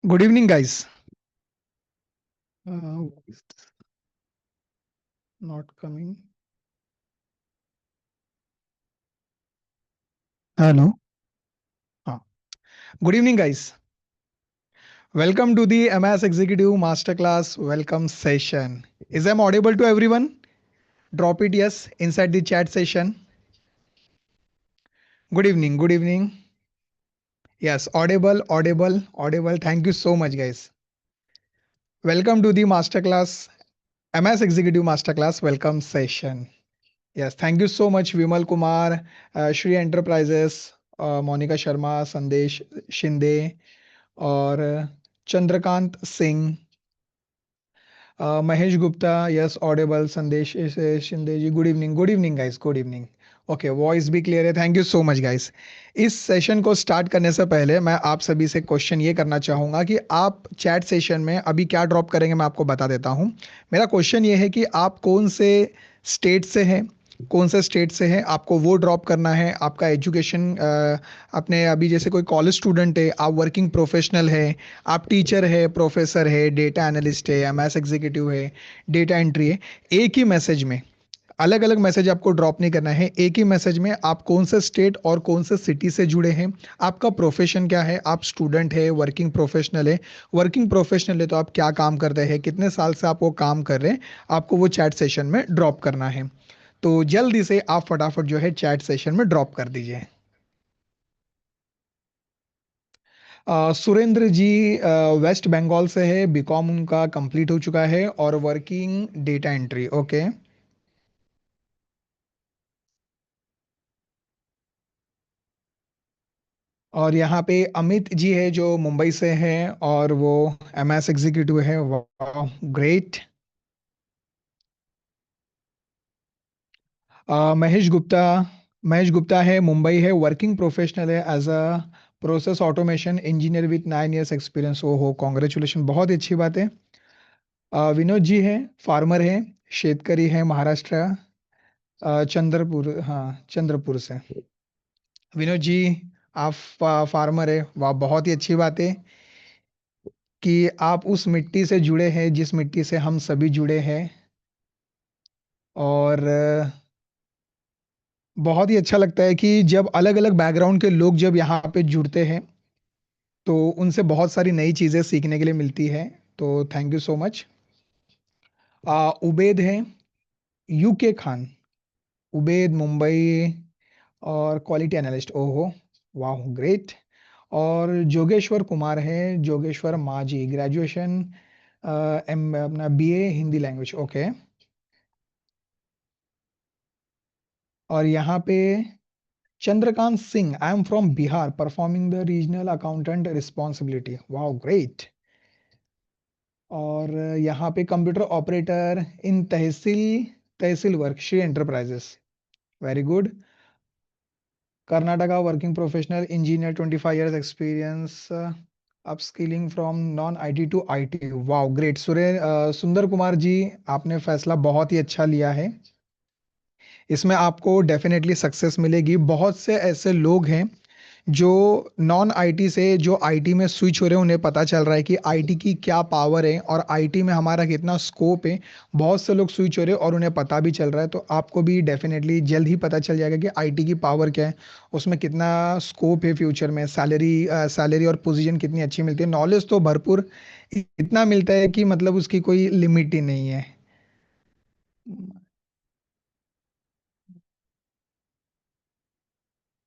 Good evening, guys. Not coming. Hello. Ah. Good evening, guys. Welcome to the MS Executive Masterclass Welcome session. Is I'm audible to everyone? Drop it yes inside the chat session. Good evening. Good evening. Yes, audible, audible, audible. Thank you so much, guys. Welcome to the Masterclass MS Executive Masterclass Welcome session. Yes, thank you so much, Vimal Kumar, Shri Enterprises, Monica Sharma, Sandesh Shinde, और Chandrakant Singh, Mahesh Gupta, yes audible, Sandesh Shinde ji, good evening guys, good evening. Okay, voice भी clear है, thank you so much guys. इस session को start करने से पहले मैं आप सभी से क्वेश्चन ये करना चाहूंगा कि आप चैट सेशन में अभी क्या ड्रॉप करेंगे, मैं आपको बता देता हूं। मेरा क्वेश्चन ये है कि आप कौन से स्टेट से हैं, कौन से स्टेट से हैं, आपको वो ड्रॉप करना है। आपका एजुकेशन, अपने अभी जैसे कोई कॉलेज स्टूडेंट है, आप वर्किंग प्रोफेशनल है, आप टीचर है, प्रोफेसर है, डेटा एनालिस्ट है, एमएस एग्जीक्यूटिव है, डेटा एंट्री है। एक ही मैसेज में अलग अलग मैसेज आपको ड्रॉप नहीं करना है। एक ही मैसेज में आप कौन से स्टेट और कौन से सिटी से जुड़े हैं, आपका प्रोफेशन क्या है, आप स्टूडेंट है, वर्किंग प्रोफेशनल है। वर्किंग प्रोफेशनल है तो आप क्या काम करते हैं, कितने साल से आप वो काम कर रहे हैं, आपको वो चैट सेशन में ड्रॉप करना है। तो जल्दी से आप फटाफट जो है चैट सेशन में ड्रॉप कर दीजिए। सुरेंद्र जी वेस्ट बंगाल से है, बीकॉम उनका कंप्लीट हो चुका है और वर्किंग डेटा एंट्री। ओके। और यहाँ पे अमित जी है जो मुंबई से है और वो एमएस एग्जीक्यूटिव है। वाह, ग्रेट। महेश गुप्ता है, मुंबई है, वर्किंग प्रोफेशनल है as a process automation engineer with 9 years experience. ओ हो, कॉन्ग्रेचुलेशन, बहुत ही अच्छी बात है। विनोद जी है, फार्मर है, शेतकरी है, महाराष्ट्र, चंद्रपुर, हाँ, चंद्रपुर से। विनोद जी, आप फार्मर है, वाह, बहुत ही अच्छी बात है कि आप उस मिट्टी से जुड़े हैं जिस मिट्टी से हम सभी जुड़े हैं। और बहुत ही अच्छा लगता है कि जब अलग अलग बैकग्राउंड के लोग जब यहाँ पे जुड़ते हैं तो उनसे बहुत सारी नई चीज़ें सीखने के लिए मिलती है। तो thank you so much. Ubaid है, यूके खान, उबैद मुंबई, और क्वालिटी एनालिस्ट। ओहो, वाह, ग्रेट। और जोगेश्वर कुमार है, जोगेश्वर माजी, ग्रेजुएशन, एम अपना बीए हिंदी लैंग्वेज। ओके। और यहाँ पे Chandrakant Singh, I am from Bihar, performing the regional accountant responsibility. वाह, ग्रेट। और यहाँ पे computer operator in tehsil tehsil work, Shri enterprises. Very good. Karnataka, working professional engineer, 25 years experience, upskilling from non IT to IT. Wow, great. Sundar Kumar जी, आपने फैसला बहुत ही अच्छा लिया है। इसमें आपको डेफिनेटली सक्सेस मिलेगी। बहुत से ऐसे लोग हैं जो नॉन आईटी से जो आईटी में स्विच हो रहे हैं, उन्हें पता चल रहा है कि आईटी की क्या पावर है और आईटी में हमारा कितना स्कोप है। बहुत से लोग स्विच हो रहे हैं और उन्हें पता भी चल रहा है। तो आपको भी डेफिनेटली जल्द ही पता चल जाएगा कि आईटी की पावर क्या है, उसमें कितना स्कोप है फ्यूचर में, सैलरी और पोजीशन कितनी अच्छी मिलती है। नॉलेज तो भरपूर इतना मिलता है कि मतलब उसकी कोई लिमिट ही नहीं है।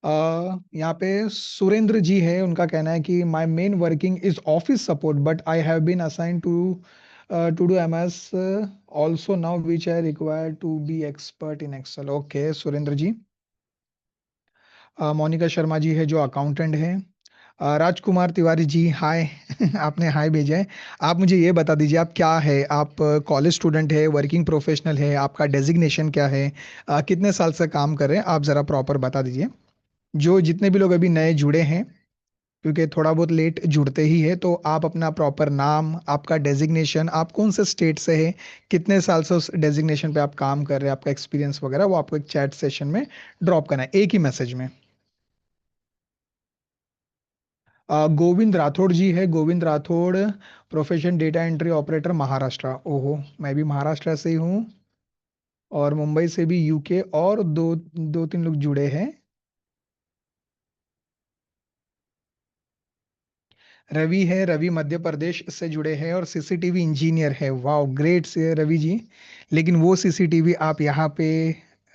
यहाँ पे सुरेंद्र जी है, उनका कहना है कि my main working is office support but I have been assign to do MS also now which I require to be expert in Excel. Okay Surendra ji. Monika Sharma ji है जो अकाउंटेंट है। राजकुमार तिवारी जी, हाय। आपने हाय भेजा है। आप मुझे ये बता दीजिए, आप क्या है, आप कॉलेज स्टूडेंट है, वर्किंग प्रोफेशनल है, आपका डेजिग्नेशन क्या है, कितने साल से काम कर रहे हैं, आप ज़रा प्रॉपर बता दीजिए। जो जितने भी लोग अभी नए जुड़े हैं, क्योंकि थोड़ा बहुत लेट जुड़ते ही है, तो आप अपना प्रॉपर नाम, आपका डेजिग्नेशन, आप कौन से स्टेट से है, कितने साल से उस डेजिग्नेशन पे आप काम कर रहे हैं, आपका एक्सपीरियंस वगैरह, वो आपको एक चैट सेशन में ड्रॉप करना है एक ही मैसेज में। गोविंद राठौड़ जी है, Govind Rathore. Profession data entry operator, Maharashtra. ओहो, मैं भी महाराष्ट्र से ही हूँ। और मुंबई से भी, यूके। और दो दो तीन लोग जुड़े हैं। रवि है, रवि मध्य प्रदेश से जुड़े हैं और सीसीटीवी इंजीनियर है। वाह, ग्रेट से रवि जी। लेकिन वो सीसीटीवी आप यहाँ पे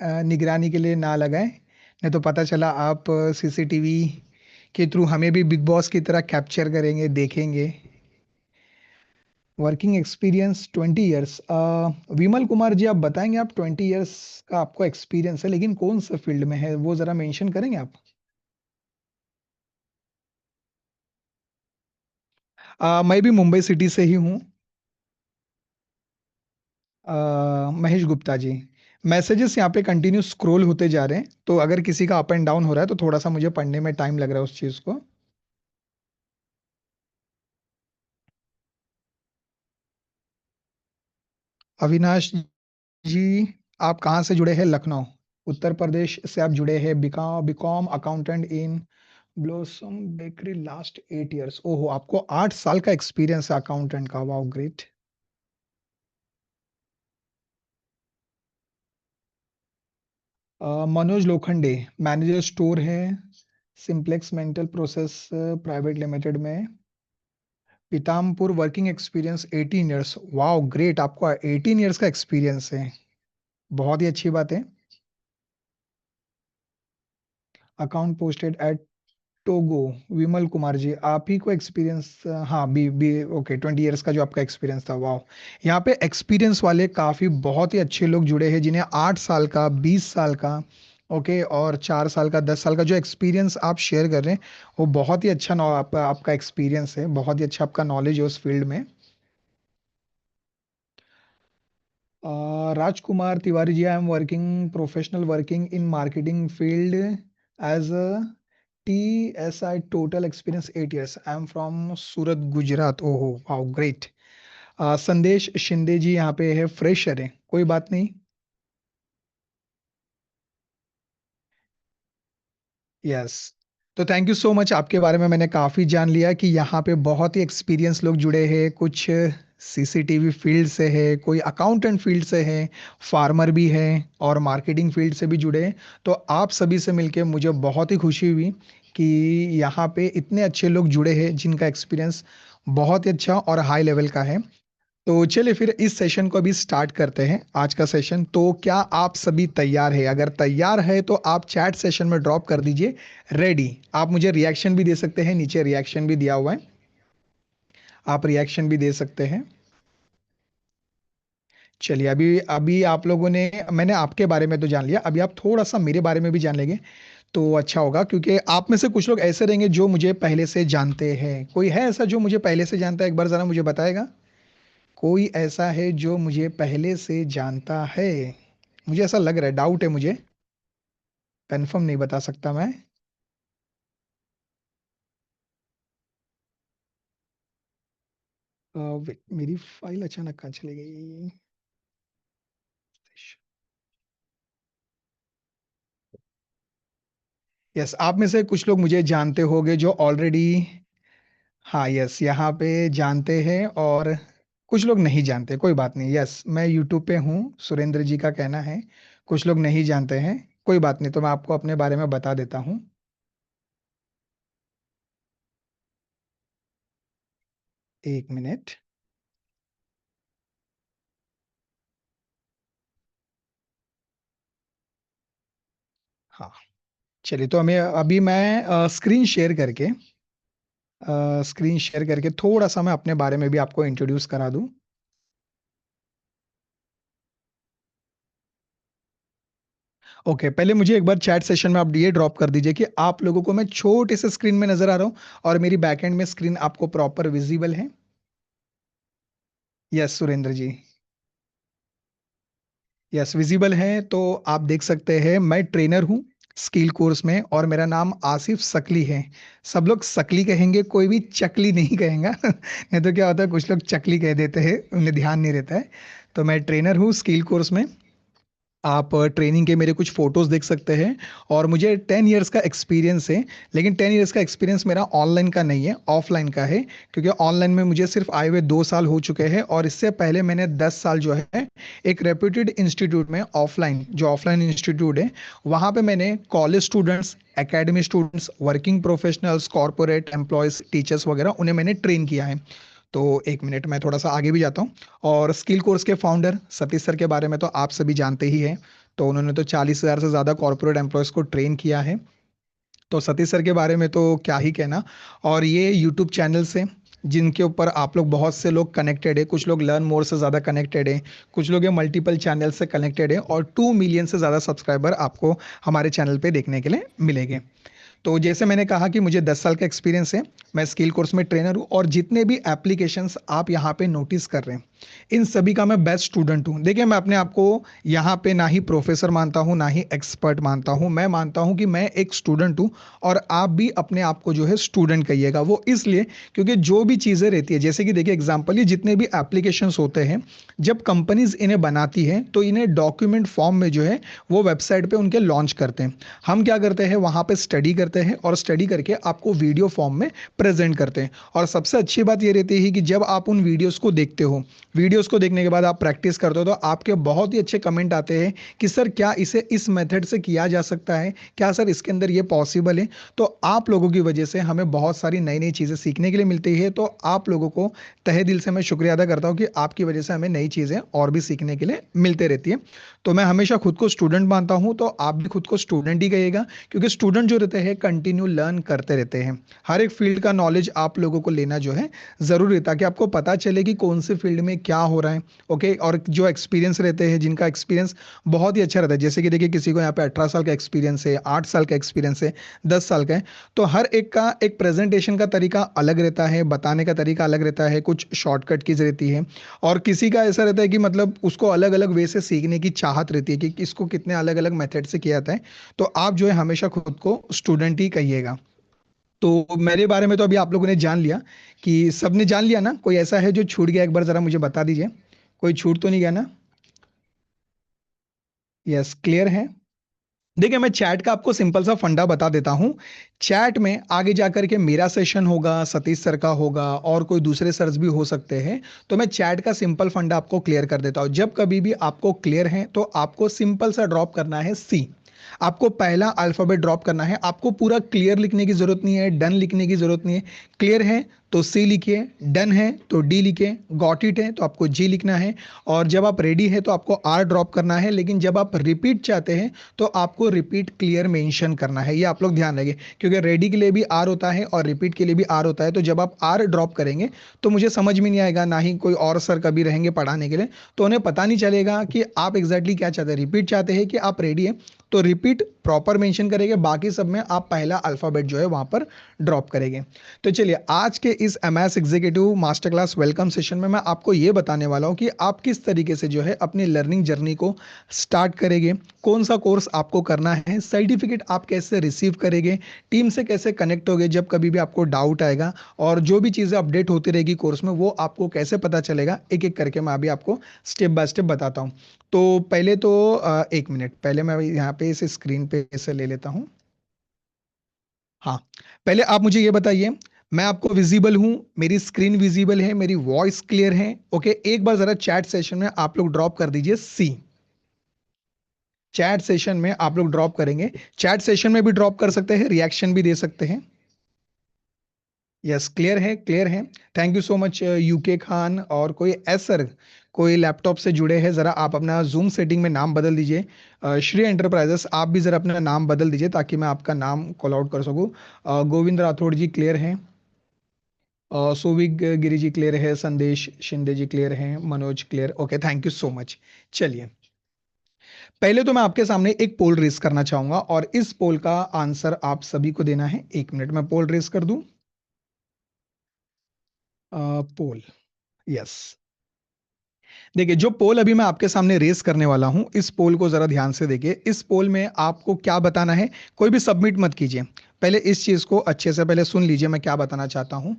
निगरानी के लिए ना लगाएं, नहीं तो पता चला आप सीसीटीवी के थ्रू हमें भी बिग बॉस की तरह कैप्चर करेंगे, देखेंगे। Working experience 20 years. Vimal Kumar ji, आप बताएंगे, आप 20 ईयर्स का आपको एक्सपीरियंस है, लेकिन कौन सा फील्ड में है वो जरा मेंशन करेंगे आप? मैं भी मुंबई सिटी से ही हूँ। महेश गुप्ता जी। मैसेजेस यहाँ पे कंटिन्यू स्क्रॉल होते जा रहे हैं, तो अगर किसी का अप एंड डाउन हो रहा है तो थोड़ा सा मुझे पढ़ने में टाइम लग रहा है उस चीज़ को। अविनाश जी, आप कहाँ से जुड़े हैं? लखनऊ, उत्तर प्रदेश से आप जुड़े हैं। BCom accountant in Blossom Bakery, last 8 years. ओहो, आपको 8 साल का एक्सपीरियंस है अकाउंटेंट का। Wow, great. Manoj Lokhande, manager store है, Simplex mental process private limited में। Pitampura, working experience 18 years. Wow, great, आपको 18 ईयर्स का एक्सपीरियंस है। बहुत ही अच्छी बात है। Account posted at Togo. Vimal Kumar ji, आप ही को एक्सपीरियंस, हाँ, बी बी ओके, 20 ईयर्स का जो आपका एक्सपीरियंस था। वाओ, यहाँ पे एक्सपीरियंस वाले काफी बहुत ही अच्छे लोग जुड़े हैं, जिन्हें 8 साल का, 20 साल का, ओके, और 4 साल का, 10 साल का जो एक्सपीरियंस आप शेयर कर रहे हैं, वो बहुत ही अच्छा आपका एक्सपीरियंस है, बहुत ही अच्छा आपका नॉलेज है उस फील्ड में। Rajkumar Tiwari ji, I am working professional, working in marketing field as a TSI, total experience 8 years, I am from Surat, Gujarat. ओहो, वाओ, ग्रेट। संदेश शिंदे जी यहाँ पे है, फ्रेशर है, कोई बात नहीं। यस। तो थैंक यू सो मच, आपके बारे में मैंने काफ़ी जान लिया कि यहाँ पे बहुत ही एक्सपीरियंस लोग जुड़े हैं। कुछ सीसीटीवी फील्ड से है, कोई अकाउंटेंट फील्ड से है, फार्मर भी है, और मार्केटिंग फील्ड से भी जुड़े हैं। तो आप सभी से मिलके मुझे बहुत ही खुशी हुई कि यहाँ पे इतने अच्छे लोग जुड़े हैं जिनका एक्सपीरियंस बहुत ही अच्छा और हाई लेवल का है। तो चलिए फिर इस सेशन को अभी स्टार्ट करते हैं, आज का सेशन। तो क्या आप सभी तैयार है? अगर तैयार है तो आप चैट सेशन में ड्रॉप कर दीजिए रेडी। आप मुझे रिएक्शन भी दे सकते हैं, नीचे रिएक्शन भी दिया हुआ है, आप रिएक्शन भी दे सकते हैं। चलिए, अभी अभी आप लोगों ने, मैंने आपके बारे में तो जान लिया, अभी आप थोड़ा सा मेरे बारे में भी जान लेंगे तो अच्छा होगा, क्योंकि आप में से कुछ लोग ऐसे रहेंगे जो मुझे पहले से जानते हैं। कोई है ऐसा जो मुझे पहले से जानता है? एक बार जरा मुझे बताएगा। कोई ऐसा है जो मुझे पहले से जानता है? मुझे ऐसा लग रहा है, डाउट है मुझे, कंफर्म नहीं बता सकता मैं। मेरी फाइल अचानक कहाँ चली गई? यस, आप में से कुछ लोग मुझे जानते होंगे जो ऑलरेडी, हाँ यस, यहाँ पे जानते हैं, और कुछ लोग नहीं जानते, कोई बात नहीं। यस, मैं यूट्यूब पे हूँ, सुरेंद्र जी का कहना है। कुछ लोग नहीं जानते हैं, कोई बात नहीं, तो मैं आपको अपने बारे में बता देता हूँ। एक मिनट। हाँ, चलिए, तो हमें अभी मैं स्क्रीन शेयर करके थोड़ा सा मैं अपने बारे में भी आपको इंट्रोड्यूस करा दूं। ओके, पहले मुझे एक बार चैट सेशन में आप ये ड्रॉप कर दीजिए कि आप लोगों को मैं छोटे से स्क्रीन में नजर आ रहा हूँ, और मेरी बैकएंड में स्क्रीन आपको प्रॉपर विजिबल है। यस, सुरेंद्र जी। यस, विजिबल है, तो आप देख सकते हैं मैं ट्रेनर हूँ स्किल कोर्स में, और मेरा नाम आसिफ सकली है। सब लोग सकली कहेंगे, कोई भी चकली नहीं कहेगा नहीं तो क्या होता है, कुछ लोग चकली कह देते हैं, उन्हें ध्यान नहीं रहता है। तो मैं ट्रेनर हूँ स्किल कोर्स में। आप ट्रेनिंग के मेरे कुछ फोटोज देख सकते हैं। और मुझे 10 इयर्स का एक्सपीरियंस है, लेकिन 10 इयर्स का एक्सपीरियंस मेरा ऑनलाइन का नहीं है, ऑफलाइन का है। क्योंकि ऑनलाइन में मुझे सिर्फ आए हुए 2 साल हो चुके हैं, और इससे पहले मैंने 10 साल जो है एक रेप्यूटेड इंस्टीट्यूट में, ऑफलाइन जो ऑफलाइन इंस्टीट्यूट है वहाँ पे मैंने college students, academy students, working professionals, corporate employees, teachers वगैरह उन्हें मैंने ट्रेन किया है। तो एक मिनट मैं थोड़ा सा आगे भी जाता हूँ। और स्किल कोर्स के फाउंडर सतीश सर के बारे में तो आप सभी जानते ही हैं। तो उन्होंने तो 40,000 से ज़्यादा कॉर्पोरेट एम्प्लॉयज़ को ट्रेन किया है। तो सतीश सर के बारे में तो क्या ही कहना। और ये यूट्यूब चैनल से जिनके ऊपर आप लोग, बहुत से लोग कनेक्टेड है, कुछ लोग लर्न मोर से ज़्यादा कनेक्टेड है, कुछ लोग ये मल्टीपल चैनल से कनेक्टेड है, और 2 मिलियन से ज़्यादा सब्सक्राइबर आपको हमारे चैनल पे देखने के लिए मिलेंगे। तो जैसे मैंने कहा कि मुझे 10 साल का एक्सपीरियंस है, मैं स्किल कोर्स में ट्रेनर हूँ, और जितने भी एप्लीकेशंस आप यहाँ पे नोटिस कर रहे हैं इन सभी का मैं बेस्ट स्टूडेंट हूँ। देखिए, मैं अपने आप को यहाँ पे ना ही प्रोफेसर मानता हूँ ना ही एक्सपर्ट मानता हूँ, मैं मानता हूँ कि मैं एक स्टूडेंट हूँ। और आप भी अपने आप को जो है स्टूडेंट कहिएगा, वो इसलिए क्योंकि जो भी चीज़ें रहती है, जैसे कि देखिए एग्जाम्पल, ये जितने भी एप्लीकेशंस होते हैं, जब कंपनीज इन्हें बनाती हैं तो इन्हें डॉक्यूमेंट फॉर्म में जो है वो वेबसाइट पे उनके लॉन्च करते हैं। हम क्या करते हैं, वहाँ पे स्टडी करते हैं, और स्टडी करके आपको वीडियो फॉर्म में प्रेजेंट करते हैं। और सबसे अच्छी बात ये रहती है कि जब आप उन वीडियोस को देखते हो, वीडियोस को देखने के बाद आप प्रैक्टिस करते हो, तो आपके बहुत ही अच्छे कमेंट आते हैं कि सर क्या इसे इस मेथड से किया जा सकता है, क्या सर इसके अंदर ये पॉसिबल है। तो आप लोगों की वजह से हमें बहुत सारी नई नई चीज़ें सीखने के लिए मिलती है। तो आप लोगों को तहे दिल से मैं शुक्रिया अदा करता हूँ कि आपकी वजह से हमें नई चीज़ें और भी सीखने के लिए मिलते रहती है। तो मैं हमेशा खुद को स्टूडेंट मानता हूँ, तो आप भी खुद को स्टूडेंट ही कहिएगा, क्योंकि स्टूडेंट जो रहते हैं कंटिन्यू लर्न करते रहते हैं। हर एक फील्ड का नॉलेज आप लोगों को लेना जो है ज़रूरी है, ताकि आपको पता चले कि कौन से फील्ड में क्या हो रहा है। ओके, और जो एक्सपीरियंस रहते हैं, जिनका एक्सपीरियंस बहुत ही अच्छा रहता है, जैसे कि देखिए किसी को यहाँ पे 18 साल का एक्सपीरियंस है, 8 साल का एक्सपीरियंस है, 10 साल का है, तो हर एक का एक प्रेजेंटेशन का तरीका अलग रहता है, बताने का तरीका अलग रहता है, कुछ शॉर्टकट कीज रहती है। और किसी का ऐसा रहता है कि मतलब उसको अलग अलग वे से सीखने की चाहत रहती है कि इसको कितने अलग अलग मेथड से किया जाता है। तो आप जो है हमेशा खुद को स्टूडेंट ही कहिएगा। तो मेरे बारे में तो अभी आप लोगों ने जान लिया, कि सबने जान लिया ना? कोई ऐसा है जो छूट गया, एक बार जरा मुझे बता दीजिए। कोई छूट तो नहीं गया ना? यस, क्लियर है। देखिए, मैं चैट का आपको सिंपल सा फंडा बता देता हूं। चैट में आगे जाकर के मेरा सेशन होगा, सतीश सर का होगा, और कोई दूसरे सर्स भी हो सकते हैं। तो मैं चैट का सिंपल फंडा आपको क्लियर कर देता हूं। जब कभी भी आपको क्लियर है तो आपको सिंपल सा ड्रॉप करना है सी। आपको पहला अल्फाबेट ड्रॉप करना है, आपको पूरा क्लियर लिखने की जरूरत नहीं है, डन लिखने की जरूरत नहीं है। क्लियर है तो सी लिखिए, डन है तो डी लिखिए, गॉट इट है तो आपको जी लिखना है। और जब आप रेडी है तो आपको आर ड्रॉप करना है। लेकिन जब आप रिपीट चाहते हैं तो आपको रिपीट क्लियर मेंशन करना है, ये आप लोग ध्यान रखिए, क्योंकि रेडी के लिए भी आर होता है और रिपीट के लिए भी आर होता है। तो जब आप आर ड्रॉप करेंगे तो मुझे समझ में नहीं आएगा, ना ही कोई और सर कभी रहेंगे पढ़ाने के लिए, तो उन्हें पता नहीं चलेगा कि आप एग्जैक्टली क्या चाहते हैं। रिपीट चाहते हैं कि आप रेडी है तो रिपीट प्रॉपर मेंशन करेंगे, बाकी सब में आप पहला अल्फाबेट जो है वहां पर ड्रॉप करेंगे। तो चलिए, आज के इस MS executive master class welcome session में मैं आपको ये बताने वाला हूं कि आप किस तरीके से जो है अपनी लर्निंग जर्नी को स्टार्ट करेंगे, कौन सा कोर्स आपको करना है, सर्टिफिकेट आप कैसे रिसीव करेंगे, टीम से कैसे कनेक्ट होगे जब कभी भी आपको डाउट आएगा, और जो भी चीज़ें अपडेट होती रहेगी कोर्स में वो आपको कैसे पता चलेगा, एक एक करके मैं अभी आपको स्टेप बाय स्टेप बताता हूँ। तो पहले तो एक मिनट, पहले मैं यहाँ पे इस स्क्रीन पे से ले लेता हूँ। हाँ, पहले आप मुझे ये बताइए, मैं आपको विजिबल हूँ, मेरी स्क्रीन विजिबल है, मेरी वॉइस क्लियर है? ओके, एक बार जरा चैट सेशन में आप लोग ड्रॉप कर दीजिए सी। चैट सेशन में आप लोग ड्रॉप करेंगे, चैट सेशन में भी ड्रॉप कर सकते हैं, रिएक्शन भी दे सकते हैं। यस, क्लियर है, क्लियर है। Thank you so much UK Khan. और कोई सर कोई लैपटॉप से जुड़े हैं, जरा आप अपना जूम सेटिंग में नाम बदल दीजिए। श्री एंटरप्राइजेस, आप भी जरा अपना नाम बदल दीजिए ताकि मैं आपका नाम कॉल आउट कर सकूं। गोविंद राठौड़ जी क्लियर हैं, सोविक गिरी जी क्लियर है, संदेश शिंदे जी क्लियर हैं, Manoj clear. Okay, thank you so much. चलिए, पहले तो मैं आपके सामने एक पोल रेस करना चाहूंगा, और इस पोल का आंसर आप सभी को देना है। एक मिनट, मैं पोल रेस कर दूं। पोल, यस। देखिए, जो पोल अभी मैं आपके सामने रेस करने वाला हूं, इस पोल को जरा ध्यान से देखिए। इस पोल में आपको क्या बताना है, कोई भी सबमिट मत कीजिए, पहले इस चीज को अच्छे से पहले सुन लीजिए मैं क्या बताना चाहता हूं।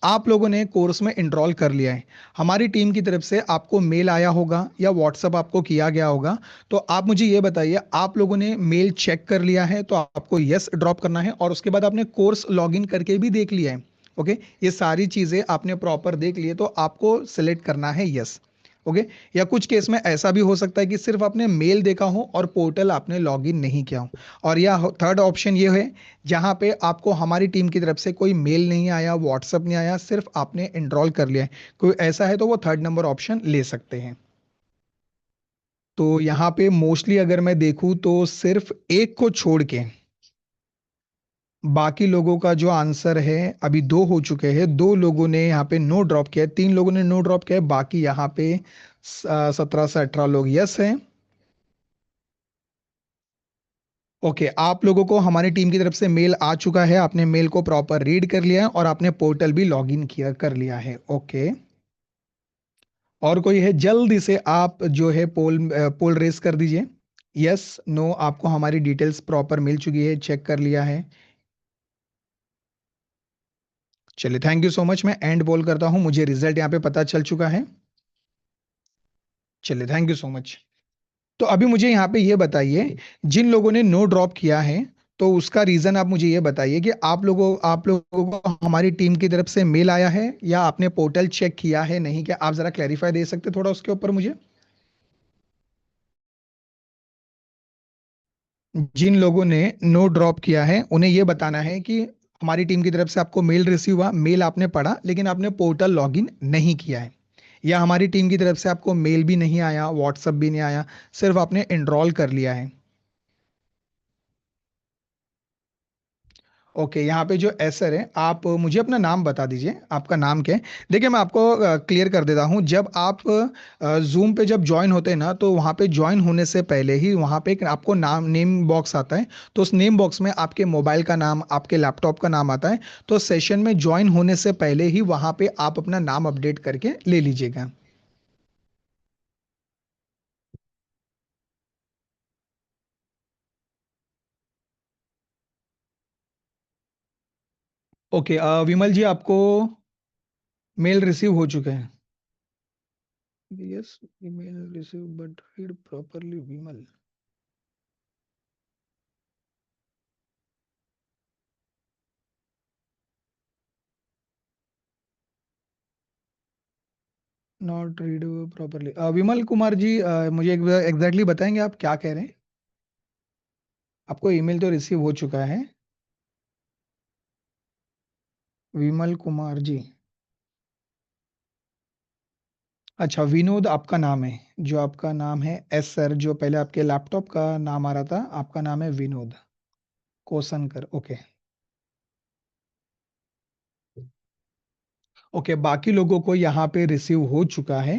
आप लोगों ने कोर्स में एनरोल कर लिया है, हमारी टीम की तरफ से आपको मेल आया होगा या व्हाट्सएप आपको किया गया होगा। तो आप मुझे ये बताइए, आप लोगों ने मेल चेक कर लिया है तो आपको यस ड्रॉप करना है, और उसके बाद आपने कोर्स लॉगिन करके भी देख लिया है। ओके, ये सारी चीजें आपने प्रॉपर देख लिए तो आपको सिलेक्ट करना है यस। ओके, या कुछ केस में ऐसा भी हो सकता है कि सिर्फ आपने मेल देखा हो और पोर्टल आपने लॉगिन नहीं किया हो। और या थर्ड ऑप्शन ये है जहां पे आपको हमारी टीम की तरफ से कोई मेल नहीं आया, व्हाट्सएप नहीं आया, सिर्फ आपने एनरोल कर लिया है, कोई ऐसा है तो वो थर्ड नंबर ऑप्शन ले सकते हैं। तो यहाँ पे मोस्टली अगर मैं देखूं तो सिर्फ एक को छोड़ के बाकी लोगों का जो आंसर है, अभी दो हो चुके हैं, दो लोगों ने यहाँ पे नो ड्रॉप किया है, तीन लोगों ने नो ड्रॉप किया है, बाकी यहाँ पे 17 से 18 लोग यस हैं। ओके, आप लोगों को हमारी टीम की तरफ से मेल आ चुका है, आपने मेल को प्रॉपर रीड कर लिया है और आपने पोर्टल भी लॉगिन किया कर लिया है। ओके, और कोई है जल्दी से आप जो है पोल रेस कर दीजिए। यस नो, आपको हमारी डिटेल्स प्रॉपर मिल चुकी है, चेक कर लिया है। चलिए, थैंक यू सो मच, मैं एंड पोल करता हूं, मुझे रिजल्ट यहाँ पे पता चल चुका है। चलिए, थैंक यू सो मच। तो अभी मुझे यहाँ पे ये बताइए, जिन लोगों ने नो ड्रॉप किया है तो उसका रीजन आप मुझे ये बताइए कि आप लोगों को हमारी टीम की तरफ से मेल आया है या आपने पोर्टल चेक किया है नहीं, क्या आप जरा क्लैरिफाई दे सकते थोड़ा उसके ऊपर मुझे। जिन लोगों ने नो ड्रॉप किया है उन्हें यह बताना है कि हमारी टीम की तरफ से आपको मेल रिसीव हुआ, मेल आपने पढ़ा लेकिन आपने पोर्टल लॉगिन नहीं किया है, या हमारी टीम की तरफ से आपको मेल भी नहीं आया, व्हाट्सएप भी नहीं आया, सिर्फ आपने एनरोल कर लिया है। ओके, यहाँ पे जो एसर है, आप मुझे अपना नाम बता दीजिए, आपका नाम क्या है। देखिए, मैं आपको क्लियर कर देता हूँ, जब आप जूम पे जब ज्वाइन होते हैं ना, तो वहाँ पे ज्वाइन होने से पहले ही वहाँ पे एक आपको नाम नेम बॉक्स आता है। तो उस नेम बॉक्स में आपके मोबाइल का नाम, आपके लैपटॉप का नाम आता है। तो सेशन में ज्वाइन होने से पहले ही वहाँ पे आप अपना नाम अपडेट करके ले लीजिएगा। ओके, विमल जी, आपको मेल रिसीव हो चुके हैं। Yes, email receive but read properly Vimal. Not read properly. Vimal Kumar ji, मुझे एग्जैक्टली बताएंगे आप क्या कह रहे हैं। आपको ईमेल तो रिसीव हो चुका है, विमल कुमार जी। अच्छा, विनोद आपका नाम है, जो आपका नाम है एस सर, जो पहले आपके लैपटॉप का नाम आ रहा था, आपका नाम है विनोद कोसनकर। ओके। ओके, बाकी लोगों को यहाँ पे रिसीव हो चुका है,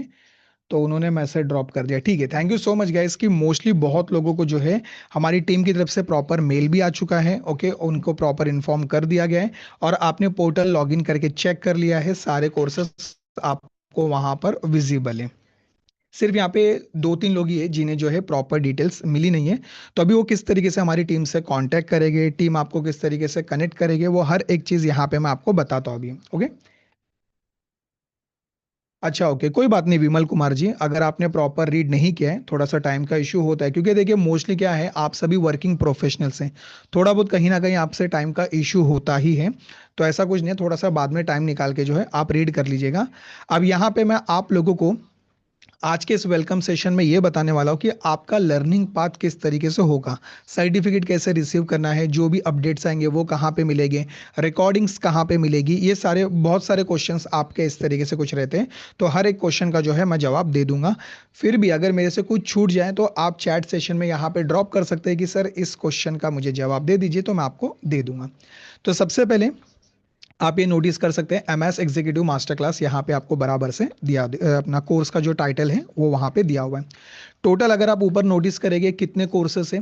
तो उन्होंने मैसेज ड्रॉप कर दिया। ठीक है, thank you so much guys, कि मोस्टली बहुत लोगों को जो है हमारी टीम की तरफ से प्रॉपर मेल भी आ चुका है। ओके, उनको प्रॉपर इन्फॉर्म कर दिया गया है और आपने पोर्टल लॉगिन करके चेक कर लिया है, सारे कोर्सेस आपको वहां पर विजिबल है। सिर्फ यहाँ पे दो तीन लोग ही है जिन्हें जो है प्रॉपर डिटेल्स मिली नहीं है। तो अभी वो किस तरीके से हमारी टीम से कांटेक्ट करेंगे, टीम आपको किस तरीके से कनेक्ट करेंगे, वो हर एक चीज यहाँ पे मैं आपको बताता हूँ अभी। ओके। अच्छा, ओके, कोई बात नहीं विमल कुमार जी, अगर आपने प्रॉपर रीड नहीं किया है, थोड़ा सा टाइम का इशू होता है, क्योंकि देखिए मोस्टली क्या है, आप सभी वर्किंग प्रोफेशनल्स हैं, थोड़ा बहुत कहीं ना कहीं आपसे टाइम का इशू होता ही है। तो ऐसा कुछ नहीं है, थोड़ा सा बाद में टाइम निकाल के जो है आप रीड कर लीजिएगा। अब यहाँ पे मैं आप लोगों को आज के इस वेलकम सेशन में ये बताने वाला हूँ कि आपका लर्निंग पाथ किस तरीके से होगा, सर्टिफिकेट कैसे रिसीव करना है, जो भी अपडेट्स आएंगे वो कहाँ पे मिलेंगे, रिकॉर्डिंग्स कहाँ पे मिलेगी, ये सारे बहुत सारे क्वेश्चंस आपके इस तरीके से कुछ रहते हैं। तो हर एक क्वेश्चन का जो है मैं जवाब दे दूंगा। फिर भी अगर मेरे से कुछ छूट जाए तो आप चैट सेशन में यहाँ पे ड्रॉप कर सकते हैं कि सर इस क्वेश्चन का मुझे जवाब दे दीजिए, तो मैं आपको दे दूंगा। तो सबसे पहले आप ये नोटिस कर सकते हैं, एमएस एग्जीक्यूटिव मास्टर क्लास यहाँ पे आपको बराबर से अपना कोर्स का जो टाइटल है वो वहाँ पे दिया हुआ है। टोटल अगर आप ऊपर नोटिस करेंगे कितने कोर्सेस है,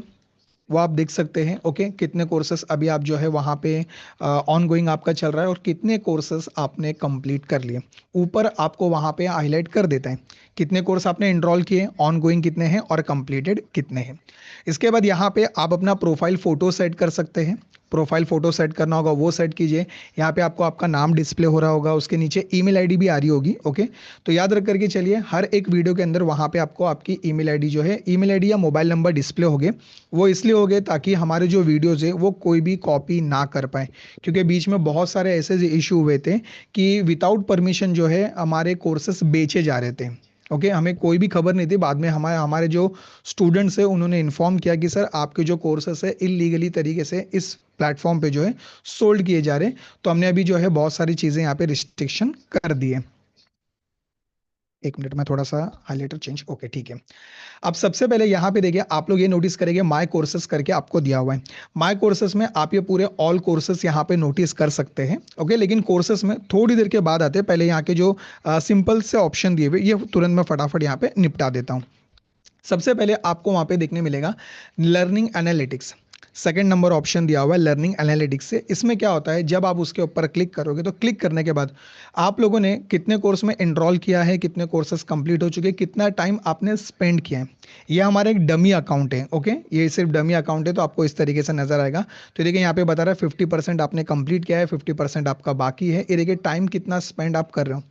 वो आप देख सकते हैं। ओके, कितने कोर्सेस अभी आप जो है वहाँ पे ऑन गोइंग आपका चल रहा है और कितने कोर्सेस आपने कंप्लीट कर लिए, ऊपर आपको वहाँ पे हाईलाइट कर देता है कितने कोर्स आपने एनरोल किए, ऑन गोइंग कितने हैं और कंप्लीटेड कितने हैं। इसके बाद यहाँ पे आप अपना प्रोफाइल फोटो सेट कर सकते हैं। प्रोफाइल फोटो सेट करना होगा वो सेट कीजिए। यहाँ पे आपको आपका नाम डिस्प्ले हो रहा होगा, उसके नीचे ईमेल आईडी भी आ रही होगी। ओके, तो याद रख करके चलिए, हर एक वीडियो के अंदर वहाँ पे आपको आपकी ईमेल आईडी जो है, ईमेल आईडी या मोबाइल नंबर डिस्प्ले हो गए। वो इसलिए हो गए ताकि हमारे जो वीडियोज़ है वो कोई भी कॉपी ना कर पाए, क्योंकि बीच में बहुत सारे ऐसे इशू हुए थे कि विदाउट परमिशन जो है हमारे कोर्सेस बेचे जा रहे थे। ओके, हमें कोई भी खबर नहीं थी। बाद में हमारे हमारे जो स्टूडेंट्स है उन्होंने इन्फॉर्म किया कि सर आपके जो कोर्सेस है इलीगली तरीके से इस प्लेटफॉर्म पे जो है सोल्ड किए जा रहे हैं। तो हमने अभी जो है बहुत सारी चीज़ें यहाँ पे रिस्ट्रिक्शन कर दी है। एक मिनट में थोड़ा सा हाईलाइटर चेंज। ओके, ठीक है। अब सबसे पहले यहाँ पे देखिए, आप लोग ये नोटिस करेंगे माय कोर्सेस करके आपको दिया हुआ है। माय कोर्सेस में आप ये पूरे ऑल कोर्सेस यहाँ पे नोटिस कर सकते हैं। ओके, लेकिन कोर्सेस में थोड़ी देर के बाद आते हैं। पहले यहाँ के जो सिंपल से ऑप्शन दिए हुए ये तुरंत मैं फटाफट यहाँ पे निपटा देता हूँ। सबसे पहले आपको वहां पे देखने मिलेगा learning analytics. Second number option दिया हुआ है लर्निंग एनालिटिक्स से। इसमें क्या होता है, जब आप उसके ऊपर क्लिक करोगे तो क्लिक करने के बाद आप लोगों ने कितने कोर्स में एनरोल किया है, कितने कोर्सेज कंप्लीट हो चुके हैं, कितना टाइम आपने स्पेंड किया है। ये हमारा एक डमी अकाउंट है। ओके, ये सिर्फ डमी अकाउंट है, तो आपको इस तरीके से नजर आएगा। तो देखिए यहाँ पे बता रहा है 50% आपने कंप्लीट किया है, 50% आपका बाकी है। ये देखिए टाइम कितना स्पेंड आप कर रहे हो।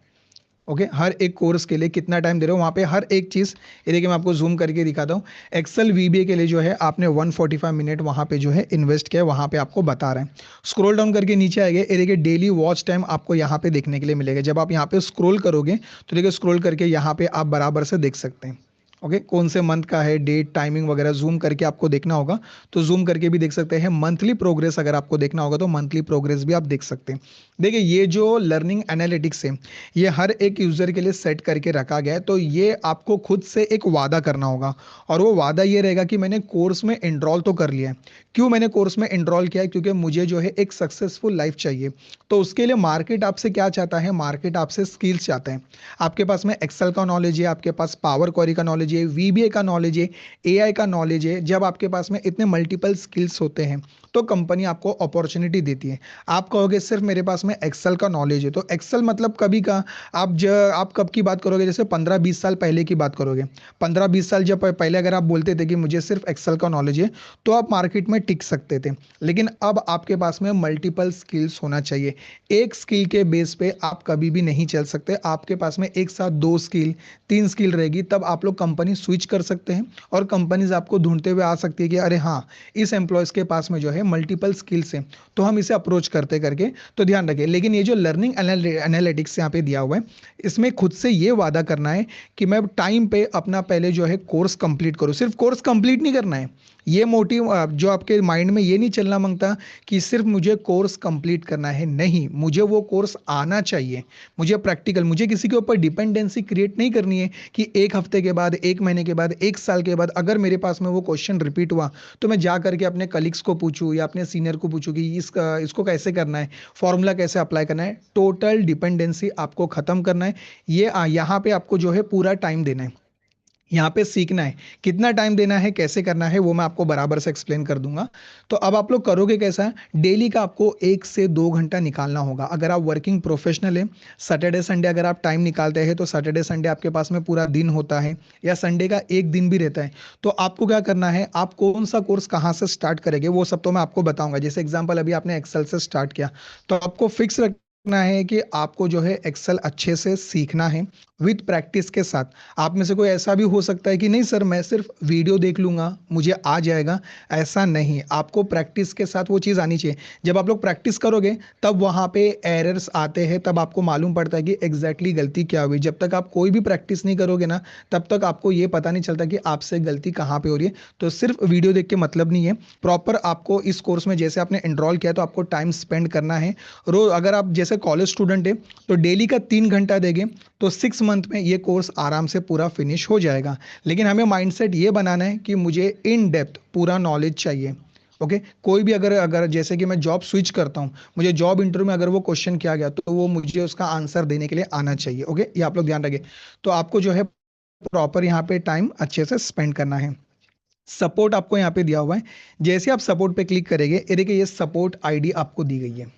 ओके, हर एक कोर्स के लिए कितना टाइम दे रहे हो वहाँ पे हर एक चीज़। ये देखिए मैं आपको जूम करके दिखाता हूँ। एक्सेल वीबीए के लिए जो है आपने 145 मिनट वहाँ पे जो है इन्वेस्ट किया है, वहाँ पे आपको बता रहे हैं। स्क्रॉल डाउन करके नीचे आएंगे, ये देखिए डेली वॉच टाइम आपको यहाँ पे देखने के लिए मिलेगा। जब आप यहाँ पे स्क्रॉल करोगे तो देखिए स्क्रॉल करके यहाँ पे आप बराबर से देख सकते हैं। ओके, कौन से मंथ का है, डेट, टाइमिंग वगैरह जूम करके आपको देखना होगा तो जूम करके भी देख सकते हैं। मंथली प्रोग्रेस अगर आपको देखना होगा तो मंथली प्रोग्रेस भी आप देख सकते हैं। देखिए ये जो लर्निंग एनालिटिक्स है ये हर एक यूजर के लिए सेट करके रखा गया है। तो ये आपको खुद से एक वादा करना होगा, और वो वादा ये रहेगा कि मैंने कोर्स में एनरोल तो कर लिया है। क्यों मैंने कोर्स में एनरोल किया है, क्योंकि मुझे जो है एक सक्सेसफुल लाइफ चाहिए। तो उसके लिए मार्केट आपसे क्या चाहता है, मार्केट आपसे स्किल्स चाहता है। आपके पास में एक्सेल का नॉलेज है, आपके पास पावर क्वेरी का नॉलेज है, वीबीए का नॉलेज है, एआई का नॉलेज है। जब आपके पास में इतने मल्टीपल स्किल्स होते हैं तो कंपनी आपको अपॉर्चुनिटी देती है। आप कहोगे सिर्फ मेरे पास में एक्सेल का नॉलेज है, तो एक्सेल मतलब कभी का आप कब की बात करोगे, जैसे 15-20 साल पहले की बात करोगे। 15-20 साल जब पहले अगर आप बोलते थे कि मुझे सिर्फ एक्सेल का नॉलेज है तो आप मार्केट में टिक सकते थे। लेकिन अब आपके पास में मल्टीपल स्किल्स होना चाहिए। एक स्किल के बेस पे आप कभी भी नहीं चल सकते। आपके पास में एक साथ 2 स्किल 3 स्किल रहेगी, तब आप लोग कंपनी स्विच कर सकते हैं और कंपनीज आपको ढूंढते हुए आ सकती है कि अरे हाँ, इस एम्प्लॉयज के पास में जो है मल्टीपल स्किल्स हैं, तो हम इसे अप्रोच करते करके। तो ध्यान रखें, लेकिन ये जो लर्निंग एनालिटिक्स यहाँ पे दिया हुआ है इसमें खुद से ये वादा करना है कि मैं टाइम पे अपना पहले जो है कोर्स कंप्लीट करूँ। सिर्फ कोर्स कंप्लीट नहीं करना है, ये मोटिव जो आपके माइंड में ये नहीं चलना मांगता कि सिर्फ मुझे कोर्स कंप्लीट करना है। नहीं, मुझे वो कोर्स आना चाहिए। मुझे प्रैक्टिकल, मुझे किसी के ऊपर डिपेंडेंसी क्रिएट नहीं करनी है कि एक हफ्ते के बाद, एक महीने के बाद, एक साल के बाद अगर मेरे पास में वो क्वेश्चन रिपीट हुआ तो मैं जा करके अपने कलीग्स को पूछूं या अपने सीनियर को पूछूं कि इसको कैसे करना है, फॉर्मूला कैसे अप्लाई करना है। टोटल डिपेंडेंसी आपको खत्म करना है। ये यहाँ पे आपको जो है पूरा टाइम देना है, यहाँ पे सीखना है। कितना टाइम देना है, कैसे करना है, वो मैं आपको बराबर से एक्सप्लेन कर दूंगा। तो अब आप लोग करोगे कैसा, डेली का आपको 1 से 2 घंटा निकालना होगा। अगर आप वर्किंग प्रोफेशनल है, सैटरडे संडे अगर आप टाइम निकालते हैं तो सैटरडे संडे आपके पास में पूरा दिन होता है, या संडे का एक दिन भी रहता है। तो आपको क्या करना है, आप कौन सा कोर्स कहाँ से स्टार्ट करेंगे वो सब तो मैं आपको बताऊंगा। जैसे एग्जाम्पल अभी आपने एक्सेल से स्टार्ट किया, तो आपको फिक्स रखना है कि आपको जो है एक्सेल अच्छे से सीखना है विथ प्रैक्टिस के साथ। आप में से कोई ऐसा भी हो सकता है कि नहीं सर मैं सिर्फ वीडियो देख लूंगा मुझे आ जाएगा। ऐसा नहीं, आपको प्रैक्टिस के साथ वो चीज़ आनी चाहिए। जब आप लोग प्रैक्टिस करोगे तब वहाँ पे एरर्स आते हैं, तब आपको मालूम पड़ता है कि एग्जैक्टली गलती क्या हुई। जब तक आप कोई भी प्रैक्टिस नहीं करोगे ना, तब तक आपको ये पता नहीं चलता कि आपसे गलती कहाँ पे हो रही है। तो सिर्फ वीडियो देख के मतलब नहीं है, प्रॉपर आपको इस कोर्स में जैसे आपने एनरोल किया तो आपको टाइम स्पेंड करना है। रोज अगर आप जैसे कॉलेज स्टूडेंट है तो डेली का 3 घंटा देंगे तो 6 मंथ में ये कोर्स आराम से पूरा फिनिश हो जाएगा। लेकिन हमें माइंडसेट ये बनाना है कि मुझे इन डेप्थ पूरा नॉलेज चाहिए। ओके, कोई भी अगर अगर जैसे कि मैं जॉब स्विच करता हूं, मुझे जॉब इंटरव्यू में अगर वो क्वेश्चन किया गया तो वो मुझे उसका आंसर देने के लिए आना चाहिए। ओके, ये आप लोग ध्यान रखें। तो आपको जो है प्रॉपर यहाँ पे टाइम अच्छे से स्पेंड करना है। सपोर्ट आपको यहाँ पे दिया हुआ है। जैसे आप सपोर्ट पे क्लिक करेंगे, ये देखिए ये सपोर्ट आईडी आपको दी गई है।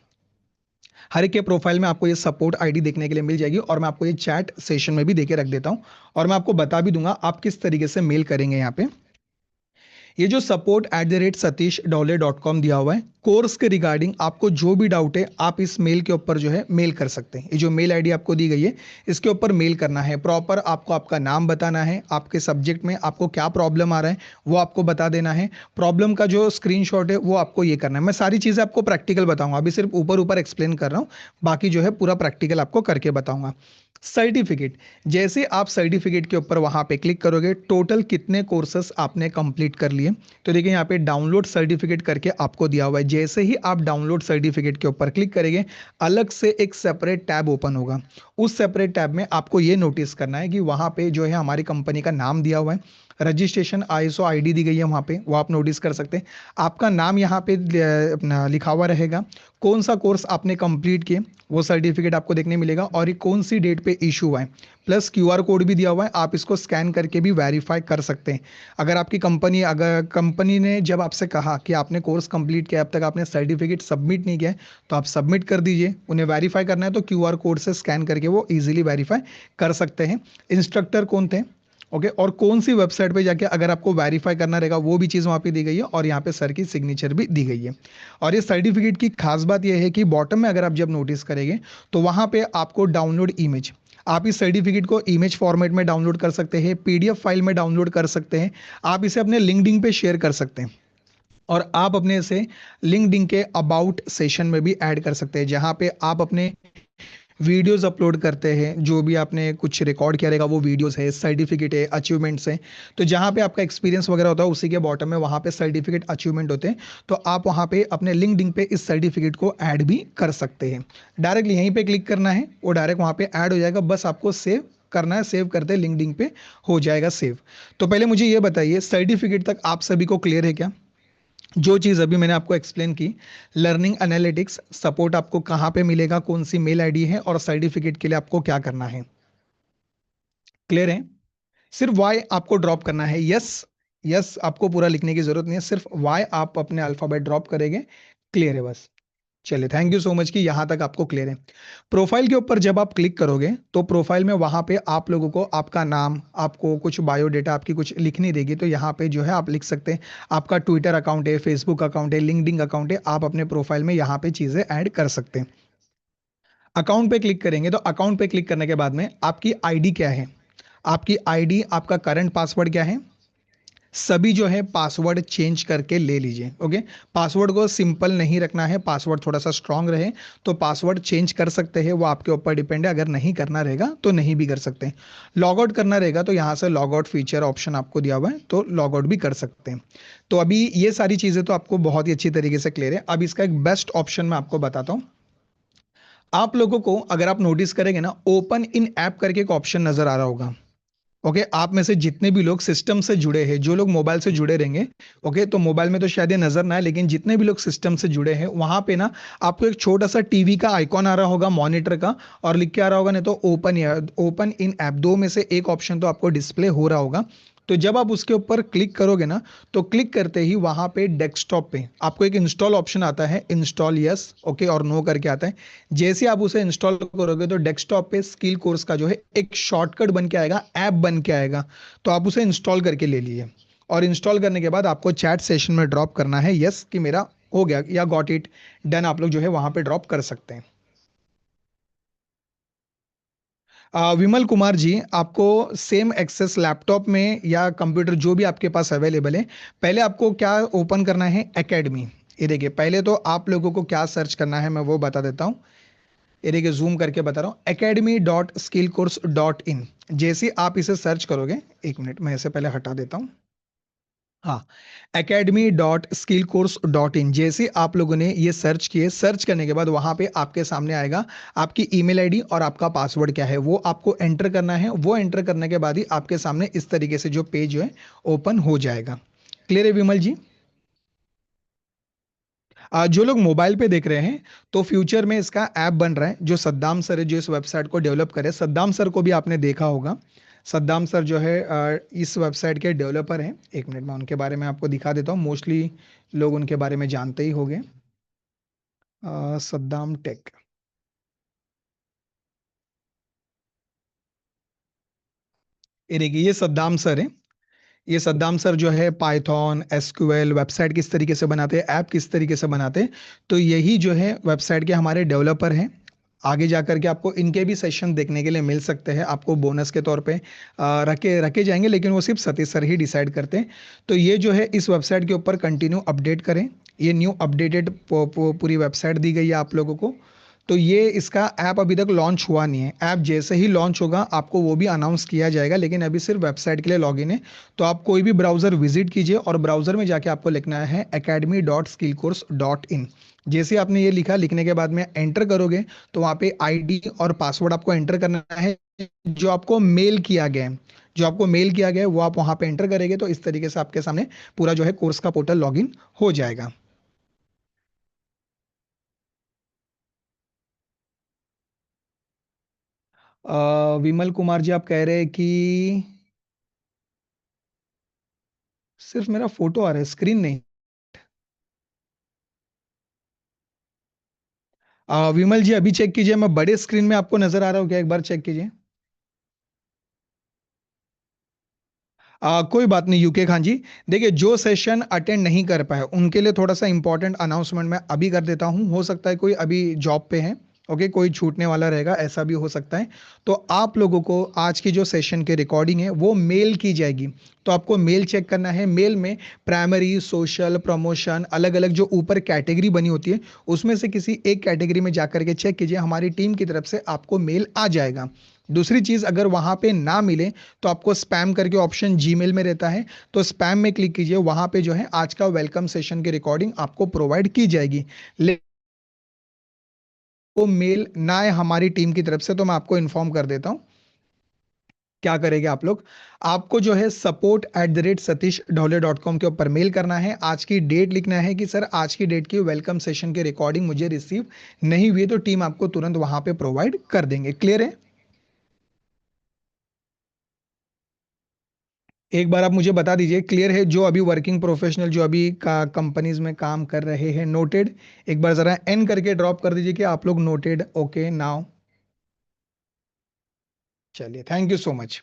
हर एक के प्रोफाइल में आपको ये सपोर्ट आईडी देखने के लिए मिल जाएगी, और मैं आपको ये चैट सेशन में भी देके रख देता हूं, और मैं आपको बता भी दूंगा आप किस तरीके से मेल करेंगे। यहाँ पे ये जो support@satish dole.com दिया हुआ है, कोर्स के रिगार्डिंग आपको जो भी डाउट है आप इस मेल के ऊपर जो है मेल कर सकते हैं। ये जो मेल आईडी आपको दी गई है इसके ऊपर मेल करना है। प्रॉपर आपको आपका नाम बताना है, आपके सब्जेक्ट में आपको क्या प्रॉब्लम आ रहा है वो आपको बता देना है, प्रॉब्लम का जो स्क्रीनशॉट है वो आपको ये करना है। मैं सारी चीज़ें आपको प्रैक्टिकल बताऊंगा, अभी सिर्फ ऊपर ऊपर एक्सप्लेन कर रहा हूँ, बाकी जो है पूरा प्रैक्टिकल आपको करके बताऊंगा। सर्टिफिकेट, जैसे आप सर्टिफिकेट के ऊपर वहां पे क्लिक करोगे टोटल कितने कोर्सेस आपने कंप्लीट कर लिए, तो देखिए यहाँ पे डाउनलोड सर्टिफिकेट करके आपको दिया हुआ है। जैसे ही आप डाउनलोड सर्टिफिकेट के ऊपर क्लिक करेंगे अलग से एक सेपरेट टैब ओपन होगा। उस सेपरेट टैब में आपको ये नोटिस करना है कि वहां पे जो है हमारी कंपनी का नाम दिया हुआ है, रजिस्ट्रेशन आईएसओ आईडी दी गई है वहां पे, वो आप नोटिस कर सकते हैं। आपका नाम यहाँ पे अपना लिखा हुआ रहेगा, कौन सा कोर्स आपने कंप्लीट किए वो सर्टिफिकेट आपको देखने मिलेगा, और ये कौन सी डेट पे इशू हुआ है। प्लस क्यूआर कोड भी दिया हुआ है, आप इसको स्कैन करके भी वेरीफाई कर सकते हैं। अगर आपकी कंपनी, अगर कंपनी ने जब आपसे कहा कि आपने कोर्स कंप्लीट किया अब तक आपने सर्टिफिकेट सबमिट नहीं किया है, तो आप सबमिट कर दीजिए। उन्हें वेरीफाई करना है तो क्यूआर कोड से स्कैन करके वो इजीली वेरीफाई कर सकते हैं। इंस्ट्रक्टर कौन थे, ओके, और कौन सी वेबसाइट पे जाके अगर आपको वेरीफाई करना रहेगा वो भी चीज़ वहाँ पे दी गई है, और यहाँ पे सर की सिग्नेचर भी दी गई है। और ये सर्टिफिकेट की खास बात यह है कि बॉटम में अगर आप जब नोटिस करेंगे तो वहाँ पे आपको डाउनलोड इमेज, आप इस सर्टिफिकेट को इमेज फॉर्मेट में डाउनलोड कर सकते हैं, पीडीएफ फाइल में डाउनलोड कर सकते हैं, आप इसे अपने लिंक्डइन पे शेयर कर सकते हैं, और आप अपने इसे लिंक्डइन के अबाउट सेशन में भी ऐड कर सकते हैं, जहां पे आप अपने वीडियोस अपलोड करते हैं, जो भी आपने कुछ रिकॉर्ड किया रहेगा वो वीडियोस है, सर्टिफिकेट है, अचीवमेंट्स हैं। तो जहाँ पे आपका एक्सपीरियंस वगैरह होता है उसी के बॉटम में वहाँ पे सर्टिफिकेट अचीवमेंट होते हैं, तो आप वहाँ पे अपने लिंक्डइन पे इस सर्टिफिकेट को ऐड भी कर सकते हैं। डायरेक्टली यहीं पे क्लिक करना है, वो डायरेक्ट वहाँ पे ऐड हो जाएगा, बस आपको सेव करना है, सेव करते लिंक्डइन पे हो जाएगा सेव। तो पहले मुझे ये बताइए सर्टिफिकेट तक आप सभी को क्लियर है क्या? जो चीज़ अभी मैंने आपको एक्सप्लेन की, लर्निंग एनालिटिक्स सपोर्ट आपको कहाँ पे मिलेगा, कौन सी मेल आईडी है, और सर्टिफिकेट के लिए आपको क्या करना है, क्लियर है? सिर्फ वाई आपको ड्रॉप करना है, यस। यस आपको पूरा लिखने की जरूरत नहीं है, सिर्फ वाई आप अपने अल्फाबेट ड्रॉप करेंगे, क्लियर है बस। चलिए, थैंक यू सो मच कि यहां तक आपको क्लियर है। प्रोफाइल के ऊपर जब आप क्लिक करोगे तो प्रोफाइल में वहां पे आप लोगों को आपका नाम, आपको कुछ बायोडेटा आपकी कुछ लिखनी देगी, तो यहाँ पे जो है आप लिख सकते हैं। आपका ट्विटर अकाउंट है, फेसबुक अकाउंट है, लिंक्डइन अकाउंट है, आप अपने प्रोफाइल में यहाँ पे चीजें ऐड कर सकते हैं। अकाउंट पे क्लिक करेंगे तो अकाउंट पे क्लिक करने के बाद में आपकी आईडी क्या है, आपकी आईडी, आपका करंट पासवर्ड क्या है, सभी जो है पासवर्ड चेंज करके ले लीजिए, ओके। पासवर्ड को सिंपल नहीं रखना है, पासवर्ड थोड़ा सा स्ट्रांग रहे, तो पासवर्ड चेंज कर सकते हैं, वो आपके ऊपर डिपेंड है। अगर नहीं करना रहेगा तो नहीं भी कर सकते हैं। लॉग आउट करना रहेगा तो यहाँ से लॉग आउट फीचर ऑप्शन आपको दिया हुआ है, तो लॉग आउट भी कर सकते हैं। तो अभी ये सारी चीजें तो आपको बहुत ही अच्छी तरीके से क्लियर है। अब इसका एक बेस्ट ऑप्शन मैं आपको बताता हूँ। आप लोगों को अगर आप नोटिस करेंगे ना, ओपन इन ऐप करके एक ऑप्शन नजर आ रहा होगा, ओके। आप में से जितने भी लोग सिस्टम से जुड़े हैं, जो लोग मोबाइल से जुड़े रहेंगे, ओके, तो मोबाइल में तो शायद ये नजर ना आए, लेकिन जितने भी लोग सिस्टम से जुड़े हैं वहां पे ना आपको एक छोटा सा टीवी का आइकॉन आ रहा होगा, मॉनिटर का, और लिख के आ रहा होगा, नहीं तो ओपन, या ओपन इन ऐप, दो में से एक ऑप्शन तो आपको डिस्प्ले हो रहा होगा। तो जब आप उसके ऊपर क्लिक करोगे ना, तो क्लिक करते ही वहां पे डेस्कटॉप पे आपको एक इंस्टॉल ऑप्शन आता है, इंस्टॉल यस, ओके, और नो करके आता है। जैसे आप उसे इंस्टॉल करोगे तो डेस्कटॉप पे स्किल कोर्स का जो है एक शॉर्टकट बन के आएगा, ऐप बन के आएगा, तो आप उसे इंस्टॉल करके ले लीजिए। और इंस्टॉल करने के बाद आपको चैट सेशन में ड्रॉप करना है यस कि मेरा हो गया, या गॉट इट डन, आप लोग जो है वहां पे ड्रॉप कर सकते हैं। विमल कुमार जी, आपको सेम एक्सेस लैपटॉप में या कंप्यूटर जो भी आपके पास अवेलेबल है, पहले आपको क्या ओपन करना है, एकेडमी। ये देखिए, पहले तो आप लोगों को क्या सर्च करना है मैं वो बता देता हूँ। ये देखिए, जूम करके बता रहा हूँ, academy.skillcourse.in। जैसे आप इसे सर्च करोगे, एक मिनट मैं इसे पहले हटा देता हूँ। हाँ, academy.skillcourse.in, जैसे आप लोगों ने ये सर्च किए, सर्च करने के बाद वहां पे आपके सामने आएगा आपकी ईमेल आईडी और आपका पासवर्ड क्या है, वो आपको एंटर करना है। वो एंटर करने के बाद ही आपके सामने इस तरीके से जो पेज जो है ओपन हो जाएगा। क्लियर है विमल जी? जो लोग मोबाइल पे देख रहे हैं, तो फ्यूचर में इसका ऐप बन रहा है, जो सद्दाम सर है जो इस वेबसाइट को डेवलप करे, सद्दाम सर को भी आपने देखा होगा। सद्दाम सर जो है इस वेबसाइट के डेवलपर हैं। एक मिनट में उनके बारे में आपको दिखा देता हूँ, मोस्टली लोग उनके बारे में जानते ही होंगे। सद्दाम टेक, ये देखिए, ये सद्दाम सर है, ये सद्दाम सर जो है पाइथन एसक्यूएल वेबसाइट किस तरीके से बनाते हैं, ऐप किस तरीके से बनाते हैं, तो यही जो है वेबसाइट के हमारे डेवलपर हैं। आगे जा करके आपको इनके भी सेशन देखने के लिए मिल सकते हैं, आपको बोनस के तौर पे रखे रखे जाएंगे, लेकिन वो सिर्फ सतीश सर ही डिसाइड करते हैं। तो ये जो है इस वेबसाइट के ऊपर कंटिन्यू अपडेट करें। ये न्यू अपडेटेड पूरी वेबसाइट दी गई है आप लोगों को। तो ये इसका ऐप अभी तक लॉन्च हुआ नहीं है। ऐप जैसे ही लॉन्च होगा आपको वो भी अनाउंस किया जाएगा, लेकिन अभी सिर्फ वेबसाइट के लिए लॉगिन है। तो आप कोई भी ब्राउजर विजिट कीजिए और ब्राउजर में जाके आपको लिखना है academy.skillcourse.in। जैसे आपने ये लिखा, लिखने के बाद में एंटर करोगे तो वहाँ पे आईडी और पासवर्ड आपको एंटर करना है, जो आपको मेल किया गया है। जो आपको मेल किया गया है वो आप वहाँ पे एंटर करेंगे, तो इस तरीके से आपके सामने पूरा जो है कोर्स का पोर्टल लॉगिन हो जाएगा। विमल कुमार जी, आप कह रहे हैं कि सिर्फ मेरा फोटो आ रहा है, स्क्रीन नहीं। विमल जी अभी चेक कीजिए, मैं बड़े स्क्रीन में आपको नजर आ रहा हूँ क्या, एक बार चेक कीजिए। कोई बात नहीं यूके खान जी। देखिए, जो सेशन अटेंड नहीं कर पाए उनके लिए थोड़ा सा इंपॉर्टेंट अनाउंसमेंट मैं अभी कर देता हूँ। हो सकता है कोई अभी जॉब पे है, ओके, कोई छूटने वाला रहेगा, ऐसा भी हो सकता है। तो आप लोगों को आज की जो सेशन की रिकॉर्डिंग है वो मेल की जाएगी। तो आपको मेल चेक करना है। मेल में प्राइमरी, सोशल, प्रमोशन, अलग अलग जो ऊपर कैटेगरी बनी होती है उसमें से किसी एक कैटेगरी में जाकर के चेक कीजिए, हमारी टीम की तरफ से आपको मेल आ जाएगा। दूसरी चीज, अगर वहां पे ना मिले तो आपको स्पैम करके ऑप्शन जीमेल में रहता है, तो स्पैम में क्लिक कीजिए, वहां पे जो है आज का वेलकम सेशन की रिकॉर्डिंग आपको प्रोवाइड की जाएगी। लेकिन वो मेल ना आए हमारी टीम की तरफ से तो मैं आपको इन्फॉर्म कर देता हूँ। क्या करेंगे आप लोग, आपको जो है support@satish dhole.com के ऊपर मेल करना है, आज की डेट लिखना है कि सर आज की डेट की वेलकम सेशन की रिकॉर्डिंग मुझे रिसीव नहीं हुई है, तो टीम आपको तुरंत वहां पे प्रोवाइड कर देंगे। क्लियर है? एक बार आप मुझे बता दीजिए, क्लियर है? जो अभी वर्किंग प्रोफेशनल जो अभी का कंपनीज में काम कर रहे हैं, नोटेड। एक बार जरा एन करके ड्रॉप कर दीजिए कि आप लोग नोटेड, ओके नाउ। चलिए, थैंक यू सो मच।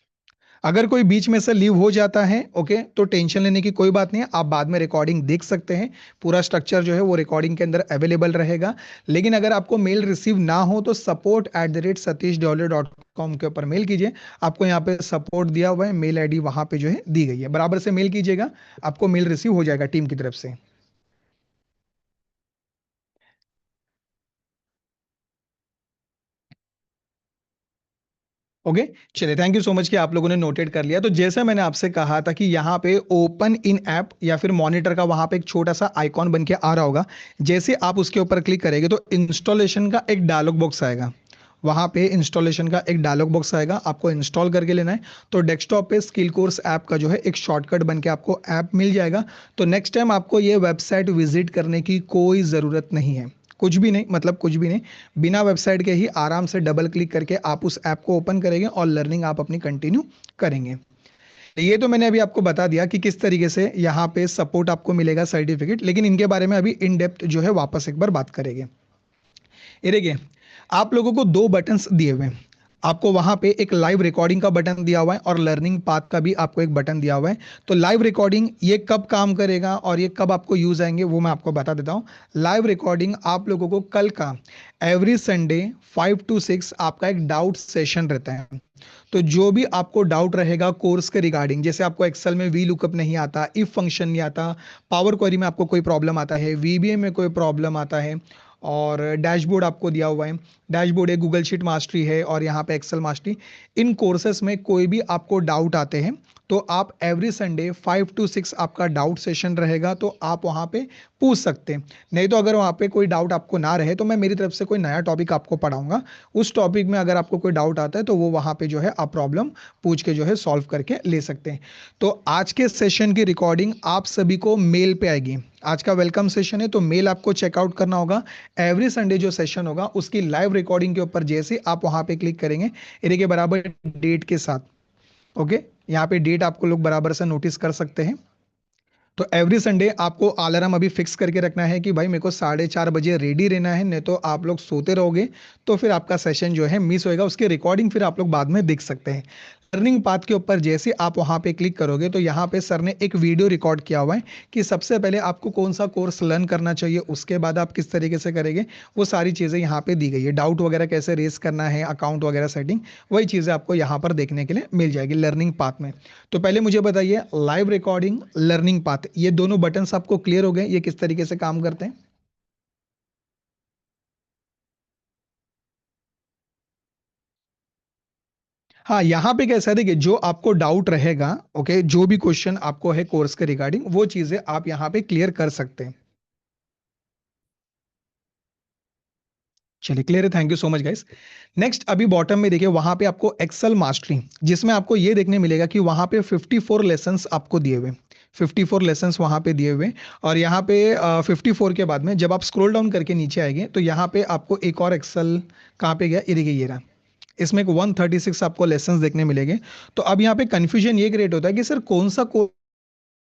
अगर कोई बीच में से लीव हो जाता है, ओके, तो टेंशन लेने की कोई बात नहीं है, आप बाद में रिकॉर्डिंग देख सकते हैं। पूरा स्ट्रक्चर जो है वो रिकॉर्डिंग के अंदर अवेलेबल रहेगा। लेकिन अगर आपको मेल रिसीव ना हो तो support@satish dhole.com के ऊपर मेल कीजिए। आपको यहाँ पे सपोर्ट दिया हुआ है, मेल आईडी वहां पे जो है दी गई है, बराबर से मेल कीजिएगा, आपको मेल रिसीव हो जाएगा टीम की तरफ से। ओके, चलिए, थैंक यू सो मच कि आप लोगों ने नोटेड कर लिया। तो जैसे मैंने आपसे कहा था कि यहाँ पे ओपन इन ऐप या फिर मॉनिटर का वहां पे एक छोटा सा आइकॉन बन के आ रहा होगा। जैसे आप उसके ऊपर क्लिक करेंगे तो इंस्टॉलेशन का एक डायलॉग बॉक्स आएगा। वहां पे इंस्टॉलेशन का एक डायलॉग बॉक्स आएगा, आपको इंस्टॉल करके लेना है। तो डेस्कटॉप पे स्किल कोर्स ऐप का जो है एक शॉर्टकट बन के आपको ऐप मिल जाएगा। तो नेक्स्ट टाइम आपको ये वेबसाइट विजिट करने की कोई ज़रूरत नहीं है। कुछ भी नहीं, मतलब कुछ भी नहीं। बिना वेबसाइट के ही आराम से डबल क्लिक करके आप उस ऐप को ओपन करेंगे और लर्निंग आप अपनी कंटिन्यू करेंगे। ये तो मैंने अभी आपको बता दिया कि किस तरीके से यहाँ पे सपोर्ट आपको मिलेगा, सर्टिफिकेट, लेकिन इनके बारे में अभी इन डेप्थ जो है वापस एक बार बात करेंगे। ये देखिए, आप लोगों को दो बटन्स दिए हुए हैं। आपको वहां पे एक लाइव रिकॉर्डिंग का बटन दिया हुआ है और लर्निंग पाथ का भी आपको एक बटन दिया हुआ है। तो लाइव रिकॉर्डिंग ये कब काम करेगा और ये कब आपको यूज आएंगे वो मैं आपको बता देता हूँ। लाइव रिकॉर्डिंग आप लोगों को कल का एवरी संडे 5 to 6 आपका एक डाउट सेशन रहता है। तो जो भी आपको डाउट रहेगा कोर्स के रिगार्डिंग, जैसे आपको एक्सेल में वी लुकअप नहीं आता, इफ फंक्शन नहीं आता, पावर क्वेरी में आपको कोई प्रॉब्लम आता है, वीबीए में कोई प्रॉब्लम आता है, और डैशबोर्ड आपको दिया हुआ है। डैशबोर्ड है, गूगल शीट मास्टरी है और यहाँ पे एक्सेल मास्टरी। इन कोर्सेस में कोई भी आपको डाउट आते हैं तो आप एवरी संडे 5 to 6 आपका डाउट सेशन रहेगा, तो आप वहाँ पे पूछ सकते हैं। नहीं तो अगर वहाँ पे कोई डाउट आपको ना रहे तो मैं मेरी तरफ से कोई नया टॉपिक आपको पढ़ाऊंगा। उस टॉपिक में अगर आपको कोई डाउट आता है तो वो वहाँ पे जो है आप प्रॉब्लम पूछ के जो है सॉल्व करके ले सकते हैं। तो आज के सेशन की रिकॉर्डिंग आप सभी को मेल पे आएगी। आज का वेलकम सेशन है तो मेल आपको चेकआउट करना होगा। एवरी संडे जो सेशन होगा उसकी लाइव रिकॉर्डिंग के ऊपर जैसे आप वहां पे क्लिक करेंगे, इन्हीं के बराबर डेट के साथ, ओके, यहाँ पे डेट आपको लोग बराबर से नोटिस कर सकते हैं। तो एवरी संडे आपको अलार्म अभी फिक्स करके रखना है कि भाई मेरे को 4:30 बजे रेडी रहना है, नहीं तो आप लोग सोते रहोगे तो फिर आपका सेशन जो है मिस होएगा। उसकी रिकॉर्डिंग फिर आप लोग बाद में देख सकते हैं। लर्निंग पाथ के ऊपर जैसे आप वहां पे क्लिक करोगे तो यहाँ पे सर ने एक वीडियो रिकॉर्ड किया हुआ है कि सबसे पहले आपको कौन सा कोर्स लर्न करना चाहिए, उसके बाद आप किस तरीके से करेंगे, वो सारी चीजें यहाँ पे दी गई है। डाउट वगैरह कैसे रेस करना है, अकाउंट वगैरह सेटिंग, वही चीजें आपको यहाँ पर देखने के लिए मिल जाएगी लर्निंग पाथ में। तो पहले मुझे बताइए, लाइव रिकॉर्डिंग, लर्निंग पाथ, ये दोनों बटन्स आपको क्लियर हो गए, ये किस तरीके से काम करते हैं? हाँ, यहाँ पे कैसा है, देखिए जो आपको डाउट रहेगा, ओके, जो भी क्वेश्चन आपको है कोर्स के रिगार्डिंग, वो चीजें आप यहाँ पे क्लियर कर सकते हैं। चलिए, क्लियर है, thank you so much guys. Next, अभी बॉटम में देखिए, वहां पे आपको एक्सेल मास्टरी, जिसमें आपको ये देखने मिलेगा कि वहां पे 54 लेसन्स आपको दिए हुए, 54 लेसन्स वहां पे दिए हुए। और यहाँ पे 54 के बाद में जब आप स्क्रॉल डाउन करके नीचे आएंगे तो यहाँ पे आपको एक और एक्सेल, कहाँ पे गया, ये देखिए, ये रहा। इसमें 136 आपको लेसन्स देखने मिलेंगे। तो अब यहाँ पे कंफ्यूजन ये क्रिएट होता है कि सर कौन सा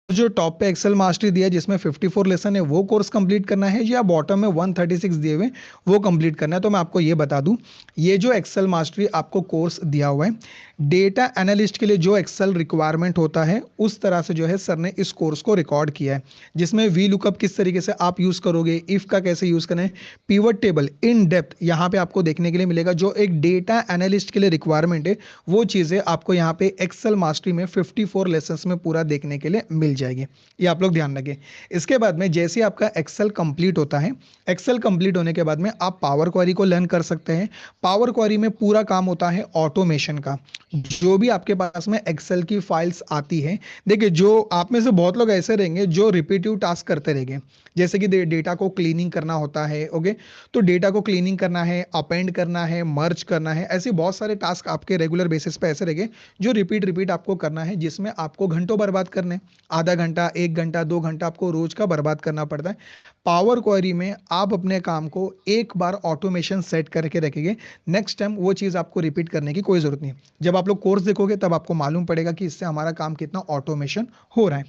जो टॉप पे एक्सेल मास्टरी दिया है जिसमें 54 लेसन है, वो कोर्स कंप्लीट करना है, या बॉटम में 136 दिए हुए वो कंप्लीट करना है? तो मैं आपको ये बता दूं, ये जो एक्सेल मास्टरी आपको कोर्स दिया हुआ है, डेटा एनालिस्ट के लिए जो एक्सेल रिक्वायरमेंट होता है, उस तरह से जो है सर ने इस कोर्स को रिकॉर्ड किया है। जिसमें वी लुकअप किस तरीके से आप यूज करोगे, इफ का कैसे यूज करना है, पीवट टेबल इन डेप्थ यहाँ पे आपको देखने के लिए मिलेगा। जो एक डेटा एनालिस्ट के लिए रिक्वायरमेंट है, वो चीजें आपको यहाँ पे एक्सेल मास्टरी में 54 लेसन में पूरा देखने के लिए मिल जाएगी। ये आप लोग ध्यान रखें। इसके बाद में जैसे ही आपका एक्सेल कंप्लीट होता है, एक्सेल कंप्लीट होने के बाद में आप पावर क्वेरी को लर्न कर सकते हैं। पावर क्वेरी में पूरा काम होता है ऑटोमेशन का। जो भी आपके पास में एक्सेल की फाइल्स आती है, देखिए जो आप में से बहुत लोग ऐसे रहेंगे जो रिपीटिव टास्क करते रहेंगे, जैसे कि डेटा को क्लीनिंग करना होता है, ओके, तो डेटा को क्लीनिंग करना है, अपेंड करना है, मर्ज करना है, ऐसे बहुत सारे टास्क आपके रेगुलर बेसिस पे ऐसे रहेंगे जो रिपीट रिपीट आपको करना है, जिसमें आपको घंटों बर्बाद करने, आधा घंटा, 1 घंटा, 2 घंटा आपको रोज का बर्बाद करना पड़ता है। पावर क्वेरी में आप अपने काम को एक बार ऑटोमेशन सेट करके रखेंगे, नेक्स्ट टाइम वो चीज़ आपको रिपीट करने की कोई जरूरत नहीं। जब आप लोग कोर्स देखोगे तब आपको मालूम पड़ेगा कि इससे हमारा काम कितना ऑटोमेशन हो रहा है।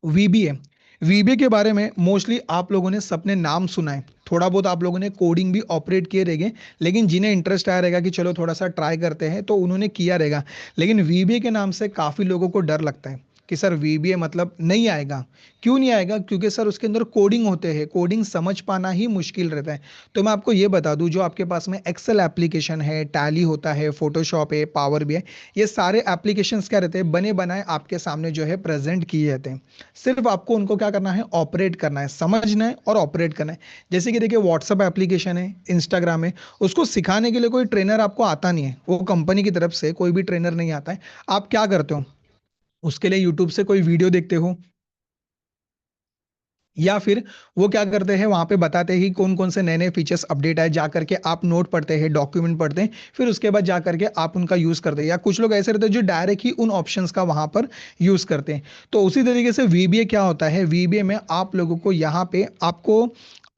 वीबीए, वीबीए के बारे में मोस्टली आप लोगों ने सबने नाम सुना है, थोड़ा बहुत आप लोगों ने कोडिंग भी ऑपरेट किए रहेंगे, लेकिन जिन्हें इंटरेस्ट आया रहेगा कि चलो थोड़ा सा ट्राई करते हैं, तो उन्होंने किया रहेगा। लेकिन वीबीए के नाम से काफी लोगों को डर लगता है कि सर वीबीए मतलब नहीं आएगा। क्यों नहीं आएगा? क्योंकि सर उसके अंदर कोडिंग होते हैं, कोडिंग समझ पाना ही मुश्किल रहता है। तो मैं आपको ये बता दूं, जो आपके पास में एक्सेल एप्लीकेशन है, टैली होता है, फोटोशॉप है, पावर भी है, ये सारे एप्लीकेशंस क्या रहते हैं, बने बनाए आपके सामने जो है प्रेजेंट किए जाते हैं। सिर्फ आपको उनको क्या करना है, ऑपरेट करना है, समझना है और ऑपरेट करना है। जैसे कि देखिए, व्हाट्सअप एप्लीकेशन है, इंस्टाग्राम है, उसको सिखाने के लिए कोई ट्रेनर आपको आता नहीं है, वो कंपनी की तरफ से कोई भी ट्रेनर नहीं आता है। आप क्या करते हो, उसके लिए यूट्यूब से कोई वीडियो देखते हो, या फिर वो क्या करते हैं, वहां पे बताते हैं कौन कौन से नए नए फीचर्स अपडेट आए, जा करके आप नोट पढ़ते हैं, डॉक्यूमेंट पढ़ते हैं, फिर उसके बाद जा करके आप उनका यूज करते हैं। या कुछ लोग ऐसे रहते हैं जो डायरेक्ट ही उन ऑप्शंस का वहां पर यूज करते हैं। तो उसी तरीके से वीबीए क्या होता है, वीबीए में आप लोगों को यहाँ पे आपको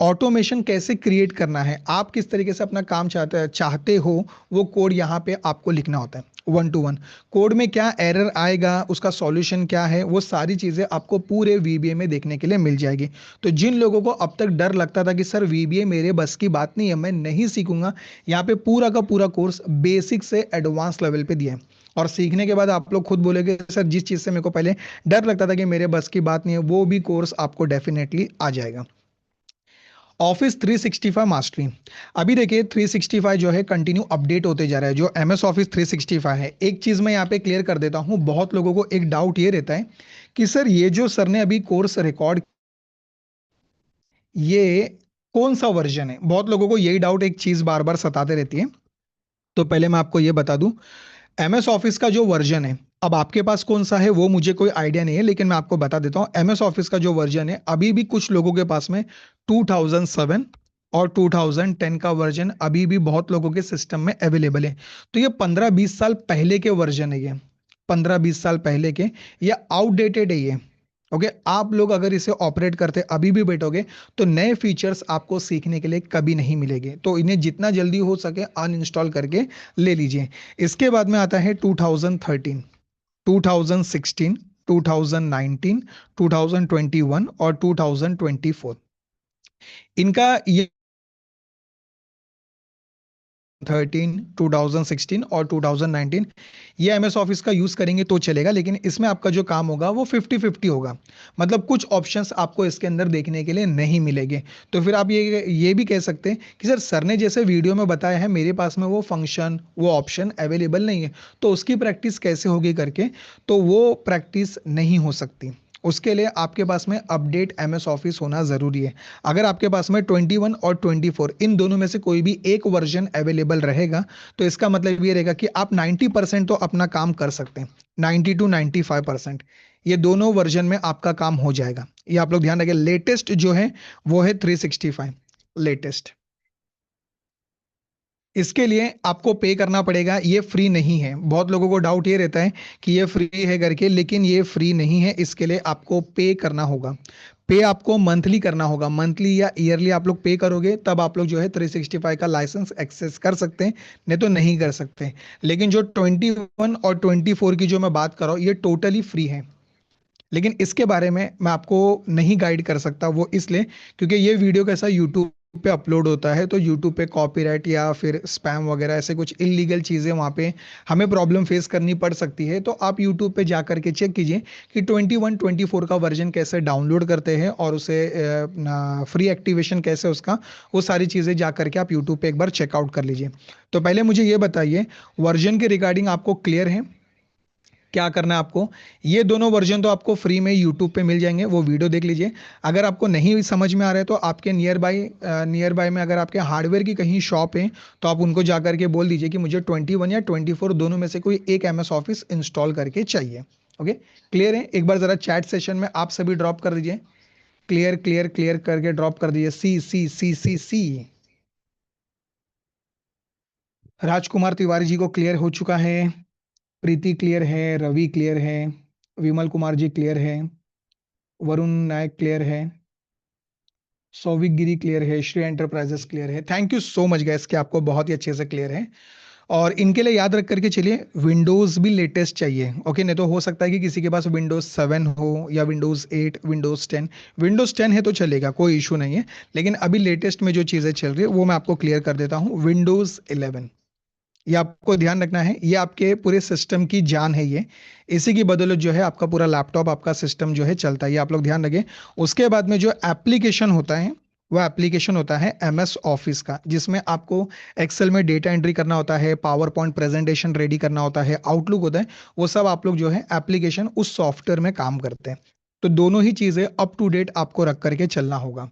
ऑटोमेशन कैसे क्रिएट करना है, आप किस तरीके से अपना काम चाहते हो, वो कोड यहाँ पे आपको लिखना होता है, वन टू वन। कोड में क्या एरर आएगा, उसका सॉल्यूशन क्या है, वो सारी चीजें आपको पूरे वीबीए में देखने के लिए मिल जाएगी। तो जिन लोगों को अब तक डर लगता था कि सर वीबीए मेरे बस की बात नहीं है, मैं नहीं सीखूंगा, यहाँ पे पूरा का पूरा कोर्स बेसिक से एडवांस लेवल पे दिया है। और सीखने के बाद आप लोग खुद बोलेगे सर जिस चीज से मेरे को पहले डर लगता था कि मेरे बस की बात नहीं है, वो भी कोर्स आपको डेफिनेटली आ जाएगा। ऑफिस 365 मास्टरी, अभी देखिए 365 जो है कंटिन्यू अपडेट होते जा रहा है। जो एमएस ऑफिस 365 है, एक चीज मैं यहाँ पे क्लियर कर देता हूँ, बहुत लोगों को एक डाउट ये रहता है कि सर ये जो सर ने अभी कोर्स रिकॉर्ड, ये कौन सा वर्जन है? बहुत लोगों को यही डाउट, एक चीज बार बार सताते रहती है। तो पहले मैं आपको ये बता दूं, एमएस ऑफिस का जो वर्जन है, अब आपके पास कौन सा है वो मुझे कोई आइडिया नहीं है, लेकिन मैं आपको बता देता हूँ, एमएस ऑफिस का जो वर्जन है, अभी भी कुछ लोगों के पास में 2007 और 2010 का वर्जन अभी भी बहुत लोगों के सिस्टम में अवेलेबल है। तो ये 15-20 साल पहले के वर्जन है, ये 15-20 साल पहले के, ये आउटडेटेड है ये। ओके, आप लोग अगर इसे ऑपरेट करते अभी भी बैठोगे, तो नए फीचर्स आपको सीखने के लिए कभी नहीं मिलेंगे। तो इन्हें जितना जल्दी हो सके अनइंस्टॉल करके ले लीजिए। इसके बाद में आता है 2013, 2016, 2019, 2021 और 2024। इनका ये 2013, 2016 और 2019 ये एमएस ऑफिस का यूज करेंगे तो चलेगा, लेकिन इसमें आपका जो काम होगा वो 50-50 होगा। मतलब कुछ ऑप्शंस आपको इसके अंदर देखने के लिए नहीं मिलेंगे। तो फिर आप ये भी कह सकते हैं कि सर ने जैसे वीडियो में बताया है मेरे पास में वो फंक्शन वो ऑप्शन अवेलेबल नहीं है, तो उसकी प्रैक्टिस कैसे होगी करके। तो वो प्रैक्टिस नहीं हो सकती। उसके लिए आपके पास में अपडेट एमएस ऑफिस होना जरूरी है। अगर आपके पास में 21 और 24 इन दोनों में से कोई भी एक वर्जन अवेलेबल रहेगा, तो इसका मतलब ये रहेगा कि आप 90% तो अपना काम कर सकते हैं। 90 to 95% ये दोनों वर्जन में आपका काम हो जाएगा। ये आप लोग ध्यान रखें। लेटेस्ट जो है वो है 365 लेटेस्ट। इसके लिए आपको पे करना पड़ेगा, ये फ्री नहीं है। बहुत लोगों को डाउट ये रहता है कि ये फ्री है करके, लेकिन ये फ्री नहीं है। इसके लिए आपको पे करना होगा। पे आपको मंथली करना होगा। मंथली या ईयरली आप लोग पे करोगे तब आप लोग जो है 365 का लाइसेंस एक्सेस कर सकते हैं, नहीं तो नहीं कर सकते। लेकिन जो 21 और 24 की जो मैं बात कर रहा हूँ ये टोटली फ्री है। लेकिन इसके बारे में मैं आपको नहीं गाइड कर सकता, वो इसलिए क्योंकि ये वीडियो कैसा यूट्यूब पे अपलोड होता है, तो यूट्यूब पे कॉपीराइट या फिर स्पैम वगैरह ऐसे कुछ इलीगल चीज़ें वहाँ पे हमें प्रॉब्लम फेस करनी पड़ सकती है। तो आप यूट्यूब पे जा करके चेक कीजिए कि 21 24 का वर्जन कैसे डाउनलोड करते हैं और उसे फ्री एक्टिवेशन कैसे उसका, वो सारी चीज़ें जा करके आप यूट्यूब पे एक बार चेकआउट कर लीजिए। तो पहले मुझे ये बताइए, वर्जन के रिगार्डिंग आपको क्लियर है? क्या करना है आपको? ये दोनों वर्जन तो आपको फ्री में यूट्यूब पे मिल जाएंगे, वो वीडियो देख लीजिए। अगर आपको नहीं समझ में आ रहा है तो आपके नियर बाय में अगर आपके हार्डवेयर की कहीं शॉप है, तो आप उनको जा करके बोल दीजिए कि मुझे 21 या 24 दोनों में से कोई एक एमएस ऑफिस इंस्टॉल करके चाहिए। ओके, क्लियर है? एक बार जरा चैट सेशन में आप सभी ड्रॉप कर दीजिए। क्लियर क्लियर क्लियर करके ड्रॉप कर दीजिए, सी सी सी सी सी। राजकुमार तिवारी जी को क्लियर हो चुका है। प्रीति क्लियर है, रवि क्लियर है, विमल कुमार जी क्लियर है, वरुण नायक क्लियर है, सौविक गिरी क्लियर है, श्री एंटरप्राइजेस क्लियर है। Thank you so much gas कि आपको बहुत ही अच्छे से क्लियर है। और इनके लिए याद रख करके चलिए, विंडोज भी लेटेस्ट चाहिए। ओके, नहीं तो हो सकता है कि किसी के पास विंडोज 7 हो या विंडोज 8, विंडोज 10। विंडोज 10 है तो चलेगा, कोई इशू नहीं है। लेकिन अभी लेटेस्ट में जो चीज़ें चल रही है वो मैं आपको क्लियर कर देता हूँ। विंडोज 11, ये आपको ध्यान रखना है। ये आपके पूरे सिस्टम की जान है ये। इसी की बदौलत जो है आपका पूरा लैपटॉप आपका सिस्टम जो है चलता है, ये आप लोग ध्यान रखें। उसके बाद में जो एप्लीकेशन होता है, वो एप्लीकेशन होता है एमएस ऑफिस का, जिसमें आपको एक्सेल में डेटा एंट्री करना होता है, पावर पॉइंट प्रेजेंटेशन रेडी करना होता है, आउटलुक होता है। वो सब आप लोग जो है एप्लीकेशन उस सॉफ्टवेयर में काम करते हैं। तो दोनों ही चीजें अप टू डेट आपको रख करके चलना होगा।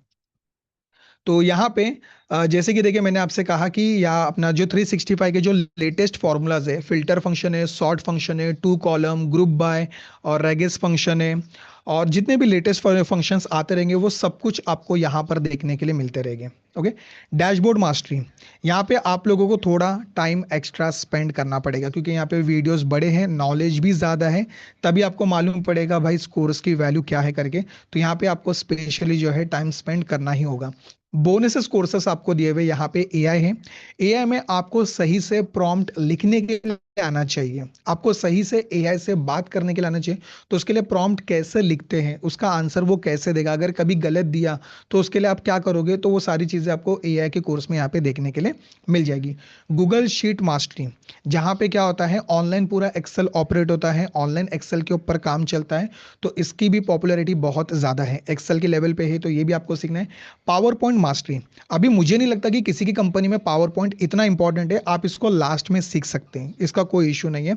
तो यहाँ पे जैसे कि देखिए मैंने आपसे कहा कि यहाँ अपना जो 365 के जो लेटेस्ट फॉर्मूलाज है, फिल्टर फंक्शन है, सॉर्ट फंक्शन है, टू कॉलम, ग्रुप बाय और रेगेस फंक्शन है, और जितने भी लेटेस्ट फंक्शंस आते रहेंगे वो सब कुछ आपको यहाँ पर देखने के लिए मिलते रहेंगे। ओके, डैशबोर्ड मास्टरी, यहाँ पे आप लोगों को थोड़ा टाइम एक्स्ट्रा स्पेंड करना पड़ेगा, क्योंकि यहाँ पे वीडियोस बड़े हैं, नॉलेज भी ज़्यादा है। तभी आपको मालूम पड़ेगा भाई इस कोर्स की वैल्यू क्या है करके। तो यहाँ पे आपको स्पेशली जो है टाइम स्पेंड करना ही होगा। बोनसेस कोर्सेस आपको दिए हुए यहाँ पे एआई है। एआई में आपको सही से प्रॉम्प्ट लिखने के लिए आना चाहिए, आपको सही से एआई से बात करने के लिए आना चाहिए। तो उसके लिए प्रॉम्प्ट कैसे लिखते हैं, उसका आंसर वो कैसे देगा, अगर कभी गलत दिया तो उसके लिए आप क्या करोगे, तो वो सारी चीजें आपको एआई के कोर्स में यहाँ पे देखने के लिए मिल जाएगी। गूगल शीट मास्टरी, जहाँ पे क्या होता है, ऑनलाइन पूरा एक्सेल ऑपरेट होता है, ऑनलाइन एक्सेल के ऊपर काम चलता है। तो इसकी भी पॉपुलैरिटी बहुत ज्यादा है, एक्सेल के लेवल पे है, तो ये भी आपको सीखना है। पावर पॉइंट मास्टरी, अभी मुझे नहीं लगता कि किसी की कंपनी में पावर पॉइंट इतना इंपॉर्टेंट है, आप इसको लास्ट में सीख सकते हैं, इसका कोई इशू नहीं है।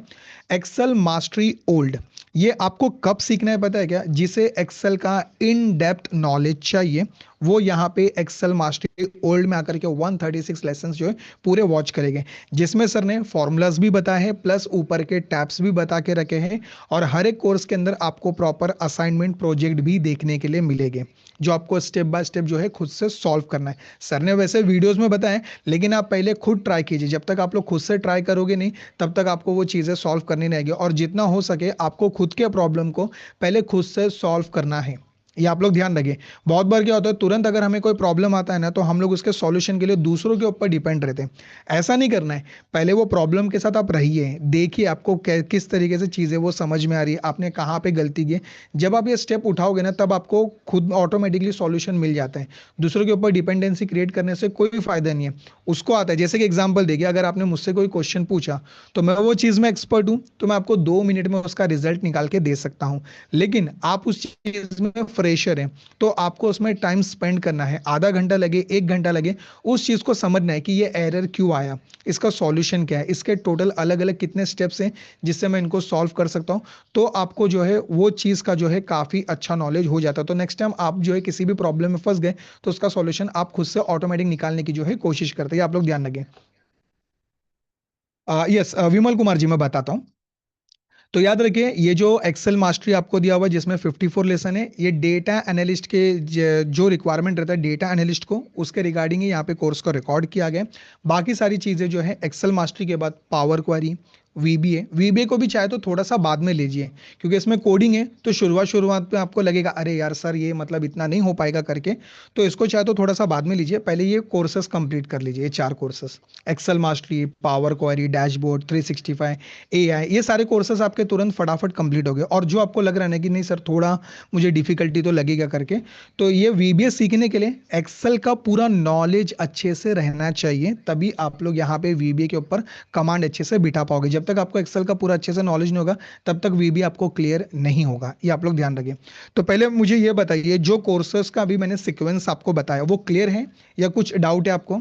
एक्सेल मास्टरी ओल्ड, ये आपको कब सीखना है पता है क्या? जिसे एक्सेल का इन डेप्थ नॉलेज चाहिए, वो यहाँ पे एक्सेल मास्टरी ओल्ड में आकर के 136 लेसन जो है पूरे वॉच करेंगे, जिसमें सर ने फॉर्मूलाज भी बताए हैं प्लस ऊपर के टैब्स भी बता के रखे हैं। और हर एक कोर्स के अंदर आपको प्रॉपर असाइनमेंट प्रोजेक्ट भी देखने के लिए मिलेंगे, जो आपको स्टेप बाय स्टेप जो है खुद से सॉल्व करना है। सर ने वैसे वीडियोस में बताया, लेकिन आप पहले खुद ट्राई कीजिए। जब तक आप लोग खुद से ट्राई करोगे नहीं, तब तक आपको वो चीज़ें सॉल्व करनी नहीं आएगी। और जितना हो सके आपको खुद के प्रॉब्लम को पहले खुद से सॉल्व करना है। ये आप लोग ध्यान रखें। बहुत बार क्या होता है, तुरंत अगर हमें कोई प्रॉब्लम आता है ना, तो हम लोग उसके सॉल्यूशन के लिए दूसरों के ऊपर डिपेंड रहते हैं। ऐसा नहीं करना है। पहले वो प्रॉब्लम के साथ आप रहिए, देखिए आपको किस तरीके से चीजें वो समझ में आ रही है, आपने कहाँ पे गलती की है। जब आप ये स्टेप उठाओगे ना, तब आपको खुद ऑटोमेटिकली सॉल्यूशन मिल जाता है। दूसरों के ऊपर डिपेंडेंसी क्रिएट करने से कोई फायदा नहीं है। उसको आता है, जैसे कि एग्जाम्पल देखिए, अगर आपने मुझसे कोई क्वेश्चन पूछा, तो मैं वो चीज में एक्सपर्ट हूँ, तो मैं आपको 2 मिनट में उसका रिजल्ट निकाल के दे सकता हूँ। लेकिन आप उस चीज में फ्रेशर हैं, तो आपको उसमें टाइम स्पेंड करना है, आधा घंटा लगे 1 घंटा लगे, उस चीज को समझना है कि ये एरर क्यों आया, इसका सॉल्यूशन क्या है, इसके टोटल अलग अलग कितने स्टेप्स हैं जिससे मैं इनको सॉल्व कर सकता हूँ। तो आपको जो है वो चीज का जो है काफी अच्छा नॉलेज हो जाता है। तो नेक्स्ट टाइम आप जो है किसी भी प्रॉब्लम में फंस गए, तो उसका सॉल्यूशन आप खुद से ऑटोमेटिक निकालने की जो है कोशिश करते हैं। आप लोग ध्यान रखें। यस, विमल कुमार जी, मैं बताता हूँ। तो याद रखिए, ये जो एक्सेल मास्टरी आपको दिया हुआ है जिसमें 54 लेसन है, ये डेटा एनालिस्ट के जो रिक्वायरमेंट रहता है डेटा एनालिस्ट को, उसके रिगार्डिंग ही यहाँ पे कोर्स को रिकॉर्ड किया गया है। बाकी सारी चीजें जो है एक्सेल मास्टरी के बाद पावर क्वेरी, वीबीए, वीबीए को भी चाहे तो थोड़ा सा बाद में लीजिए, क्योंकि इसमें कोडिंग है, तो शुरुआत शुरुआत में आपको लगेगा अरे यार सर ये मतलब इतना नहीं हो पाएगा करके। तो इसको चाहे तो थोड़ा सा बाद में लीजिए, पहले ये कोर्सेस कंप्लीट कर लीजिए, ये 4 courses. Excel mastery, power query, dashboard, 365, AI, ये सारे कोर्सेस आपके तुरंत फटाफट कंप्लीट हो गए। और जो आपको लग रहा है ना कि नहीं सर थोड़ा मुझे डिफिकल्टी तो लगेगा करके, तो ये वीबीएस सीखने के लिए एक्सेल का पूरा नॉलेज अच्छे से रहना चाहिए, तभी आप लोग यहाँ पे वीबीए के ऊपर कमांड अच्छे से बिठा पाओगे। जब तक आपको एक्सेल का पूरा अच्छे से नॉलेज नहीं होगा, तब तक वीबीए आपको क्लियर नहीं होगा, ये आप लोग ध्यान रखिए। तो पहले मुझे ये बताइए, जो कोर्सेस का अभी मैंने सीक्वेंस आपको बताया वो क्लियर है, या कुछ डाउट है आपको?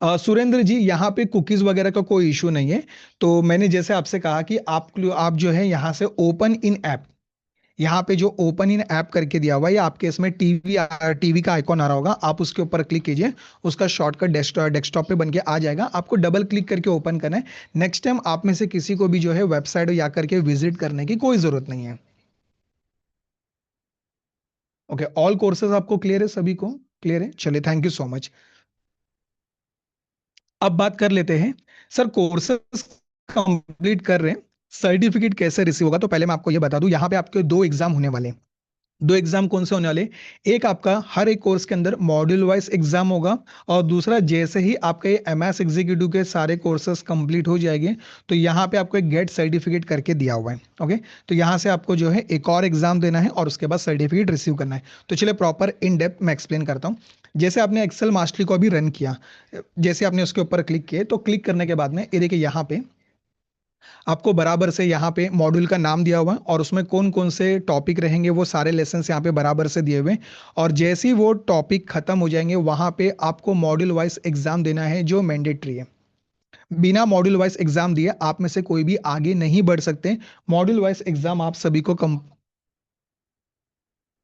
सुरेंद्र जी, यहाँ पे कुकीज वगैरह का कोई इशू नहीं है। तो मैंने जैसे आपसे कहा कि आप जो है यहाँ से ओपन इन ऐप, यहाँ पे जो ओपन इन ऐप करके दिया हुआ है, या आपके इसमें टीवी टीवी का आइकॉन आ रहा होगा, आप उसके ऊपर क्लिक कीजिए। उसका शॉर्टकट डेस्कटॉप पे बन के आ जाएगा, आपको डबल क्लिक करके ओपन करना है। नेक्स्ट टाइम आप में से किसी को भी जो है वेबसाइट या करके विजिट करने की कोई जरूरत नहीं है। ओके, ऑल कोर्सेज आपको क्लियर है, सभी को क्लियर है, चलिए थैंक यू सो मच। अब बात कर लेते हैं, सर कोर्सेज कंप्लीट कर रहे हैं, सर्टिफिकेट कैसे रिसीव होगा। तो पहले मैं आपको ये बता दूं, यहाँ पे आपके 2 एग्जाम होने वाले हैं। 2 एग्जाम कौन से होने वाले? एक आपका हर एक कोर्स के अंदर मॉड्यूल वाइज एग्जाम होगा, और दूसरा जैसे ही आपके एमएस एग्जीक्यूटिव के सारे कोर्सेज कंप्लीट हो जाएंगे, तो यहाँ पे आपको एक गेट सर्टिफिकेट करके दिया हुआ है। ओके, तो यहाँ से आपको जो है एक और एग्जाम देना है और उसके बाद सर्टिफिकेट रिसीव करना है। तो चलिए प्रॉपर इन डेप्थ मैं एक्सप्लेन करता हूँ। जैसे आपने एक्सेल मास्टरी को अभी रन किया, जैसे आपने उसके ऊपर क्लिक किए, तो क्लिक करने के बाद में ये देखिए, यहाँ पे आपको बराबर से यहाँ पे मॉड्यूल का नाम दिया हुआ है, और उसमें कौन कौन से टॉपिक रहेंगे वो सारे लेसन यहाँ पे बराबर से दिए हुए हैं। और जैसे ही वो टॉपिक खत्म हो जाएंगे, वहां पे आपको मॉड्यूल वाइज एग्जाम देना है, जो मैंडेटरी है। बिना मॉड्यूल वाइज एग्जाम दिए आप में से कोई भी आगे नहीं बढ़ सकते। मॉड्यूल वाइज एग्जाम आप सभी को कम।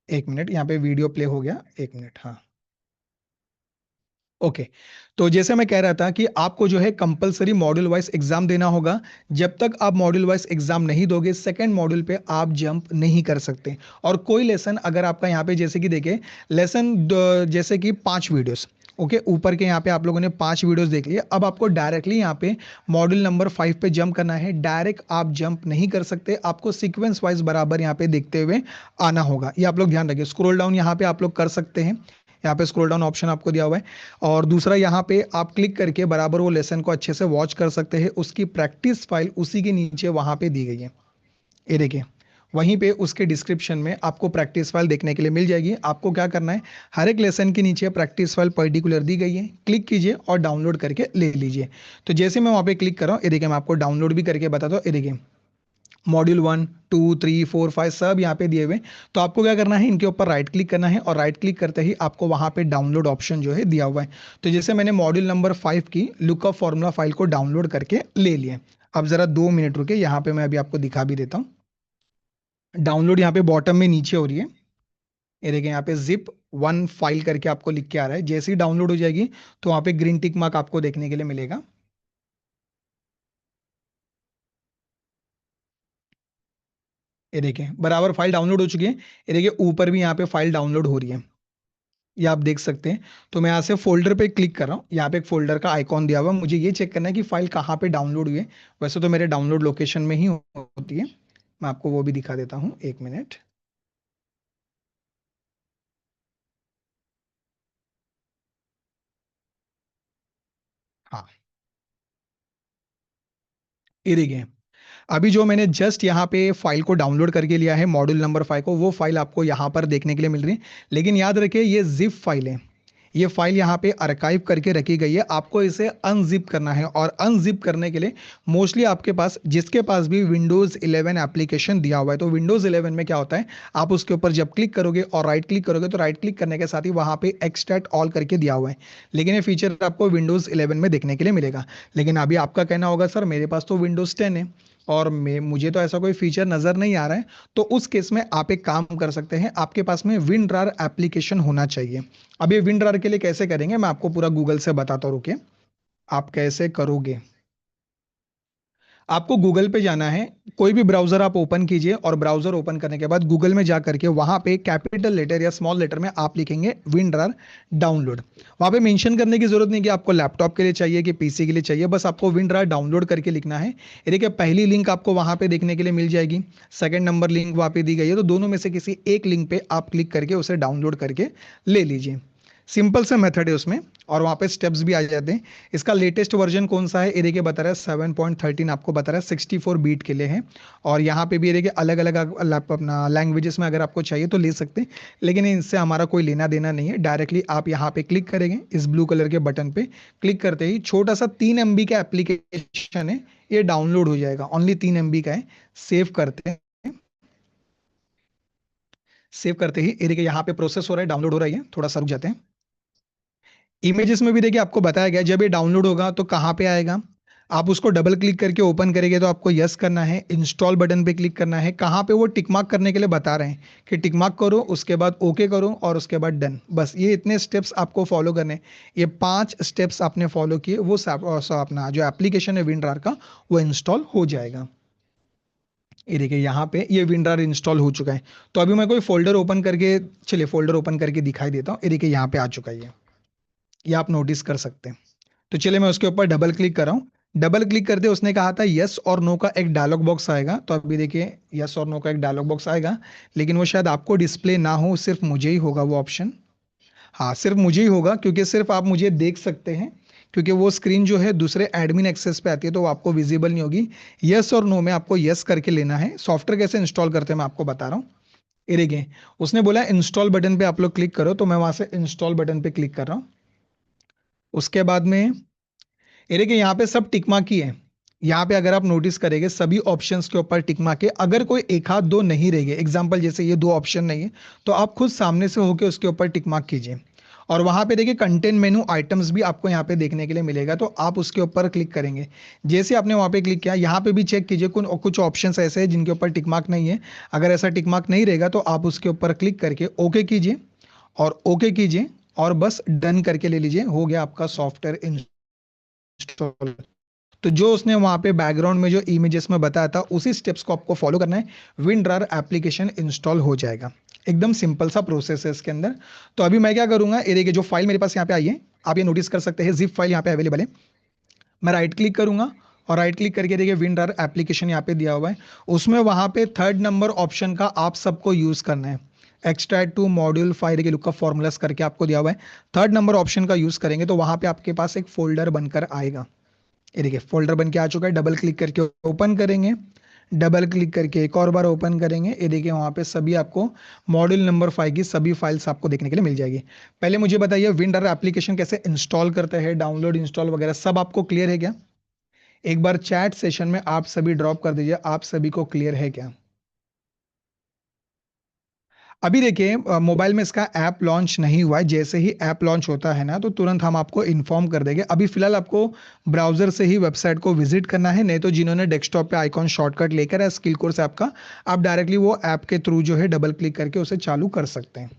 1 मिनट, यहाँ पे वीडियो प्ले हो गया, 1 मिनट, हाँ। ओके, तो जैसे मैं कह रहा था कि आपको जो है कंपलसरी मॉड्यूल वाइज एग्जाम देना होगा। जब तक आप मॉड्यूल वाइज एग्जाम नहीं दोगे, सेकंड मॉड्यूल पे आप जंप नहीं कर सकते। और कोई लेसन अगर आपका यहाँ पे जैसे कि देखे, लेसन जैसे कि 5 वीडियोस, ओके, ऊपर के यहाँ पे आप लोगों ने 5 वीडियोस देख लिए, अब आपको डायरेक्टली यहाँ पे मॉड्यूल नंबर 5 पे जंप करना है। डायरेक्ट आप जंप नहीं कर सकते, आपको सीक्वेंस वाइज बराबर यहाँ पे देखते हुए आना होगा, ये आप लोग ध्यान रखिए। स्क्रॉल डाउन यहाँ पे आप लोग कर सकते हैं, यहाँ पे स्क्रॉल डाउन ऑप्शन आपको दिया हुआ है। और दूसरा यहाँ पे आप क्लिक करके बराबर वो लेसन को अच्छे से वॉच कर सकते हैं, उसकी प्रैक्टिस फाइल उसी के नीचे वहां पे दी गई है, ये देखिए। वहीं पे उसके डिस्क्रिप्शन में आपको प्रैक्टिस फाइल देखने के लिए मिल जाएगी। आपको क्या करना है, हर एक लेसन के नीचे प्रैक्टिस फाइल पर्टिकुलर दी गई है, क्लिक कीजिए और डाउनलोड करके ले लीजिए। तो जैसे मैं वहां पे क्लिक कर रहा हूँ, ये देखिए, मैं आपको डाउनलोड भी करके बताता हूँ, ये देखिए, मॉड्यूल 1, 2, 3, 4, 5 सब यहाँ पे दिए हुए। तो आपको क्या करना है, इनके ऊपर राइट क्लिक करना है, और राइट क्लिक करते ही आपको वहां पे डाउनलोड ऑप्शन जो है दिया हुआ है। तो जैसे मैंने मॉड्यूल नंबर 5 की लुकअप फॉर्मूला फाइल को डाउनलोड करके ले लिया। अब जरा 2 मिनट रुके, यहाँ पे मैं अभी आपको दिखा भी देता हूँ। डाउनलोड यहाँ पे बॉटम में नीचे हो रही है, ये देखिए, यहाँ पे जिप 1 फाइल करके आपको लिख के आ रहा है। जैसे ही डाउनलोड हो जाएगी, तो वहाँ पे ग्रीन टिक मार्क आपको देखने के लिए मिलेगा। ये देखिए, बराबर फाइल डाउनलोड हो चुकी है। ये देखिए, ऊपर भी यहाँ पे फाइल डाउनलोड हो रही है। ये आप देख सकते हैं। तो मैं यहाँ से फोल्डर पे क्लिक कर रहा हूँ, यहाँ पे एक फोल्डर का आइकॉन दिया हुआ है, मुझे ये चेक करना है कि फाइल कहाँ पे डाउनलोड हुई है। वैसे तो मेरे डाउनलोड लोकेशन में ही होती है, मैं आपको वो भी दिखा देता हूँ, एक मिनट। हाँ, ये देखिए, अभी जो मैंने जस्ट यहाँ पे फाइल को डाउनलोड करके लिया है, मॉड्यूल नंबर 5 को, वो फाइल आपको यहाँ पर देखने के लिए मिल रही है। लेकिन याद रखिए ये जिप फाइल है, ये फाइल यहाँ पे आर्काइव करके रखी गई है, आपको इसे अनजिप करना है। और अनजिप करने के लिए मोस्टली आपके पास, जिसके पास भी विंडोज 11 एप्लीकेशन दिया हुआ है, तो विंडोज 11 में क्या होता है, आप उसके ऊपर जब क्लिक करोगे और राइट क्लिक करोगे, तो राइट क्लिक करने के साथ ही वहां पे एक्सट्रैक्ट ऑल करके दिया हुआ है। लेकिन ये फीचर आपको विंडोज 11 में देखने के लिए मिलेगा। लेकिन अभी आपका कहना होगा सर मेरे पास तो विंडोज 10 है और मैं मुझे तो ऐसा कोई फीचर नजर नहीं आ रहा है। तो उस केस में आप एक काम कर सकते हैं, आपके पास में विंड्रार एप्लीकेशन होना चाहिए। अब ये विंड्रार के लिए कैसे करेंगे, मैं आपको पूरा गूगल से बताता हूँ, रुकिए। आप कैसे करोगे, आपको गूगल पे जाना है, कोई भी ब्राउजर आप ओपन कीजिए, और ब्राउजर ओपन करने के बाद गूगल में जा करके वहां पे कैपिटल लेटर या स्मॉल लेटर में आप लिखेंगे विंड्रार डाउनलोड। वहां पे मेंशन करने की जरूरत नहीं कि आपको लैपटॉप के लिए चाहिए कि पीसी के लिए चाहिए, बस आपको विंड्रार डाउनलोड करके लिखना है। ये देखिए, पहली लिंक आपको वहां पे देखने के लिए मिल जाएगी, सेकंड नंबर लिंक वहां पे दी गई है, तो दोनों में से किसी एक लिंक पे आप क्लिक करके उसे डाउनलोड करके ले लीजिए। सिंपल सा मेथड है उसमें, और वहाँ पे स्टेप्स भी आ जाते हैं। इसका लेटेस्ट वर्जन कौन सा है, ये देखिए बता रहा है 7.13, आपको बता रहा है 64 बीट के लिए है। और यहाँ पे भी ये देखिए अलग अलग अपना लैंग्वेजेस में अगर आपको चाहिए तो ले सकते हैं, लेकिन इनसे हमारा कोई लेना देना नहीं है। डायरेक्टली आप यहाँ पे क्लिक करेंगे, इस ब्लू कलर के बटन पे क्लिक करते ही छोटा सा 3 MB का एप्लीकेशन है, ये डाउनलोड हो जाएगा, ओनली 3 MB का है। सेव करते हैं, सेव करते ही ये देखिए यहाँ पे प्रोसेस हो रहा है, डाउनलोड हो रहा है, थोड़ा सा रुक जाते हैं। इमेजेस में भी देखिए आपको बताया गया है, जब ये डाउनलोड होगा तो कहाँ पे आएगा, आप उसको डबल क्लिक करके ओपन करेंगे तो आपको यस करना है, इंस्टॉल बटन पे क्लिक करना है। कहाँ पे, वो टिक मार्क करने के लिए बता रहे हैं कि टिक मार्क करो, उसके बाद ओके करो, और उसके बाद डन। बस ये इतने स्टेप्स आपको फॉलो करने हैं। ये 5 स्टेप्स आपने फॉलो किए, वो अपना जो एप्लीकेशन है विंड्रार का, वो इंस्टॉल हो जाएगा। ये देखिए यहाँ पे ये विंड्रार इंस्टॉल हो चुका है। तो अभी मैं कोई फोल्डर ओपन करके, चलिए फोल्डर ओपन करके दिखाई देता हूँ। ये देखिए यहाँ पे आ चुका है ये आप नोटिस कर सकते हैं। तो चलिए मैं उसके ऊपर डबल क्लिक कर रहा हूँ। डबल क्लिक करते उसने कहा था यस और नो का एक डायलॉग बॉक्स आएगा, तो अभी देखिए यस और नो का एक डायलॉग बॉक्स आएगा, लेकिन वो शायद आपको डिस्प्ले ना हो, सिर्फ मुझे ही होगा वो ऑप्शन। हाँ, सिर्फ मुझे ही होगा, क्योंकि सिर्फ आप मुझे देख सकते हैं, क्योंकि वो स्क्रीन जो है दूसरे एडमिन एक्सेस पे आती है, तो वो आपको विजिबल नहीं होगी। यस और नो में आपको यस करके लेना है। सॉफ्टवेयर कैसे इंस्टॉल करते हैं मैं आपको बता रहा हूँ। ये देखिए, उसने बोला इंस्टॉल बटन पे आप लोग क्लिक करो, तो मैं वहां से इंस्टॉल बटन पे क्लिक कर रहा हूँ। उसके बाद में ये देखिए यहाँ पे सब टिक मार्क ही है। यहाँ पे अगर आप नोटिस करेंगे सभी ऑप्शंस के ऊपर टिक मार्क है, अगर कोई एक हाथ दो नहीं रहेंगे, एग्जांपल जैसे ये दो ऑप्शन नहीं है, तो आप खुद सामने से होके उसके ऊपर टिक मार्क कीजिए। और वहां पे देखिए कंटेंट मेनू आइटम्स भी आपको यहाँ पे देखने के लिए मिलेगा, तो आप उसके ऊपर क्लिक करेंगे। जैसे आपने वहां पे क्लिक किया, यहाँ पे भी चेक कीजिए कुछ कुछ ऑप्शंस ऐसे हैं जिनके ऊपर टिक मार्क नहीं है। अगर ऐसा टिक मार्क नहीं रहेगा तो आप उसके ऊपर क्लिक करके ओके कीजिए, और ओके कीजिए, और बस डन करके ले लीजिए, हो गया आपका सॉफ्टवेयर इंस्टॉल। तो जो उसने वहां पे बैकग्राउंड में जो इमेजेस में बताया था, उसी स्टेप्स को आपको फॉलो करना है, विंड्रार एप्लीकेशन इंस्टॉल हो जाएगा। एकदम सिंपल सा प्रोसेस है इसके अंदर। तो अभी मैं क्या करूंगा, ये देखिए जो फाइल मेरे पास यहाँ पे आई है, आप ये नोटिस कर सकते हैं, जिप फाइल यहाँ पे अवेलेबल है। मैं राइट क्लिक करूंगा, और राइट क्लिक करके देखिए विंड्रार एप्लीकेशन यहाँ पे दिया हुआ है, उसमें वहां पे थर्ड नंबर ऑप्शन का आप सबको यूज करना है। एक्सट्रैक्ट टू मॉड्यूल फाइल के लुकअप फॉर्मूलास करके आपको दिया हुआ है, थर्ड नंबर ऑप्शन का यूज करेंगे तो वहां पे आपके पास एक फोल्डर बनकर आएगा। ये देखिए फोल्डर बन के आ चुका है, डबल क्लिक करके ओपन करेंगे, डबल क्लिक करके एक और बार ओपन करेंगे, ये देखिए वहां पे सभी आपको मॉड्यूल नंबर 5 की सभी फाइल्स आपको देखने के लिए मिल जाएगी। पहले मुझे बताइए विंडर एप्लीकेशन कैसे इंस्टॉल करते हैं, डाउनलोड इंस्टॉल वगैरह सब आपको क्लियर है क्या? एक बार चैट सेशन में आप सभी ड्रॉप कर दीजिए, आप सभी को क्लियर है क्या? अभी देखिए मोबाइल में इसका ऐप लॉन्च नहीं हुआ है, जैसे ही ऐप लॉन्च होता है ना तो तुरंत हम आपको इन्फॉर्म कर देंगे। अभी फिलहाल आपको ब्राउजर से ही वेबसाइट को विजिट करना है, नहीं तो जिन्होंने डेस्कटॉप पे आइकॉन शॉर्टकट लेकर है स्किल कोर्स ऐप का, आप डायरेक्टली वो ऐप के थ्रू जो है डबल क्लिक करके उसे चालू कर सकते हैं।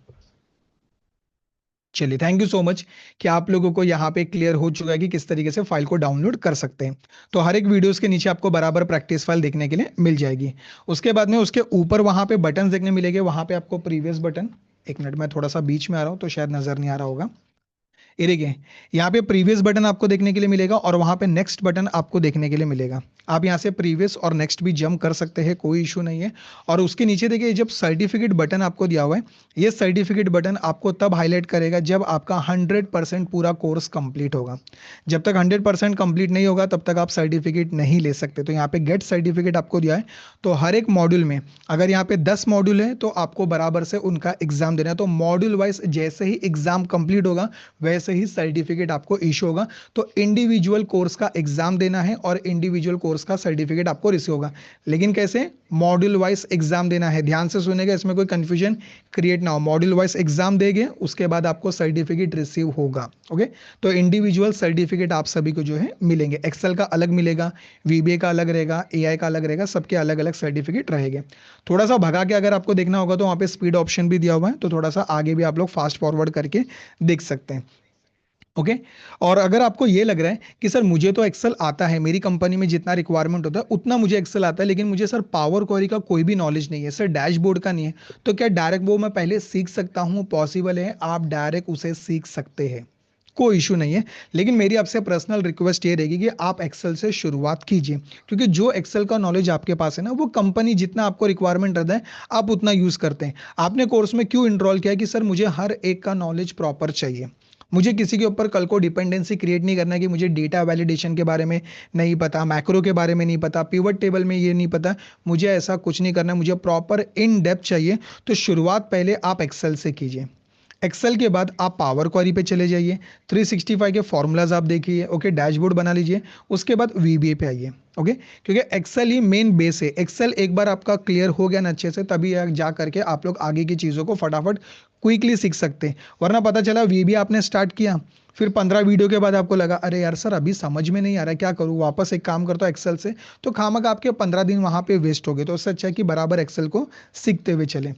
चलिए, थैंक यू सो मच कि आप लोगों को यहाँ पे क्लियर हो चुका है कि किस तरीके से फाइल को डाउनलोड कर सकते हैं। तो हर एक वीडियोस के नीचे आपको बराबर प्रैक्टिस फाइल देखने के लिए मिल जाएगी। उसके बाद में उसके ऊपर वहां पे बटन देखने मिलेंगे, वहां पे आपको प्रीवियस बटन, एक मिनट, मैं थोड़ा सा बीच में आ रहा हूँ तो शायद नजर नहीं आ रहा होगा। ये देखिए, यहाँ पे प्रीवियस बटन आपको देखने के लिए मिलेगा और वहां पे नेक्स्ट बटन आपको देखने के लिए मिलेगा। आप यहाँ से प्रीवियस और नेक्स्ट भी जंप कर सकते हैं, कोई इशू नहीं है। और उसके नीचे देखिए, जब सर्टिफिकेट बटन आपको दिया हुआ है, ये सर्टिफिकेट बटन आपको तब हाईलाइट करेगा जब आपका 100% पूरा कोर्स कंप्लीट होगा। जब तक 100% कंप्लीट नहीं होगा तब तक आप सर्टिफिकेट नहीं ले सकते। तो यहाँ पे गेट सर्टिफिकेट आपको दिया है। तो हर एक मॉड्यूल में, अगर यहाँ पे 10 मॉड्यूल है तो आपको बराबर से उनका एग्जाम देना है। तो मॉड्यूल वाइज जैसे ही एग्जाम कंप्लीट होगा वैसे ही सर्टिफिकेट आपको इशू होगा। तो इंडिविजुअल कोर्स का एग्जाम देना है और इंडिविजुअल कोर्स का सर्टिफिकेट आपको रिसीव होगा। लेकिन कैसे? मॉड्यूल वाइज एग्जाम देना है। ध्यान से सुनेगा, इसमें कोई कंफ्यूजन क्रिएट ना हो। मॉड्यूल वाइज एग्जाम देंगे, उसके बाद आपको सर्टिफिकेट रिसीव होगा। ओके, तो इंडिविजुअल सर्टिफिकेट आप सभी को जो है मिलेंगे। एक्सेल का अलग मिलेगा, वीबीए का अलग रहेगा, एआई का अलग रहेगा, सबके अलग अलग सर्टिफिकेट रहेंगे। थोड़ा सा भगा के अगर आपको देखना होगा तो वहां पे स्पीड ऑप्शन भी दिया हुआ है, तो थोड़ा सा आगे भी आप लोग फास्ट फॉरवर्ड करके देख सकते हैं। ओके, और अगर आपको ये लग रहा है कि सर मुझे तो एक्सेल आता है, मेरी कंपनी में जितना रिक्वायरमेंट होता है उतना मुझे एक्सेल आता है, लेकिन मुझे सर पावर क्वेरी का कोई भी नॉलेज नहीं है, सर डैशबोर्ड का नहीं है, तो क्या डायरेक्ट वो मैं पहले सीख सकता हूँ? पॉसिबल है, आप डायरेक्ट उसे सीख सकते हैं, कोई इशू नहीं है। लेकिन मेरी आपसे पर्सनल रिक्वेस्ट ये रहेगी कि आप एक्सेल से शुरुआत कीजिए, क्योंकि जो एक्सेल का नॉलेज आपके पास है ना, वो कंपनी जितना आपको रिक्वायरमेंट रहता है आप उतना यूज करते हैं। आपने कोर्स में क्यों इनरोल किया कि सर मुझे हर एक का नॉलेज प्रॉपर चाहिए, मुझे किसी के ऊपर कल को डिपेंडेंसी क्रिएट नहीं करना है कि मुझे डेटा वैलिडेशन के बारे में नहीं पता, मैक्रो के बारे में नहीं पता, पिवट टेबल में ये नहीं पता, मुझे ऐसा कुछ नहीं करना है, मुझे प्रॉपर इन डेप्थ चाहिए। तो शुरुआत पहले आप एक्सेल से कीजिए। एक्सेल के बाद आप पावर क्वेरी पे चले जाइए, 365 के फॉर्मूलाज आप देखिए, ओके, डैशबोर्ड बना लीजिए। उसके बाद वीबीए पे आइए। ओके, क्योंकि एक्सेल ही मेन बेस है। एक्सेल एक बार आपका क्लियर हो गया ना अच्छे से, तभी जा करके आप लोग आगे की चीज़ों को फटाफट क्विकली सीख सकते हैं। वरना पता चला वीबीए आपने स्टार्ट किया, फिर 15 वीडियो के बाद आपको लगा अरे यार सर अभी समझ में नहीं आ रहा, क्या करूँ, वापस एक काम करता हूँ एक्सेल से, तो खामखा आपके 15 दिन वहां पे वेस्ट हो गए। तो उससे अच्छा है कि बराबर एक्सेल को सीखते हुए चले।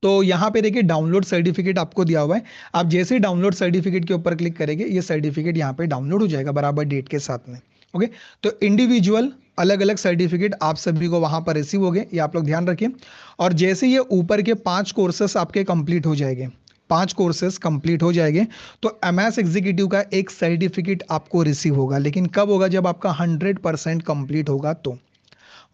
तो यहाँ पे देखिए डाउनलोड सर्टिफिकेट आपको दिया हुआ है। आप जैसे ही डाउनलोड सर्टिफिकेट के ऊपर क्लिक करेंगे, ये सर्टिफिकेट यहाँ पे डाउनलोड हो जाएगा बराबर डेट के साथ में। ओके, तो इंडिविजुअल अलग अलग सर्टिफिकेट आप सभी को वहां पर रिसीव हो गए, ये आप लोग ध्यान रखिए। और जैसे ये ऊपर के 5 कोर्सेस आपके कंप्लीट हो जाएंगे, 5 कोर्सेस कंप्लीट हो जाएंगे, तो एमएस एग्जीक्यूटिव का एक सर्टिफिकेट आपको रिसीव होगा। लेकिन कब होगा? जब आपका 100% कंप्लीट होगा। तो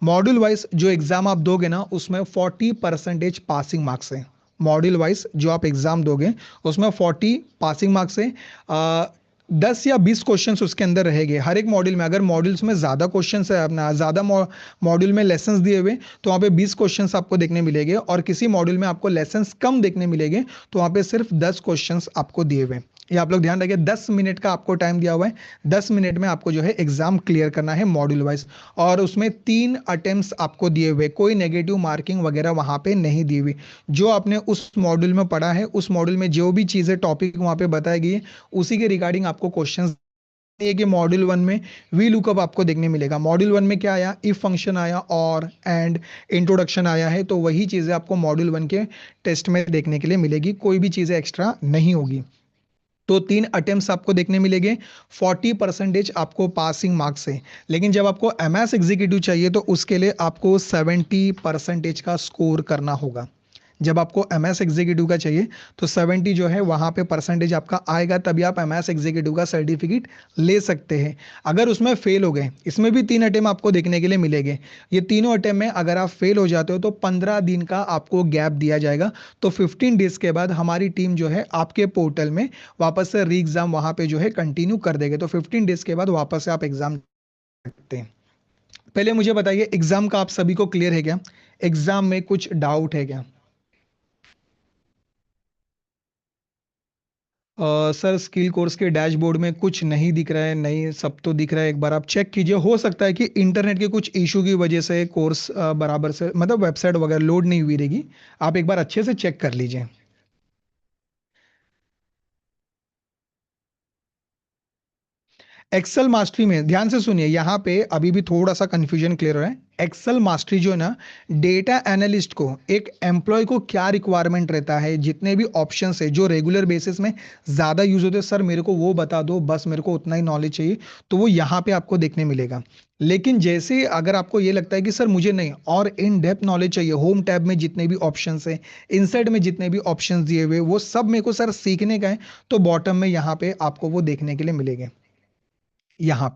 मॉड्यूल वाइज जो एग्जाम आप दोगे ना, उसमें 40% पासिंग मार्क्स है। मॉड्यूल वाइज जो आप एग्जाम दोगे उसमें 40 पासिंग मार्क्स है। 10 या 20 क्वेश्चंस उसके अंदर रहेंगे हर एक मॉड्यूल में। अगर मॉड्यूल्स में ज्यादा क्वेश्चंस है, अपना ज्यादा मॉड्यूल में लेसन्स दिए हुए, तो वहाँ पे 20 क्वेश्चंस आपको देखने मिलेंगे। और किसी मॉड्यूल में आपको लेसन्स कम देखने मिलेंगे, तो वहाँ पे सिर्फ 10 क्वेश्चंस आपको दिए हुए। ये आप लोग ध्यान रखिए, 10 मिनट का आपको टाइम दिया हुआ है। 10 मिनट में आपको जो है एग्जाम क्लियर करना है मॉड्यूल वाइज। और उसमें 3 अटेम्प्ट्स आपको दिए हुए, कोई नेगेटिव मार्किंग वगैरह वहां पे नहीं दी हुई। जो आपने उस मॉड्यूल में पढ़ा है, उस मॉड्यूल में जो भी चीजें टॉपिक वहां पे बताई गई है, उसी के रिगार्डिंग आपको क्वेश्चंस। ये कि मॉड्यूल 1 में वी लुकअप आपको देखने मिलेगा। मॉड्यूल 1 में क्या आया? इफ फंक्शन आया और एंड इंट्रोडक्शन आया है, तो वही चीजें आपको मॉड्यूल 1 के टेस्ट में देखने के लिए मिलेगी, कोई भी चीजें एक्स्ट्रा नहीं होगी। तो 3 अटेम्प्ट्स आपको देखने मिलेंगे, 40% आपको पासिंग मार्क्स है। लेकिन जब आपको एमएस एग्जीक्यूटिव चाहिए तो उसके लिए आपको 70% का स्कोर करना होगा। जब आपको एमएस एग्जीक्यूटिव का चाहिए तो 70 जो है वहां पे परसेंटेज आपका आएगा, तभी आप एमएस एग्जीक्यूटिव का सर्टिफिकेट ले सकते हैं। अगर उसमें फेल हो गए, इसमें भी 3 अटेम्प्ट आपको देखने के लिए मिलेंगे। ये तीनों अटेम्प्ट में अगर आप फेल हो जाते हो तो 15 दिन का आपको गैप दिया जाएगा। तो 15 डेज के बाद हमारी टीम जो है आपके पोर्टल में वापस से री एग्जाम वहां पे जो है कंटिन्यू कर देंगे। तो 15 डेज के बाद वापस से आप एग्जाम सकते हैं। पहले मुझे बताइए, एग्जाम का आप सभी को क्लियर है क्या? एग्जाम में कुछ डाउट है क्या? सर स्किल कोर्स के डैशबोर्ड में कुछ नहीं दिख रहा है, नहीं सब तो दिख रहा है, एक बार आप चेक कीजिए। हो सकता है कि इंटरनेट के कुछ इशू की वजह से कोर्स बराबर से, मतलब वेबसाइट वगैरह लोड नहीं हुई रहेगी। आप एक बार अच्छे से चेक कर लीजिए। एक्सेल मास्टरी में ध्यान से सुनिए, यहाँ पे अभी भी थोड़ा सा कंफ्यूजन क्लियर हो रहा है। एक्सेल मास्टरी जो है ना, डेटा एनालिस्ट को, एक एम्प्लॉय को क्या रिक्वायरमेंट रहता है, जितने भी ऑप्शंस है जो रेगुलर बेसिस में ज्यादा यूज होते हैं, सर मेरे को वो बता दो, बस मेरे को उतना ही नॉलेज चाहिए, तो वो यहाँ पे आपको देखने मिलेगा। लेकिन जैसे अगर आपको ये लगता है कि सर मुझे नहीं और इन डेप्थ नॉलेज चाहिए, होम टैब में जितने भी ऑप्शंस है, इनसाइड में जितने भी ऑप्शंस दिए हुए वो सब मेरे को सर सीखने का है, तो बॉटम में यहाँ पे आपको वो देखने के लिए मिलेंगे। यहाँ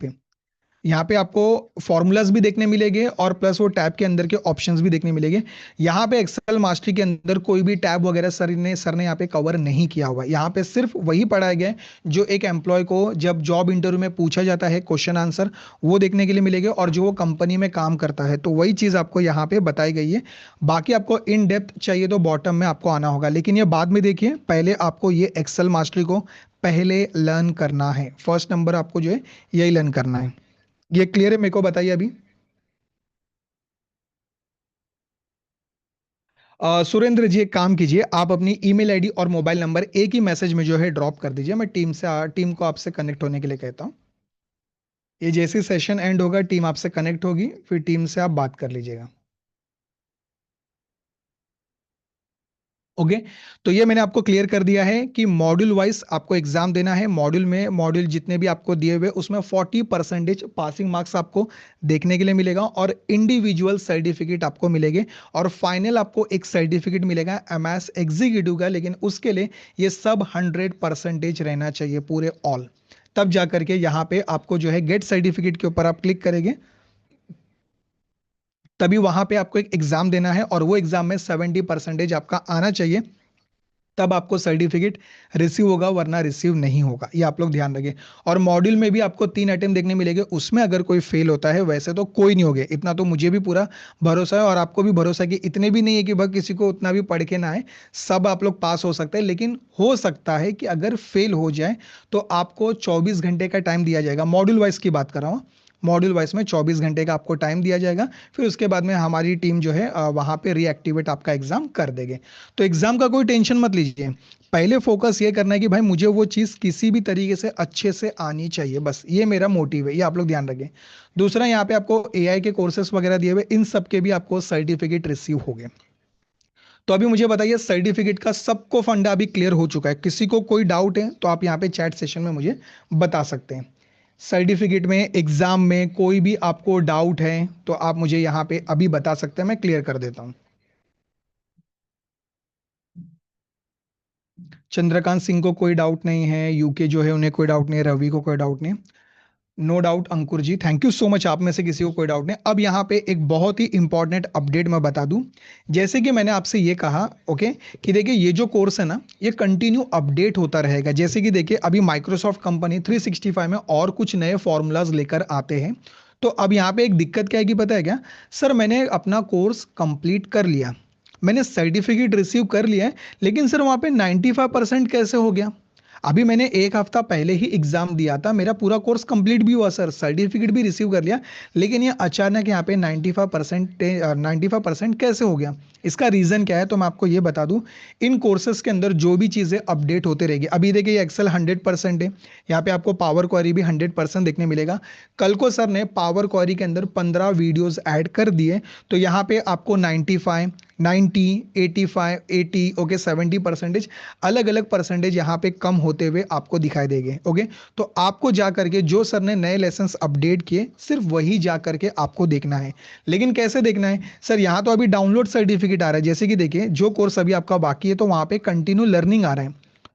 पे आपको फॉर्मूलाज भी देखने मिलेंगे और प्लस वो टैब के अंदर के ऑप्शंस भी देखने मिलेंगे। यहाँ पे एक्सेल मास्टरी के अंदर कोई भी टैब वगैरह सर ने यहाँ पे कवर नहीं किया हुआ है। यहाँ पे सिर्फ वही पढ़ाया गया है जो एक एम्प्लॉय को जब जॉब इंटरव्यू में पूछा जाता है क्वेश्चन आंसर, वो देखने के लिए मिलेगा, और जो वो कंपनी में काम करता है तो वही चीज़ आपको यहाँ पे बताई गई है। बाकी आपको इन डेप्थ चाहिए तो बॉटम में आपको आना होगा, लेकिन ये बाद में देखिए, पहले आपको ये एक्सेल मास्टरी को पहले लर्न करना है। फर्स्ट नंबर आपको जो है यही लर्न करना है। ये क्लियर है, मेरे को बताइए अभी। सुरेंद्र जी, एक काम कीजिए, आप अपनी ईमेल आईडी और मोबाइल नंबर एक ही मैसेज में जो है ड्रॉप कर दीजिए, मैं टीम को आपसे कनेक्ट होने के लिए कहता हूँ। ये जैसे सेशन एंड होगा टीम आपसे कनेक्ट होगी, फिर टीम से आप बात कर लीजिएगा। ओके। तो ये मैंने आपको क्लियर कर दिया है कि मॉड्यूल वाइज आपको एग्जाम देना है। मॉड्यूल जितने भी आपको दिए हुए उसमें 40% पासिंग मार्क्स आपको देखने के लिए मिलेगा, और इंडिविजुअल सर्टिफिकेट आपको मिलेंगे, और फाइनल आपको एक सर्टिफिकेट मिलेगा एमएस एग्जीक्यूटिव का, लेकिन उसके लिए ये सब 100% रहना चाहिए पूरे ऑल। तब जा करके यहाँ पे आपको जो है गेट सर्टिफिकेट के ऊपर आप क्लिक करेंगे, तभी वहां पे आपको एक एग्जाम देना है, और वो एग्जाम में 70% आपका आना चाहिए, तब आपको सर्टिफिकेट रिसीव होगा, वरना रिसीव नहीं होगा, ये आप लोग ध्यान रखें। और मॉड्यूल में भी आपको 3 अटेम्प्ट देखने मिलेंगे, उसमें अगर कोई फेल होता है, वैसे तो कोई नहीं होगा, इतना तो मुझे भी पूरा भरोसा है, और आपको भी भरोसा है कि इतने भी नहीं है कि भाई किसी को उतना भी पढ़ के ना आए, सब आप लोग पास हो सकते हैं। लेकिन हो सकता है कि अगर फेल हो जाए तो आपको 24 घंटे का टाइम दिया जाएगा, मॉड्यूल वाइज की बात कर रहा हूँ। मॉड्यूल वाइज में 24 घंटे का आपको टाइम दिया जाएगा, फिर उसके बाद में हमारी टीम जो है वहां पे रीएक्टिवेट आपका एग्जाम कर देंगे। तो एग्जाम का कोई टेंशन मत लीजिए, पहले फोकस ये करना है कि भाई मुझे वो चीज़ किसी भी तरीके से अच्छे से आनी चाहिए, बस ये मेरा मोटिव है, ये आप लोग ध्यान रखें। दूसरा, यहाँ पे आपको एआई के कोर्सेज वगैरह दिए हुए, इन सब के भी आपको सर्टिफिकेट रिसीव हो गए। तो अभी मुझे बताइए, सर्टिफिकेट का सबको फंडा अभी क्लियर हो चुका है? किसी को कोई डाउट है तो आप यहाँ पे चैट सेशन में मुझे बता सकते हैं। सर्टिफिकेट में, एग्जाम में कोई भी आपको डाउट है तो आप मुझे यहाँ पे अभी बता सकते हैं, मैं क्लियर कर देता हूँ। चंद्रकांत सिंह को कोई डाउट नहीं है, यूके जो है उन्हें कोई डाउट नहीं है, रवि को कोई डाउट नहीं। No doubt Ankur ji, thank you so much, आप में से किसी को कोई डाउट नहीं। अब यहाँ पे एक बहुत ही इंपॉर्टेंट अपडेट मैं बता दूं, जैसे कि मैंने आपसे ये कहा, ओके, कि देखिए ये जो कोर्स है ना, ये कंटिन्यू अपडेट होता रहेगा। जैसे कि देखिए अभी माइक्रोसॉफ्ट कंपनी 365 में और कुछ नए फॉर्मूलाज लेकर आते हैं। तो अब यहाँ पे एक दिक्कत क्या है कि पता है क्या, सर मैंने अपना कोर्स कंप्लीट कर लिया, मैंने सर्टिफिकेट रिसीव कर लिया है, लेकिन सर वहाँ पे 95% कैसे हो गया? अभी मैंने एक हफ्ता पहले ही एग्जाम दिया था, मेरा पूरा कोर्स कंप्लीट भी हुआ सर, सर्टिफिकेट भी रिसीव कर लिया, लेकिन ये अचानक यहाँ पे 95% कैसे हो गया? इसका रीजन क्या है तो मैं आपको ये बता दूं, इन कोर्सेज के अंदर जो भी चीजें अपडेट होते रहेगी, अभी देखिए ये एक्सेल 100% है, यहाँ पे आपको पावर क्वेरी भी 100% देखने मिलेगा। कल को सर ने पावर क्वेरी के अंदर 15 वीडियोस ऐड कर दिए, तो यहाँ पे आपको 95, 90, 85, 80, ओके, 70% अलग अलग परसेंटेज यहाँ पे कम होते हुए आपको दिखाई देंगे। ओके, तो आपको जा करके जो सर ने नए लेसन्स अपडेट किए, सिर्फ वही जा करके आपको देखना है। लेकिन कैसे देखना है सर? यहाँ तो अभी डाउनलोड सर्टिफिकेट आ रहा है, जैसे कि देखिए जो कोर्स अभी आपका बाकी है तो वहाँ पे कंटिन्यू लर्निंग आ रहा है,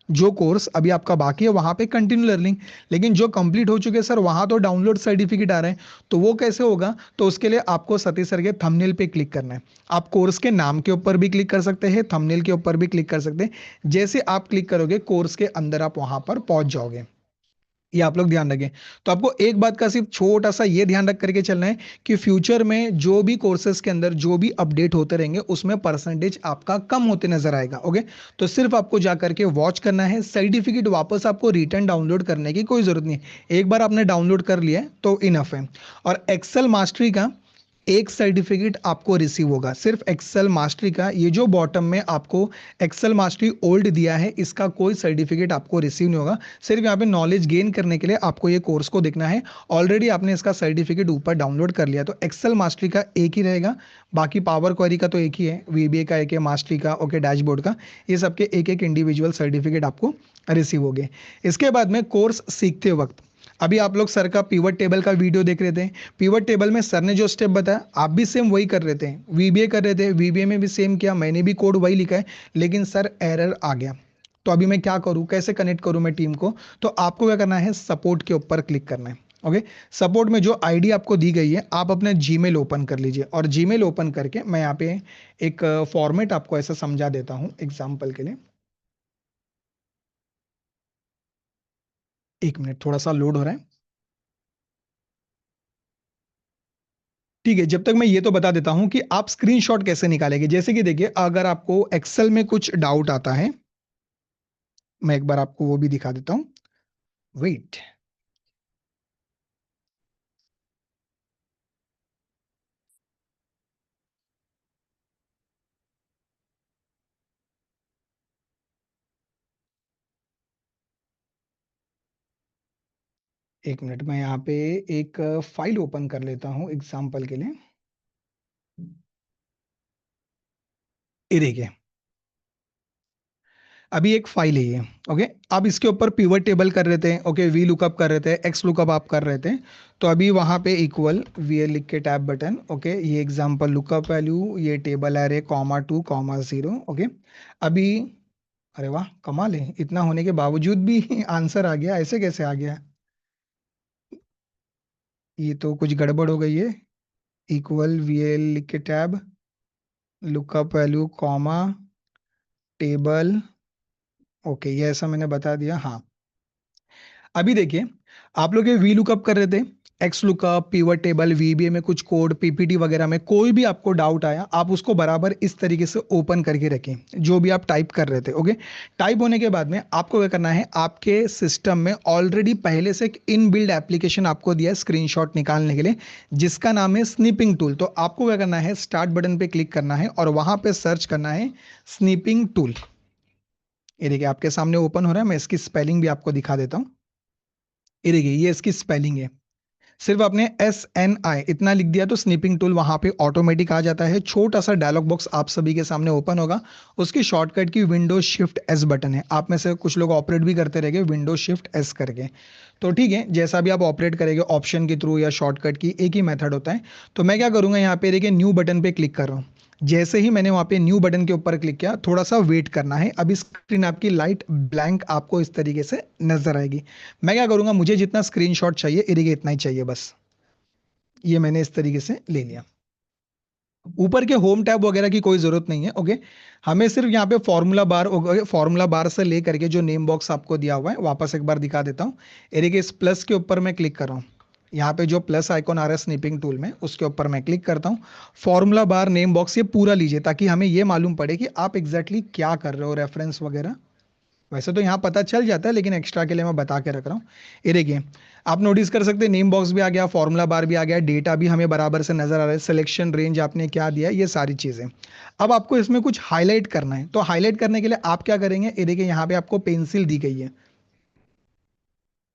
जो कोर्स अभी आपका बाकी है वहां पे कंटिन्यू लर्निंग, लेकिन जो कंप्लीट हो चुके हैं सर वहां तो डाउनलोड सर्टिफिकेट आ रहे हैं। तो वो कैसे होगा? तो उसके लिए आपको सतीश सर के थंबनेल पे क्लिक करना है। आप कोर्स के नाम के ऊपर भी क्लिक कर सकते हैं, थंबनेल के ऊपर भी क्लिक कर सकते हैं, जैसे आप क्लिक करोगे कोर्स के अंदर आप वहां पर पहुंच जाओगे, ये आप लोग ध्यान रखें। तो आपको एक बात का सिर्फ छोटा सा ये ध्यान रख करके चलना है कि फ्यूचर में जो भी कोर्सेज के अंदर जो भी अपडेट होते रहेंगे उसमें परसेंटेज आपका कम होते नजर आएगा। ओके, तो सिर्फ आपको जा करके वॉच करना है, सर्टिफिकेट वापस आपको रिटर्न डाउनलोड करने की कोई जरूरत नहीं है, एक बार आपने डाउनलोड कर लिया है तो इनफ है। और एक्सेल मास्टरी का एक सर्टिफिकेट आपको रिसीव होगा सिर्फ एक्सेल मास्टरी का। ये जो बॉटम में आपको एक्सेल मास्टरी ओल्ड दिया है, इसका कोई सर्टिफिकेट आपको रिसीव नहीं होगा। सिर्फ यहाँ पे नॉलेज गेन करने के लिए आपको ये कोर्स को देखना है। ऑलरेडी आपने इसका सर्टिफिकेट ऊपर डाउनलोड कर लिया, तो एक्सेल मास्टरी का एक ही रहेगा। बाकी पावर क्वेरी का तो एक ही है, वीबीए का एक है, मास्टरी का, ओके, डैशबोर्ड का, ये सबके एक एक इंडिविजुअल सर्टिफिकेट आपको रिसीव हो गए। इसके बाद में कोर्स सीखते वक्त, अभी आप लोग सर का पिवट टेबल का वीडियो देख रहे थे। पिवट टेबल में सर ने जो स्टेप बताया, आप भी सेम वही कर रहे थे, वीबीए कर रहे थे, वीबीए में भी सेम किया, मैंने भी कोड वही लिखा है, लेकिन सर एरर आ गया। तो अभी मैं क्या करूं, कैसे कनेक्ट करूं मैं टीम को? तो आपको क्या करना है, सपोर्ट के ऊपर क्लिक करना है। ओके, सपोर्ट में जो आईडी आपको दी गई है, आप अपने जीमेल ओपन कर लीजिए, और जीमेल ओपन करके मैं यहाँ पे एक फॉर्मेट आपको ऐसा समझा देता हूँ एग्जाम्पल के लिए। एक मिनट, थोड़ा सा लोड हो रहा है। ठीक है, जब तक मैं ये तो बता देता हूं कि आप स्क्रीनशॉट कैसे निकालेंगे। जैसे कि देखिए, अगर आपको एक्सेल में कुछ डाउट आता है, मैं एक बार आपको वो भी दिखा देता हूं। वेट, एक मिनट, मैं यहाँ पे एक फाइल ओपन कर लेता हूं एग्जाम्पल के लिए। ये देखिए, अभी एक फाइल है ये। ओके, अब इसके ऊपर पिवट टेबल कर रहे थे, ओके, वी लुकअप कर रहे थे, एक्स लुकअप आप कर रहे थे। तो अभी वहां पे इक्वल वी एल लिख के टैब बटन, ओके, ये एग्जाम्पल लुकअप वैल्यू, ये table array, comma 2 comma 0, okay. अभी, अरे वाह, कमाल है, इतना होने के बावजूद भी आंसर आ गया, ऐसे कैसे आ गया? ये तो कुछ गड़बड़ हो गई है। इक्वल वी एल लिख के tab, lookup value, comma, table, okay, ये ऐसा मैंने बता दिया, हाँ। अभी देखिए, आप लोग ये वी लुकअप कर रहे थे, x lookup, pivot table, VBA में कुछ कोड, पीपीटी वगैरह में कोई भी आपको डाउट आया, आप उसको बराबर इस तरीके से ओपन करके रखें, जो भी आप टाइप कर रहे थे। ओके, टाइप होने के बाद में आपको क्या करना है, आपके सिस्टम में ऑलरेडी पहले से एक इन बिल्ड एप्लीकेशन आपको दिया है स्क्रीनशॉट निकालने के लिए, जिसका नाम है स्नीपिंग टूल। तो आपको क्या करना है, स्टार्ट बटन पे क्लिक करना है और वहां पे सर्च करना है स्नीपिंग टूल। ये देखिए, आपके सामने ओपन हो रहा है, मैं इसकी स्पेलिंग भी आपको दिखा देता हूँ। ये देखिए, ये इसकी स्पेलिंग है। सिर्फ आपने SNI इतना लिख दिया तो स्नीपिंग टूल वहां पे ऑटोमेटिक आ जाता है। छोटा सा डायलॉग बॉक्स आप सभी के सामने ओपन होगा, उसकी शॉर्टकट की विंडो शिफ्ट एस बटन है। आप में से कुछ लोग ऑपरेट भी करते रहेंगे विंडो शिफ्ट एस करके, तो ठीक है, जैसा भी आप ऑपरेट करेंगे, ऑप्शन के थ्रू या शॉर्टकट की, एक ही मेथड होता है। तो मैं क्या करूंगा, यहाँ पे देखिए न्यू बटन पे क्लिक कर रहा हूँ। जैसे ही मैंने वहां पे न्यू बटन के ऊपर क्लिक किया, थोड़ा सा वेट करना है, अभी स्क्रीन आपकी लाइट ब्लैंक आपको इस तरीके से नजर आएगी। मैं क्या करूंगा, मुझे जितना स्क्रीनशॉट चाहिए, ये देखिए इतना ही चाहिए बस। ये मैंने इस तरीके से ले लिया। ऊपर के होम टैब वगैरह की कोई जरूरत नहीं है, ओके। हमें सिर्फ यहाँ पे फॉर्मूला बार, फॉर्मूला बार से लेकर के जो नेम बॉक्स आपको दिया हुआ है, वापस एक बार दिखा देता हूँ। ये देखिए, इस प्लस के ऊपर मैं क्लिक कर रहा हूँ। यहाँ पे जो प्लस आइकॉन आ रहा है स्नीपिंग टूल में, उसके ऊपर मैं क्लिक करता हूँ। फॉर्मूला बार, नेम बॉक्स, ये पूरा लीजिए, ताकि हमें ये मालूम पड़े कि आप एग्जैक्टली क्या कर रहे हो, रेफरेंस वगैरह। वैसे तो यहाँ पता चल जाता है, लेकिन एक्स्ट्रा के लिए मैं बता के रख रहा हूँ। ये देखिए, आप नोटिस कर सकते हैं, नेम बॉक्स भी आ गया, फॉर्मूला बार भी आ गया, डेटा भी हमें बराबर से नजर आ रहा है, सिलेक्शन रेंज आपने क्या दिया है, ये सारी चीजें। अब आपको इसमें कुछ हाईलाइट करना है, तो हाईलाइट करने के लिए आप क्या करेंगे, ये देखिए यहाँ पे आपको पेंसिल दी गई है।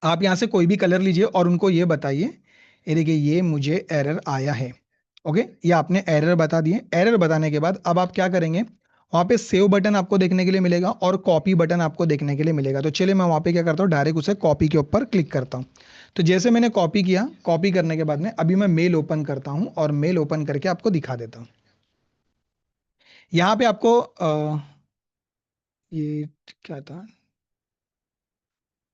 आप यहाँ से कोई भी कलर लीजिए और उनको ये बताइए, ये देखिए ये मुझे एरर आया है। ओके, ये आपने एरर बता दिए। एरर बताने के बाद अब आप क्या करेंगे, वहां पे सेव बटन आपको देखने के लिए मिलेगा और कॉपी बटन आपको देखने के लिए मिलेगा। तो चलिए मैं वहां पे क्या करता हूँ, डायरेक्ट उसे कॉपी के ऊपर क्लिक करता हूँ। तो जैसे मैंने कॉपी किया, कॉपी करने के बाद में अभी मैं मेल ओपन करता हूँ और मेल ओपन करके आपको दिखा देता हूँ। यहाँ पे आपको ये क्या था,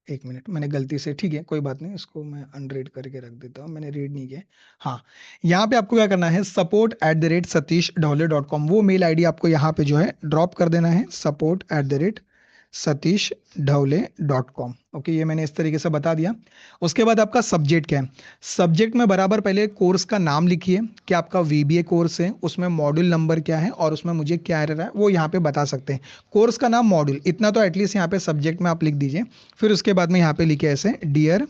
एक मिनट, मैंने गलती से, ठीक है कोई बात नहीं, इसको मैं अनरीड करके रख देता हूँ, मैंने रीड नहीं किया। हाँ, यहाँ पे आपको क्या करना है, support@satish.dhole.com, वो मेल आईडी आपको यहाँ पे जो है ड्रॉप कर देना है, support@satish.dhole.com। ओके, ये मैंने इस तरीके से बता दिया। उसके बाद आपका सब्जेक्ट क्या है, सब्जेक्ट में बराबर पहले कोर्स का नाम लिखिए कि आपका वीबीए कोर्स है, उसमें मॉड्यूल नंबर क्या है और उसमें मुझे क्या एरर है वो यहाँ पे बता सकते हैं। कोर्स का नाम, मॉड्यूल, इतना तो एटलीस्ट यहाँ पे सब्जेक्ट में आप लिख दीजिए। फिर उसके बाद में यहाँ पे लिखे ऐसे, डियर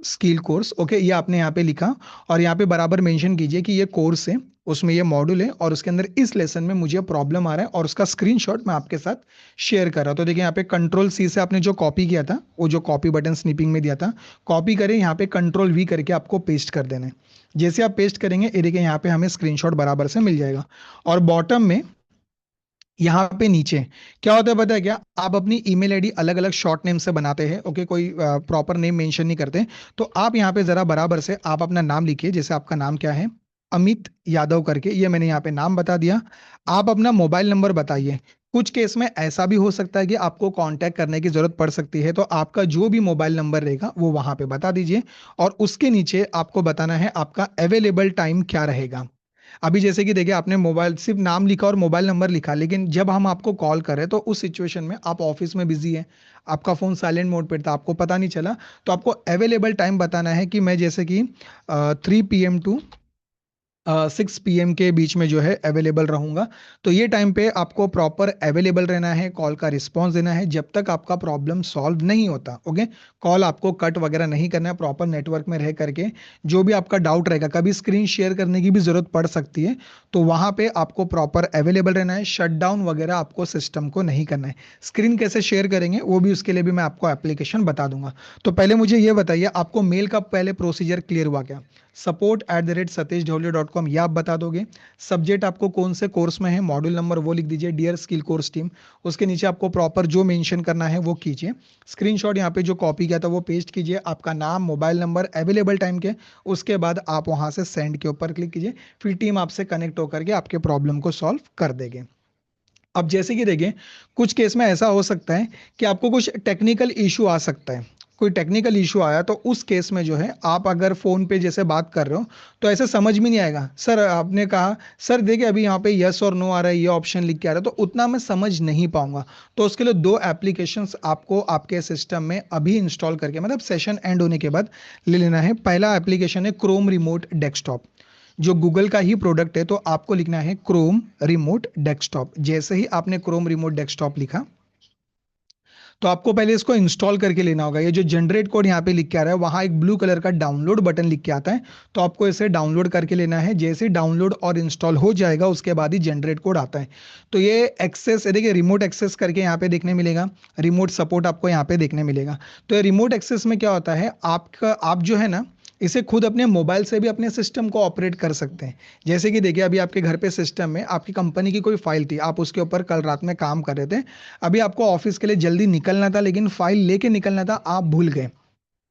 स्किल कोर्स, ओके, ये आपने यहाँ पे लिखा। और यहाँ पे बराबर मेंशन कीजिए कि ये कोर्स है, उसमें ये मॉड्यूल है, और उसके अंदर इस लेसन में मुझे प्रॉब्लम आ रहा है, और उसका स्क्रीनशॉट मैं आपके साथ शेयर कर रहा हूँ। तो देखिए यहाँ पे कंट्रोल सी से आपने जो कॉपी किया था, वो जो कॉपी बटन स्निपिंग में दिया था, कॉपी करें, यहाँ पे कंट्रोल वी करके आपको पेस्ट कर देना है। जैसे आप पेस्ट करेंगे, ये देखिए यहाँ पे हमें स्क्रीनशॉट बराबर से मिल जाएगा। और बॉटम में यहाँ पे नीचे क्या होता है पता है क्या, आप अपनी ईमेल आईडी अलग अलग शॉर्ट नेम से बनाते हैं, ओके, कोई प्रॉपर नेम मेंशन नहीं करते। तो आप यहाँ पे जरा बराबर से आप अपना नाम लिखिए, जैसे आपका नाम क्या है, अमित यादव करके, ये मैंने यहाँ पे नाम बता दिया। आप अपना मोबाइल नंबर बताइए। कुछ केस में ऐसा भी हो सकता है कि आपको कांटेक्ट करने की जरूरत पड़ सकती है, तो आपका जो भी मोबाइल नंबर रहेगा वो वहां पे बता दीजिए। और उसके नीचे आपको बताना है आपका अवेलेबल टाइम क्या रहेगा। अभी जैसे कि देखिए, आपने मोबाइल सिर्फ नाम लिखा और मोबाइल नंबर लिखा, लेकिन जब हम आपको कॉल करें तो उस सिचुएशन में आप ऑफिस में बिजी हैं, आपका फोन साइलेंट मोड पे था, आपको पता नहीं चला। तो आपको अवेलेबल टाइम बताना है कि मैं जैसे कि 3 PM टू 6 PM के बीच में जो है अवेलेबल रहूंगा। तो ये टाइम पे आपको प्रॉपर अवेलेबल रहना है, कॉल का रिस्पॉन्स देना है जब तक आपका प्रॉब्लम सॉल्व नहीं होता, ओके। कॉल आपको कट वगैरह नहीं करना है, प्रॉपर नेटवर्क में रह करके जो भी आपका डाउट रहेगा, कभी स्क्रीन शेयर करने की भी जरूरत पड़ सकती है, तो वहां पे आपको प्रॉपर अवेलेबल रहना है। शट डाउन वगैरह आपको सिस्टम को नहीं करना है। स्क्रीन कैसे शेयर करेंगे वो भी, उसके लिए भी मैं आपको एप्लीकेशन बता दूंगा। तो पहले मुझे ये बताइए, आपको मेल का पहले प्रोसीजर क्लियर हुआ क्या? support@satish.com, ये आप बता दोगे। सब्जेक्ट आपको कौन से कोर्स में है, मॉड्यूल नंबर वो लिख दीजिए, डियर स्किल कोर्स टीम। उसके नीचे आपको प्रॉपर जो मेंशन करना है वो कीजिए। स्क्रीनशॉट यहाँ पे जो कॉपी किया था वो पेस्ट कीजिए, आपका नाम, मोबाइल नंबर, अवेलेबल टाइम के। उसके बाद आप वहां से सेंड के ऊपर क्लिक कीजिए, फिर टीम आपसे कनेक्ट होकर के आपके प्रॉब्लम को सॉल्व कर देगी। अब जैसे कि देखिए, कुछ केस में ऐसा हो सकता है कि आपको कुछ टेक्निकल इशू आ सकता है। कोई टेक्निकल इशू आया तो उस केस में जो है, आप अगर फोन पे जैसे बात कर रहे हो तो ऐसे समझ में नहीं आएगा। सर आपने कहा, सर देखिए अभी यहाँ पे यस और नो आ रहा है, ये ऑप्शन लिख के आ रहा है, तो उतना मैं समझ नहीं पाऊंगा। तो उसके लिए दो एप्लीकेशंस आपको आपके सिस्टम में अभी इंस्टॉल करके, मतलब सेशन एंड होने के बाद ले लेना है। पहला एप्लीकेशन है क्रोम रिमोट डेस्कटॉप, जो गूगल का ही प्रोडक्ट है। तो आपको लिखना है क्रोम रिमोट डेस्कटॉप। जैसे ही आपने क्रोम रिमोट डेस्कटॉप लिखा, तो आपको पहले इसको इंस्टॉल करके लेना होगा। ये जो जनरेट कोड यहाँ पे लिख के आ रहा है, वहां एक ब्लू कलर का डाउनलोड बटन लिख के आता है, तो आपको इसे डाउनलोड करके लेना है। जैसे डाउनलोड और इंस्टॉल हो जाएगा, उसके बाद ही जनरेट कोड आता है। तो ये एक्सेस, देखिए रिमोट एक्सेस करके यहाँ पे देखने मिलेगा, रिमोट सपोर्ट आपको यहाँ पे देखने मिलेगा। तो ये रिमोट एक्सेस में क्या होता है, आपका आप जो है ना, इसे खुद अपने मोबाइल से भी अपने सिस्टम को ऑपरेट कर सकते हैं। जैसे कि देखिए, अभी आपके घर पे सिस्टम में आपकी कंपनी की कोई फाइल थी, आप उसके ऊपर कल रात में काम कर रहे थे। अभी आपको ऑफिस के लिए जल्दी निकलना था, लेकिन फाइल लेके निकलना था, आप भूल गए।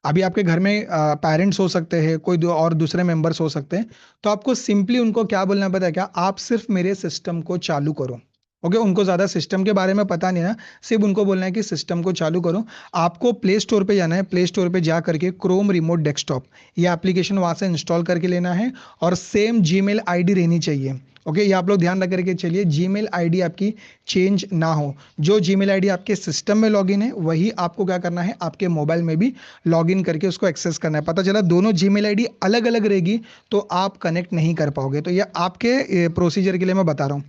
अभी आपके घर में पेरेंट्स हो सकते हैं, कोई और दूसरे मेंबर्स हो सकते हैं। तो आपको सिंपली उनको क्या बोलना पता है क्या, आप सिर्फ मेरे सिस्टम को चालू करो। ओके, उनको ज्यादा सिस्टम के बारे में पता नहीं है ना, सिर्फ उनको बोलना है कि सिस्टम को चालू करो। आपको प्ले स्टोर पे जाना है, प्ले स्टोर पे जा करके क्रोम रिमोट डेस्कटॉप, ये एप्लीकेशन वहां से इंस्टॉल करके लेना है। और सेम जीमेल आईडी रहनी चाहिए। ओके, ये आप लोग ध्यान रख करके चलिए, जीमेल आईडी आपकी चेंज ना हो। जो जीमेल आईडी आपके सिस्टम में लॉगिन है, वही आपको क्या करना है, आपके मोबाइल में भी लॉगिन करके उसको एक्सेस करना है। पता चला दोनों जीमेल आईडी अलग अलग रहेगी, तो आप कनेक्ट नहीं कर पाओगे। तो ये आपके प्रोसीजर के लिए मैं बता रहा हूँ।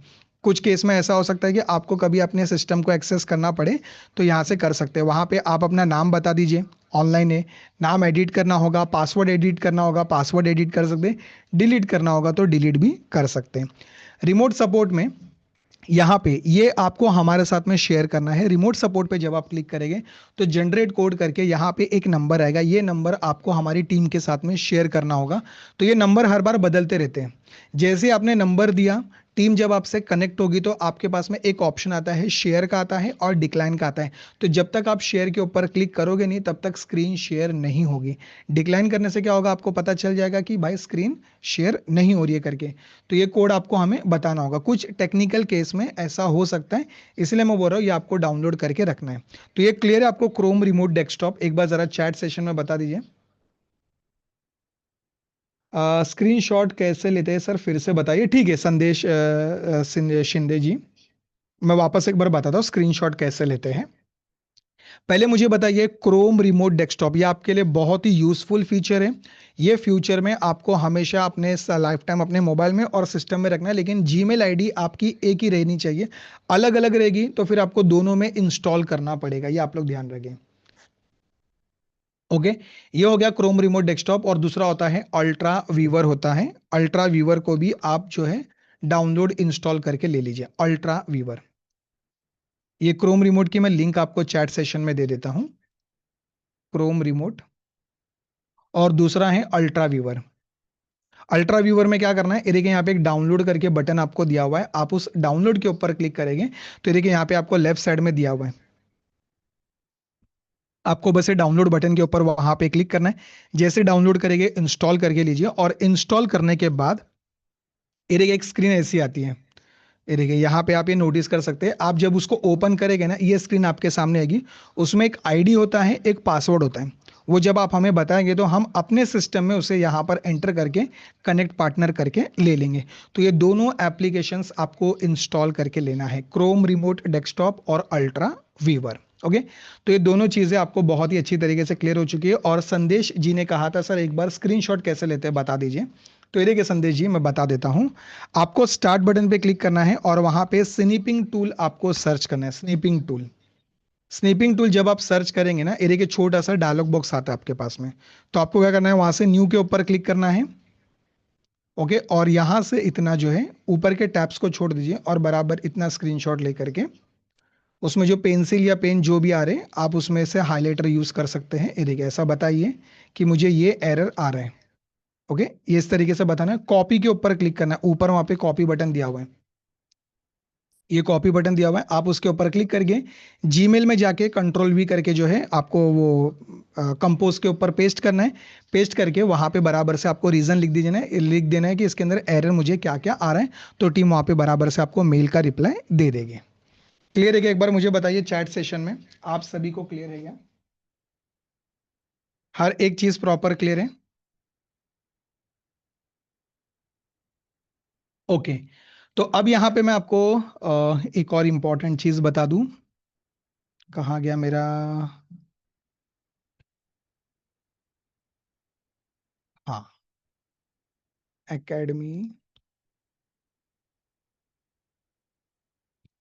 कुछ केस में ऐसा हो सकता है कि आपको कभी अपने सिस्टम को एक्सेस करना पड़े, तो यहाँ से कर सकते हैं। वहाँ पे आप अपना नाम बता दीजिए, ऑनलाइन है, नाम एडिट करना होगा, पासवर्ड एडिट करना होगा, पासवर्ड एडिट कर सकते हैं, डिलीट करना होगा तो डिलीट भी कर सकते हैं। रिमोट सपोर्ट में यहाँ पे ये आपको हमारे साथ में शेयर करना है। रिमोट सपोर्ट पे जब आप क्लिक करेंगे, तो जनरेट कोड करके यहाँ पे एक नंबर आएगा, ये नंबर आपको हमारी टीम के साथ में शेयर करना होगा। तो ये नंबर हर बार बदलते रहते हैं। जैसे आपने नंबर दिया, टीम जब आपसे कनेक्ट होगी तो आपके पास में एक ऑप्शन आता है, शेयर का आता है और डिक्लाइन का आता है। तो जब तक आप शेयर के ऊपर क्लिक करोगे नहीं, तब तक स्क्रीन शेयर नहीं होगी। डिक्लाइन करने से क्या होगा, आपको पता चल जाएगा कि भाई स्क्रीन शेयर नहीं हो रही है करके। तो ये कोड आपको हमें बताना होगा। कुछ टेक्निकल केस में ऐसा हो सकता है, इसलिए मैं बोल रहा हूँ ये आपको डाउनलोड करके रखना है। तो ये क्लियर है आपको क्रोम रिमोट डेस्कटॉप? एक बार जरा चैट सेशन में बता दीजिए। स्क्रीनशॉट कैसे लेते हैं सर, फिर से बताइए। ठीक है, संदेश शिंदे जी, मैं वापस एक बार बताता हूँ स्क्रीनशॉट कैसे लेते हैं। पहले मुझे बताइए, क्रोम रिमोट डेस्कटॉप ये आपके लिए बहुत ही यूजफुल फीचर है। ये फ्यूचर में आपको हमेशा अपने लाइफ टाइम अपने मोबाइल में और सिस्टम में रखना है, लेकिन जीमेल आईडी आपकी एक ही रहनी चाहिए। अलग अलग रहेगी तो फिर आपको दोनों में इंस्टॉल करना पड़ेगा, ये आप लोग ध्यान रखें। ओके, ये हो गया क्रोम रिमोट डेस्कटॉप। और दूसरा होता है अल्ट्रा वीवर होता है। अल्ट्रा वीवर को भी आप जो है डाउनलोड इंस्टॉल करके ले लीजिए, अल्ट्रा वीवर। ये क्रोम रिमोट की मैं लिंक आपको चैट सेशन में दे देता हूं, क्रोम रिमोट। और दूसरा है अल्ट्रा व्यूवर। अल्ट्रा व्यूवर में क्या करना है, ये देखिए यहाँ पे एक डाउनलोड करके बटन आपको दिया हुआ है, आप उस डाउनलोड के ऊपर क्लिक करेंगे तो ये देखिए यहाँ पे आपको लेफ्ट साइड में दिया हुआ है, आपको बस ये डाउनलोड बटन के ऊपर वहां पे क्लिक करना है। जैसे डाउनलोड करेंगे इंस्टॉल करके लीजिए, और इंस्टॉल करने के बाद ये देखिए एक स्क्रीन ऐसी आती है। ये देखिए यहाँ पे आप ये नोटिस कर सकते हैं, आप जब उसको ओपन करेंगे ना, ये स्क्रीन आपके सामने आएगी। उसमें एक आईडी होता है, एक पासवर्ड होता है। वो जब आप हमें बताएंगे तो हम अपने सिस्टम में उसे यहाँ पर एंटर करके कनेक्ट पार्टनर करके ले लेंगे। तो ये दोनों एप्लीकेशंस आपको इंस्टॉल करके लेना है, क्रोम रिमोट डेस्कटॉप और अल्ट्रा वीवर। ओके, तो ये दोनों चीजें आपको बहुत ही अच्छी तरीके से क्लियर हो चुकी है। और संदेश जी ने कहा था सर एक बार स्क्रीनशॉट कैसे लेते हैं बता दीजिए। तो ये देखिए संदेश जी, मैं बता देता हूं। आपको स्टार्ट बटन पे क्लिक करना है और वहां पे स्नीपिंग टूल आपको सर्च करना है, स्नीपिंग टूल। स्नीपिंग टूल जब आप सर्च करेंगे ना, ये देखिए छोटा सा डायलॉग बॉक्स आता है आपके पास में। तो आपको क्या करना है, वहां से न्यू के ऊपर क्लिक करना है। ओके, और यहां से इतना जो है ऊपर के टैब्स को छोड़ दीजिए और बराबर इतना स्क्रीनशॉट लेकर के उसमें जो पेंसिल या पेन जो भी आ रहे हैं आप उसमें से हाइलाइटर यूज कर सकते हैं। ये देखिए ऐसा बताइए कि मुझे ये एरर आ रहा है। ओके, ये इस तरीके से बताना है। कॉपी के ऊपर क्लिक करना है, ऊपर वहां पे कॉपी बटन दिया हुआ है, ये कॉपी बटन दिया हुआ है, आप उसके ऊपर क्लिक करके जीमेल में जाके कंट्रोल वी करके जो है आपको वो कंपोज के ऊपर पेस्ट करना है। पेस्ट करके वहां पे बराबर से आपको रीजन लिख देना है कि इसके अंदर एरर मुझे क्या क्या आ रहा है। तो टीम वहां पे बराबर से आपको मेल का रिप्लाई दे देगी। क्लियर है क्या, एक बार मुझे बताइए चैट सेशन में आप सभी को क्लियर है क्या, हर एक चीज प्रॉपर क्लियर है। ओके, तो अब यहाँ पे मैं आपको एक और इंपॉर्टेंट चीज बता दूं। कहाँ गया मेरा, हाँ, एकेडमी।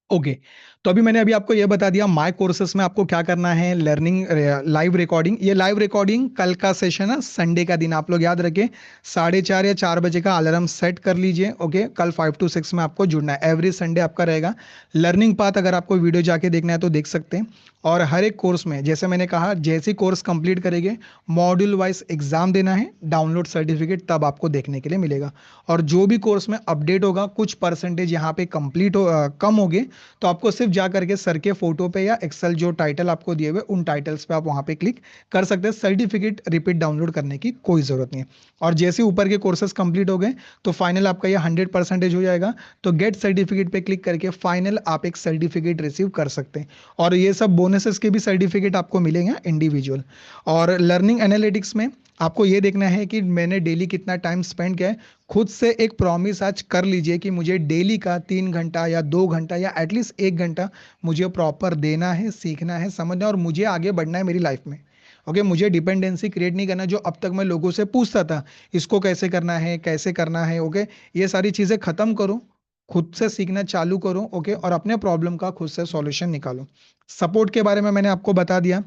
ओके, तो अभी मैंने आपको यह बता दिया माय कोर्सेस में आपको क्या करना है, लर्निंग लाइव रिकॉर्डिंग। ये लाइव रिकॉर्डिंग कल का सेशन है, संडे का दिन आप लोग याद रखें, 4:30 या 4 बजे का अलार्म सेट कर लीजिए। ओके, कल 5 to 6 में आपको जुड़ना है, एवरी संडे आपका रहेगा। लर्निंग पाथ अगर आपको वीडियो जाके देखना है तो देख सकते हैं। और हर एक कोर्स में जैसे मैंने कहा, जैसे कोर्स कंप्लीट करेंगे मॉड्यूल वाइज एग्जाम देना है, डाउनलोड सर्टिफिकेट तब आपको देखने के लिए मिलेगा। और जो भी कोर्स में अपडेट होगा, कुछ परसेंटेज यहाँ पे कंप्लीट कम हो गए तो आपको सिर्फ जा करके सर के फोटो पे या एक्सेल जो टाइटल आपको दिए हुए उन टाइटल्स पे आप वहां पे क्लिक कर सकते हैं। सर्टिफिकेट रिपीट डाउनलोड करने की कोई जरूरत नहीं है। और जैसे ऊपर के कोर्सेज कंप्लीट हो गए तो फाइनल आपका ये 100% हो जाएगा। तो गेट सर्टिफिकेट पे क्लिक करके फाइनल आप एक सर्टिफिकेट रिसीव कर सकते हैं। और ये सब बोनसेस के भी सर्टिफिकेट आपको मिलेंगे इंडिविजुअल। और लर्निंग एनालिटिक्स में आपको ये देखना है कि मैंने डेली कितना टाइम स्पेंड किया है। खुद से एक प्रॉमिस आज कर लीजिए कि मुझे डेली का 3 घंटा या 2 घंटा या एटलीस्ट 1 घंटा मुझे प्रॉपर देना है, सीखना है, समझना है और मुझे आगे बढ़ना है मेरी लाइफ में। ओके, मुझे डिपेंडेंसी क्रिएट नहीं करना जो अब तक मैं लोगों से पूछता था, इसको कैसे करना है, कैसे करना है। ओके, ये सारी चीजें खत्म करो, खुद से सीखना चालू करो। ओके, और अपने प्रॉब्लम का खुद से सॉल्यूशन निकालो। सपोर्ट के बारे में मैंने आपको बता दिया,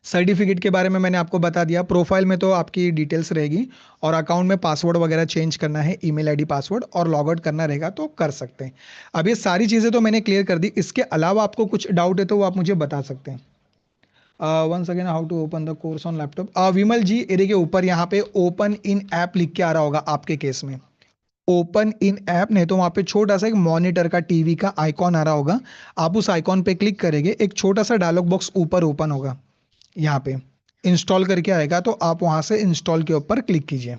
सर्टिफिकेट के बारे में मैंने आपको बता दिया, प्रोफाइल में तो आपकी डिटेल्स रहेगी। और अकाउंट में पासवर्ड वगैरह चेंज करना है, ईमेल आईडी पासवर्ड और लॉग आउट करना रहेगा तो कर सकते हैं। अब ये सारी चीजें तो मैंने क्लियर कर दी, इसके अलावा आपको कुछ डाउट है तो वो आप मुझे बता सकते हैं। Once again, how to open the course on laptop. Vimal ji, ये देखिए ऊपर यहाँ पे ओपन इन ऐप लिख के आ रहा होगा आपके केस में। ओपन इन ऐप नहीं तो वहां पे छोटा सा एक मॉनिटर का टीवी का आइकॉन आ रहा होगा, आप उस आइकॉन पे क्लिक करेंगे, एक छोटा सा डायलॉग बॉक्स ऊपर ओपन होगा, यहाँ पे इंस्टॉल करके आएगा तो आप वहां से इंस्टॉल के ऊपर क्लिक कीजिए।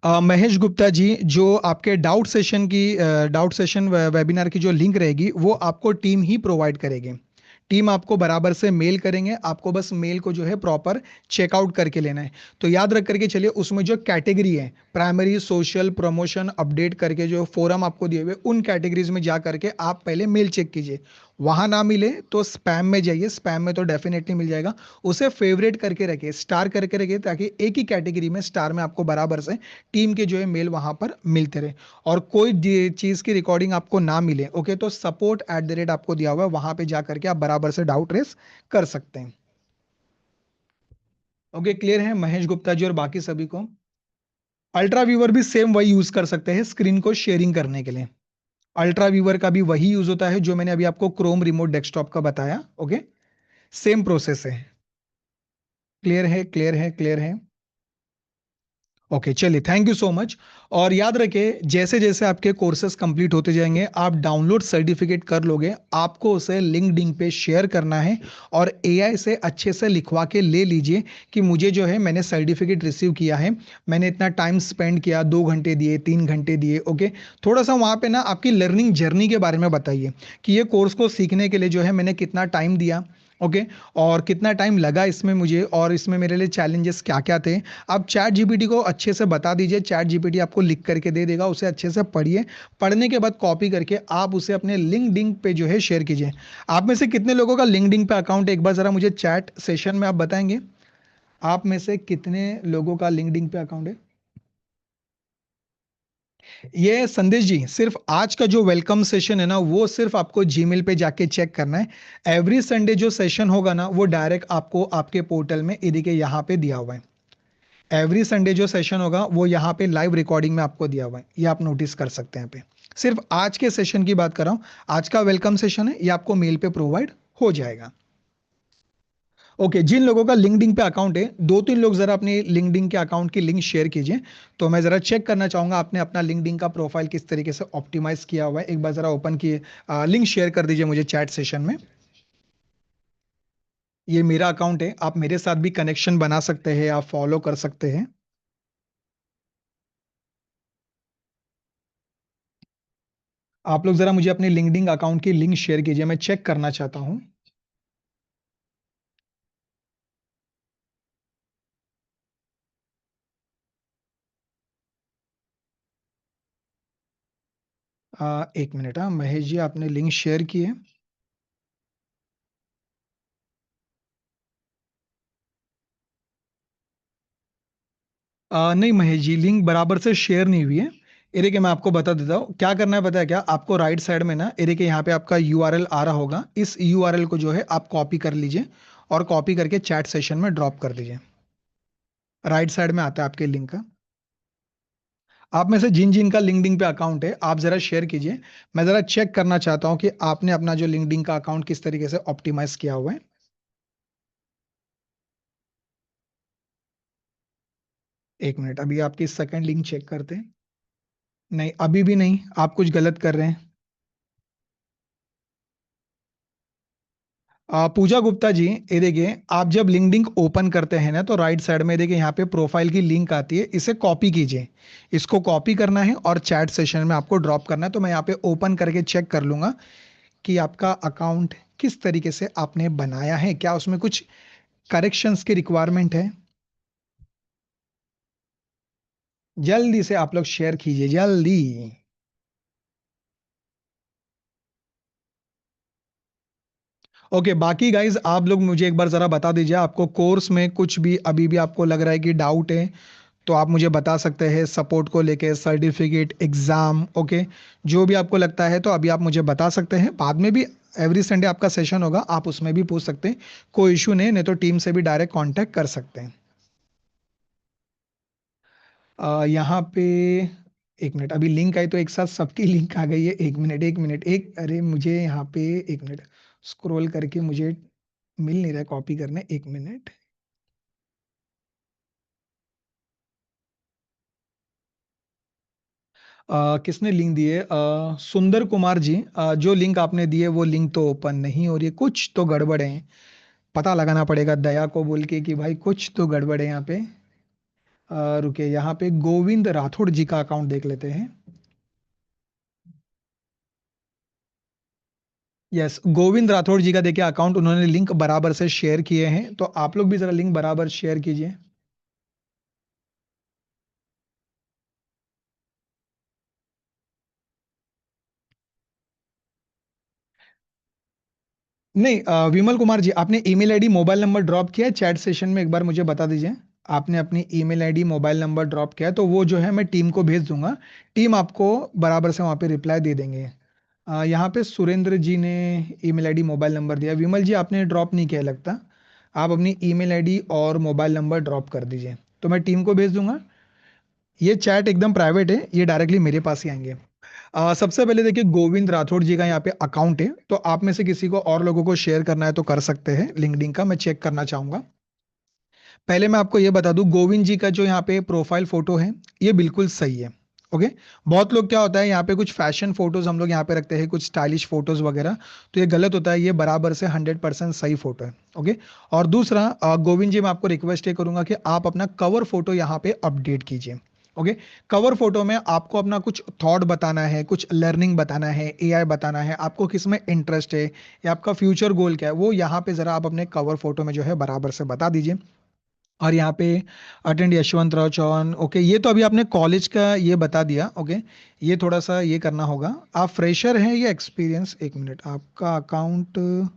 महेश गुप्ता जी, जो आपके डाउट सेशन वेबिनार की जो लिंक रहेगी वो आपको टीम ही प्रोवाइड करेगी। टीम आपको बराबर से मेल करेंगे, आपको बस मेल को जो है प्रॉपर चेकआउट करके लेना है। तो याद रख करके चलिए, उसमें जो कैटेगरी है प्राइमरी, सोशल, प्रमोशन, अपडेट करके जो फोरम आपको दिए हुए उन कैटेगरीज में जा करके आप पहले मेल चेक कीजिए। वहां ना मिले तो स्पैम में जाइए, स्पैम में तो डेफिनेटली मिल जाएगा। उसे फेवरेट करके रखिए, स्टार करके रखिए, ताकि एक ही कैटेगरी में स्टार में आपको बराबर से टीम के जो है मेल वहां पर मिलते रहे। और कोई चीज की रिकॉर्डिंग आपको ना मिले, ओके, तो support@, आपको दिया हुआ है, वहां पे जा करके आप बराबर से डाउट रेस कर सकते हैं। ओके, क्लियर है महेश गुप्ता जी और बाकी सभी को? अल्ट्रा व्यूवर भी सेम वही यूज कर सकते हैं स्क्रीन को शेयरिंग करने के लिए। अल्ट्रा व्यूवर का भी वही यूज होता है जो मैंने अभी आपको क्रोम रिमोट डेस्कटॉप का बताया। ओके, सेम प्रोसेस है। क्लियर है, क्लियर है, क्लियर है। ओके, चलिए, थैंक यू सो मच। और याद रखें, जैसे जैसे आपके कोर्सेज कंप्लीट होते जाएंगे, आप डाउनलोड सर्टिफिकेट कर लोगे, आपको उसे लिंक्डइन पे शेयर करना है। और एआई से अच्छे से लिखवा के ले लीजिए कि मुझे जो है, मैंने सर्टिफिकेट रिसीव किया है, मैंने इतना टाइम स्पेंड किया, 2 घंटे दिए, 3 घंटे दिए। ओके, थोड़ा सा वहाँ पे ना आपकी लर्निंग जर्नी के बारे में बताइए कि ये कोर्स को सीखने के लिए जो है मैंने कितना टाइम दिया। ओके, और कितना टाइम लगा इसमें मुझे, और इसमें मेरे लिए चैलेंजेस क्या क्या थे। आप चैट जीपीटी को अच्छे से बता दीजिए, चैट जीपीटी आपको लिख करके दे देगा, उसे अच्छे से पढ़िए। पढ़ने के बाद कॉपी करके आप उसे अपने लिंक्डइन पे जो है शेयर कीजिए। आप में से कितने लोगों का लिंक्डइन पे अकाउंट है, एक बार जरा मुझे चैट सेशन में आप बताएंगे। आप में से कितने लोगों का लिंक्डइन पे अकाउंट है? ये संदेश जी, सिर्फ आज का जो वेलकम सेशन है ना, वो सिर्फ आपको जीमेल पे जाके चेक करना है। एवरी संडे जो सेशन होगा ना, वो डायरेक्ट आपको आपके पोर्टल में इदी के यहाँ पे दिया हुआ है। एवरी संडे जो सेशन होगा वो यहाँ पे लाइव रिकॉर्डिंग में आपको दिया हुआ है, ये आप नोटिस कर सकते हैं यहाँ पे। सिर्फ आज के सेशन की बात कर रहा हूँ, आज का वेलकम सेशन है, ये आपको मेल पे प्रोवाइड हो जाएगा। ओके, जिन लोगों का लिंक्डइन पे अकाउंट है, 2-3 लोग जरा अपने लिंक्डइन के अकाउंट की लिंक शेयर कीजिए। तो मैं जरा चेक करना चाहूंगा आपने अपना लिंक्डइन का प्रोफाइल किस तरीके से ऑप्टिमाइज किया हुआ है। एक बार जरा ओपन किए, लिंक शेयर कर दीजिए मुझे चैट सेशन में। ये मेरा अकाउंट है, आप मेरे साथ भी कनेक्शन बना सकते हैं, आप फॉलो कर सकते हैं। आप लोग जरा मुझे अपने लिंक्डइन अकाउंट की लिंक शेयर कीजिए, मैं चेक करना चाहता हूं। 1 मिनट, हाँ महेश जी, आपने लिंक शेयर की है? नहीं महेश जी, लिंक बराबर से शेयर नहीं हुई है। ये देखिए, मैं आपको बता देता हूँ क्या करना है, पता है क्या आपको? राइट साइड में ना, ये देखिए यहाँ पे आपका यूआरएल आ रहा होगा, इस यूआरएल को जो है आप कॉपी कर लीजिए, और कॉपी करके चैट सेशन में ड्रॉप कर दीजिए। राइट साइड में आता है आपके लिंक का। आप में से जिन जिन का लिंक्डइन पे अकाउंट है, आप जरा शेयर कीजिए। मैं जरा चेक करना चाहता हूँ कि आपने अपना जो लिंक्डइन का अकाउंट किस तरीके से ऑप्टिमाइज किया हुआ है। 1 मिनट, अभी आपकी सेकंड लिंक चेक करते हैं। नहीं, अभी भी नहीं, आप कुछ गलत कर रहे हैं। पूजा गुप्ता जी, ये देखिए, आप जब लिंक्डइन ओपन करते हैं ना, तो राइट साइड में देखिए यहाँ पे प्रोफाइल की लिंक आती है, इसे कॉपी कीजिए। इसको कॉपी करना है और चैट सेशन में आपको ड्रॉप करना है। तो मैं यहाँ पे ओपन करके चेक कर लूंगा कि आपका अकाउंट किस तरीके से आपने बनाया है, क्या उसमें कुछ करेक्शंस की रिक्वायरमेंट है। जल्दी से आप लोग शेयर कीजिए, जल्दी। ओके, बाकी गाइज आप लोग मुझे एक बार जरा बता दीजिए, आपको कोर्स में कुछ भी अभी भी आपको लग रहा है कि डाउट है, तो आप मुझे बता सकते हैं, सपोर्ट को लेके, सर्टिफिकेट, एग्जाम। ओके, जो भी आपको लगता है तो अभी आप मुझे बता सकते हैं, बाद में भी एवरी संडे आपका सेशन होगा, आप उसमें भी पूछ सकते हैं। कोई इशू नहीं तो टीम से भी डायरेक्ट कांटेक्ट कर सकते हैं। यहाँ पे 1 मिनट, अभी लिंक आई तो एक साथ सबकी लिंक आ गई है। 1 मिनट, 1 मिनट, अरे मुझे यहाँ पे 1 मिनट स्क्रॉल करके मुझे मिल नहीं रहा कॉपी करने। 1 मिनट। किसने लिंक दी है? सुंदर कुमार जी, जो लिंक आपने दी है वो लिंक तो ओपन नहीं हो रही है, कुछ तो गड़बड़ है। पता लगाना पड़ेगा दया को बोल के कि भाई कुछ तो गड़बड़ है यहाँ पे। रुके, यहाँ पे गोविंद राठौड़ जी का अकाउंट देख लेते हैं। यस, गोविंद राठौड़ जी का देखिए अकाउंट, उन्होंने लिंक बराबर से शेयर किए हैं, तो आप लोग भी जरा लिंक बराबर शेयर कीजिए। नहीं, विमल कुमार जी, आपने email ID mobile number drop किया है चैट सेशन में, एक बार मुझे बता दीजिए। आपने अपनी email ID mobile number drop किया है तो वो जो है मैं टीम को भेज दूंगा। टीम आपको बराबर से वहाँ पे रिप्लाई दे देंगे। यहाँ पे सुरेंद्र जी ने ईमेल आईडी मोबाइल नंबर दिया। विमल जी आपने ड्रॉप नहीं किया लगता। आप अपनी ईमेल आईडी और मोबाइल नंबर ड्रॉप कर दीजिए तो मैं टीम को भेज दूंगा। ये चैट एकदम प्राइवेट है, ये डायरेक्टली मेरे पास ही आएंगे। सबसे पहले देखिए, गोविंद राठौड़ जी का यहाँ पे अकाउंट है, तो आप में से किसी को और लोगों को शेयर करना है तो कर सकते हैं। लिंक्डइन का मैं चेक करना चाहूंगा। पहले मैं आपको ये बता दूं, गोविंद जी का जो यहाँ पे प्रोफाइल फोटो है ये बिल्कुल सही है। ओके। बहुत लोग क्या होता है, यहाँ पे कुछ फैशन फोटोज हम लोग यहाँ पे रखते हैं, कुछ स्टाइलिश फोटोज वगैरह, तो ये गलत होता है। ये बराबर से 100% सही फोटो है। ओके। और दूसरा, गोविंद जी मैं आपको रिक्वेस्ट ये करूंगा कि आप अपना कवर फोटो यहाँ पे अपडेट कीजिए। ओके। कवर फोटो में आपको अपना कुछ थॉट बताना है, कुछ लर्निंग बताना है, एआई बताना है, आपको किस में इंटरेस्ट है या आपका फ्यूचर गोल क्या है, वो यहाँ पे जरा आप अपने कवर फोटो में जो है बराबर से बता दीजिए। और यहाँ पे अटेंड यशवंत राव चौहान। ओके, ये तो अभी आपने कॉलेज का ये बता दिया। ओके। ये थोड़ा सा ये करना होगा। आप फ्रेशर हैं या एक्सपीरियंस? एक मिनट, आपका अकाउंट।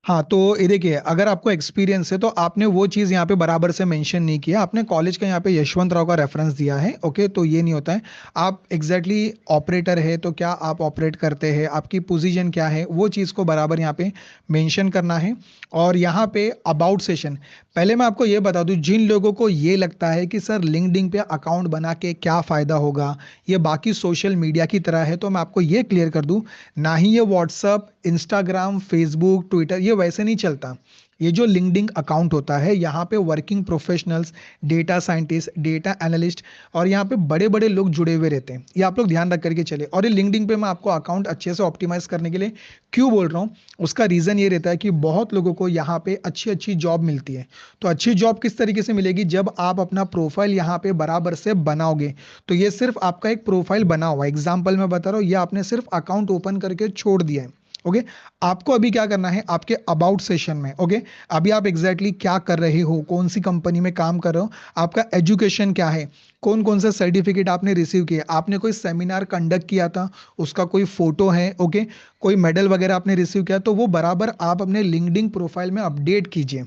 हाँ, तो ये देखिए, अगर आपको एक्सपीरियंस है तो आपने वो चीज़ यहाँ पे बराबर से मेंशन नहीं किया। आपने कॉलेज का यहाँ पे यशवंत राव का रेफरेंस दिया है। ओके, तो ये नहीं होता है। आप एग्जैक्टली ऑपरेटर है तो क्या आप ऑपरेट करते हैं, आपकी पोजीशन क्या है, वो चीज़ को बराबर यहाँ पे मेंशन करना है। और यहाँ पे अबाउट सेशन, पहले मैं आपको ये बता दूं, जिन लोगों को ये लगता है कि सर लिंक्डइन पे अकाउंट बना के क्या फ़ायदा होगा, ये बाकी सोशल मीडिया की तरह है, तो मैं आपको ये क्लियर कर दूं, ना ही ये व्हाट्सअप, इंस्टाग्राम, फेसबुक, ट्विटर ये वैसे नहीं चलता। ये जो लिंक्डइन अकाउंट होता है, यहाँ पे working professionals, data scientist, data analyst और यहाँ पे बड़े बड़े लोग जुड़े हुए रहते हैं। ये आप लोग ध्यान रख करके चले। और ये लिंक्डइन पे मैं आपको अकाउंट अच्छे से ऑप्टिमाइज करने के लिए क्यों बोल रहा हूँ, उसका रीज़न ये रहता है कि बहुत लोगों को यहाँ पे अच्छी अच्छी जॉब मिलती है। तो अच्छी जॉब किस तरीके से मिलेगी, जब आप अपना प्रोफाइल यहाँ पे बराबर से बनाओगे। तो ये सिर्फ आपका एक प्रोफाइल बना हुआ है, एग्जाम्पल मैं बता रहा हूँ, ये आपने सिर्फ अकाउंट ओपन करके छोड़ दिया है। ओके। आपको अभी क्या करना है, आपके अबाउट सेशन में, ओके, अभी आप एग्जैक्टली क्या कर रहे हो, कौन सी कंपनी में काम कर रहे हो, आपका एजुकेशन क्या है, कौन कौन सा सर्टिफिकेट आपने रिसीव किया, आपने कोई सेमिनार कंडक्ट किया था, उसका कोई फोटो है, ओके, कोई मेडल वगैरह आपने रिसीव किया, तो वो बराबर आप अपने लिंक्डइन प्रोफाइल में अपडेट कीजिए।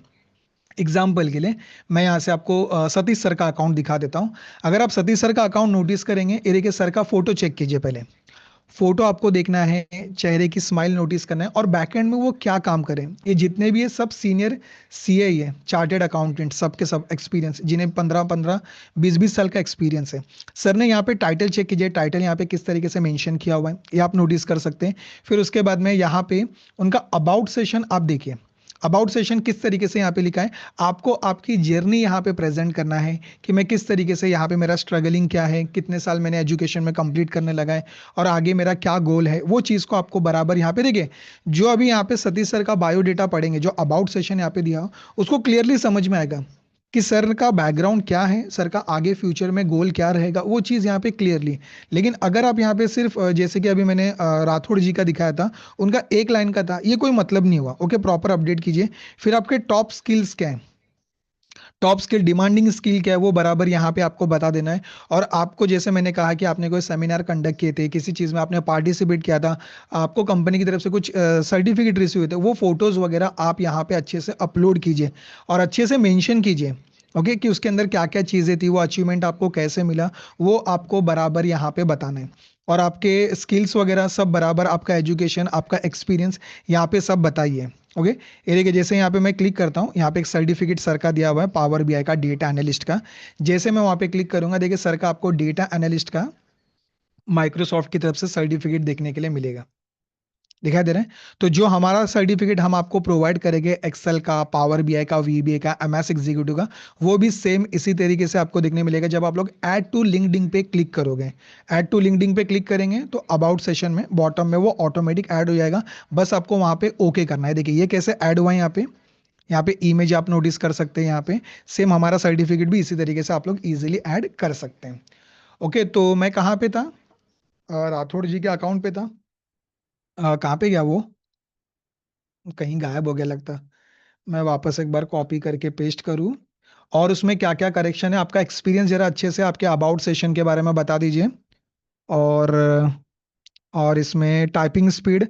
एग्जाम्पल के लिए मैं यहाँ से आपको सतीश सर का अकाउंट दिखा देता हूँ। अगर आप सतीश सर का अकाउंट नोटिस करेंगे, ये देखिए, सर का फोटो चेक कीजिए पहले। फोटो आपको देखना है, चेहरे की स्माइल नोटिस करना है, और बैकएंड में वो क्या काम करें। ये जितने भी है सब सीनियर सीए ही है, चार्टेड अकाउंटेंट, सबके सब एक्सपीरियंस, जिन्हें 15-15 20-20 साल का एक्सपीरियंस है। सर ने यहाँ पे टाइटल चेक कीजिए, टाइटल यहाँ पे किस तरीके से मेंशन किया हुआ है, ये आप नोटिस कर सकते हैं। फिर उसके बाद में यहाँ पे उनका अबाउट सेशन आप देखिए। अबाउट सेशन किस तरीके से यहाँ पे लिखा है, आपको आपकी जर्नी यहाँ पे प्रेजेंट करना है कि मैं किस तरीके से यहाँ पे, मेरा स्ट्रगलिंग क्या है, कितने साल मैंने एजुकेशन में कंप्लीट करने लगा है और आगे मेरा क्या गोल है, वो चीज़ को आपको बराबर यहाँ पे देखिए। जो अभी यहाँ पे सतीश सर का बायोडेटा पढ़ेंगे, जो अबाउट सेशन यहाँ पे दिया हो, उसको क्लियरली समझ में आएगा कि सर का बैकग्राउंड क्या है, सर का आगे फ्यूचर में गोल क्या रहेगा, वो चीज़ यहाँ पे क्लियरली। लेकिन अगर आप यहाँ पे सिर्फ जैसे कि अभी मैंने राठौड़ जी का दिखाया था, उनका एक लाइन का था, ये कोई मतलब नहीं हुआ। ओके, प्रॉपर अपडेट कीजिए। फिर आपके टॉप स्किल्स क्या है, टॉप स्किल, डिमांडिंग स्किल क्या है, वो बराबर यहाँ पे आपको बता देना है। और आपको जैसे मैंने कहा कि आपने कोई सेमिनार कंडक्ट किए थे, किसी चीज़ में आपने पार्टिसिपेट किया था, आपको कंपनी की तरफ से कुछ सर्टिफिकेट रिसीव हुए थे, वो फोटोज़ वगैरह आप यहाँ पे अच्छे से अपलोड कीजिए और अच्छे से मेंशन कीजिए। ओके, कि उसके अंदर क्या क्या चीज़ें थी, वो अचीवमेंट आपको कैसे मिला, वो आपको बराबर यहाँ पे बताना है। और आपके स्किल्स वगैरह सब बराबर, आपका एजुकेशन, आपका एक्सपीरियंस यहाँ पे सब बताइए। ओके। ये देखिए, जैसे यहाँ पे मैं क्लिक करता हूँ, यहाँ पे एक सर्टिफिकेट सर का दिया हुआ है, पावर बीआई का, डेटा एनालिस्ट का। जैसे मैं वहाँ पे क्लिक करूंगा, देखिए सर का आपको डेटा एनालिस्ट का माइक्रोसॉफ्ट की तरफ से सर्टिफिकेट देखने के लिए मिलेगा। दिखाई दे रहा है? तो जो हमारा सर्टिफिकेट हम आपको प्रोवाइड करेंगे, एक्सेल का, पावर बीआई का, वीबीए का, एमएस एग्जीक्यूटिव का, वो भी सेम इसी तरीके से आपको देखने मिलेगा जब आप लोग ऐड टू लिंक्डइन पे क्लिक करोगे। ऐड टू लिंक्डइन पे क्लिक करेंगे तो अबाउट सेशन में बॉटम में वो ऑटोमेटिक ऐड हो जाएगा। बस आपको वहां पे ओके करना है। देखिए ये कैसे ऐड हुआ है यहाँ पे। यहाँ पे इमेज आप नोटिस कर सकते हैं। यहाँ पे सेम हमारा सर्टिफिकेट भी इसी तरीके से आप लोग इजीली ऐड कर सकते हैं। ओके, तो मैं कहाँ पे था? राठौड़ जी के अकाउंट पे था। कहाँ पे गया वो? कहीं गायब हो गया लगता। मैं वापस एक बार कॉपी करके पेस्ट करूँ। और उसमें क्या क्या करेक्शन है, आपका एक्सपीरियंस जरा अच्छे से आपके अबाउट सेशन के बारे में बता दीजिए। और और इसमें टाइपिंग स्पीड,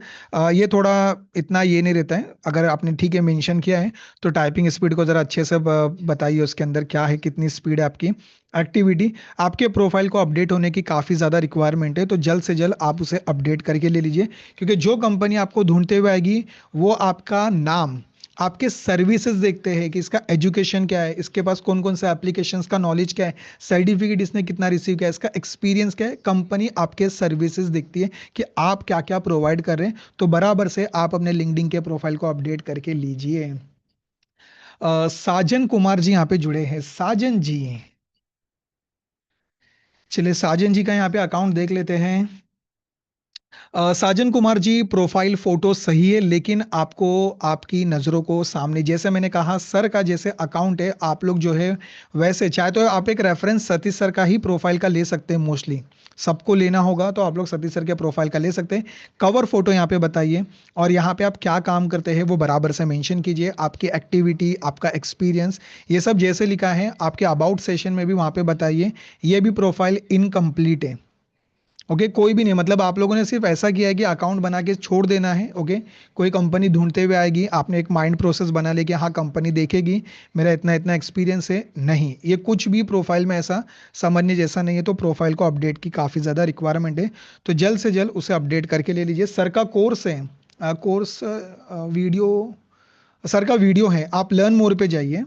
ये थोड़ा इतना ये नहीं रहता है, अगर आपने ठीक है मेंशन किया है तो टाइपिंग स्पीड को जरा अच्छे से बताइए, उसके अंदर क्या है, कितनी स्पीड है आपकी। एक्टिविटी, आपके प्रोफाइल को अपडेट होने की काफ़ी ज़्यादा रिक्वायरमेंट है, तो जल्द से जल्द आप उसे अपडेट करके ले लीजिए, क्योंकि जो कंपनी आपको ढूंढते हुए आएगी वो आपका नाम, आपके सर्विसेज देखते हैं कि इसका एजुकेशन क्या है, इसके पास कौन कौन से एप्लीकेशंस का नॉलेज क्या है, सर्टिफिकेट इसने कितना रिसीव किया है, इसका एक्सपीरियंस क्या है। कंपनी आपके सर्विसेज देखती है कि आप क्या क्या प्रोवाइड कर रहे हैं, तो बराबर से आप अपने लिंक्डइन के प्रोफाइल को अपडेट करके लीजिए। साजन कुमार जी यहाँ पे जुड़े हैं, साजन जी। चलिए साजन जी का यहाँ पे अकाउंट देख लेते हैं। साजन कुमार जी, प्रोफाइल फोटो सही है, लेकिन आपको आपकी नज़रों को सामने, जैसे मैंने कहा सर का जैसे अकाउंट है, आप लोग जो है वैसे चाहे तो आप एक रेफरेंस सतीश सर का ही प्रोफाइल का ले सकते हैं, मोस्टली सबको लेना होगा तो आप लोग सतीश सर के प्रोफाइल का ले सकते हैं। कवर फोटो यहाँ पे बताइए, और यहाँ पे आप क्या काम करते हैं वो बराबर से मेंशन कीजिए, आपकी एक्टिविटी, आपका एक्सपीरियंस, ये सब जैसे लिखा है आपके अबाउट सेशन में भी वहाँ पे बताइए। ये भी प्रोफाइल इनकम्प्लीट है। ओके, कोई भी नहीं, मतलब आप लोगों ने सिर्फ ऐसा किया है कि अकाउंट बना के छोड़ देना है। ओके, कोई कंपनी ढूंढते हुए आएगी, आपने एक माइंड प्रोसेस बना लिया कि हाँ कंपनी देखेगी मेरा इतना इतना एक्सपीरियंस है, नहीं, ये कुछ भी प्रोफाइल में ऐसा समझने जैसा नहीं है, तो प्रोफाइल को अपडेट की काफ़ी ज़्यादा रिक्वायरमेंट है, तो जल्द से जल्द उसे अपडेट करके ले लीजिए। सर का कोर्स है, कोर्स वीडियो, सर का वीडियो है, आप लर्न मोर पे जाइए।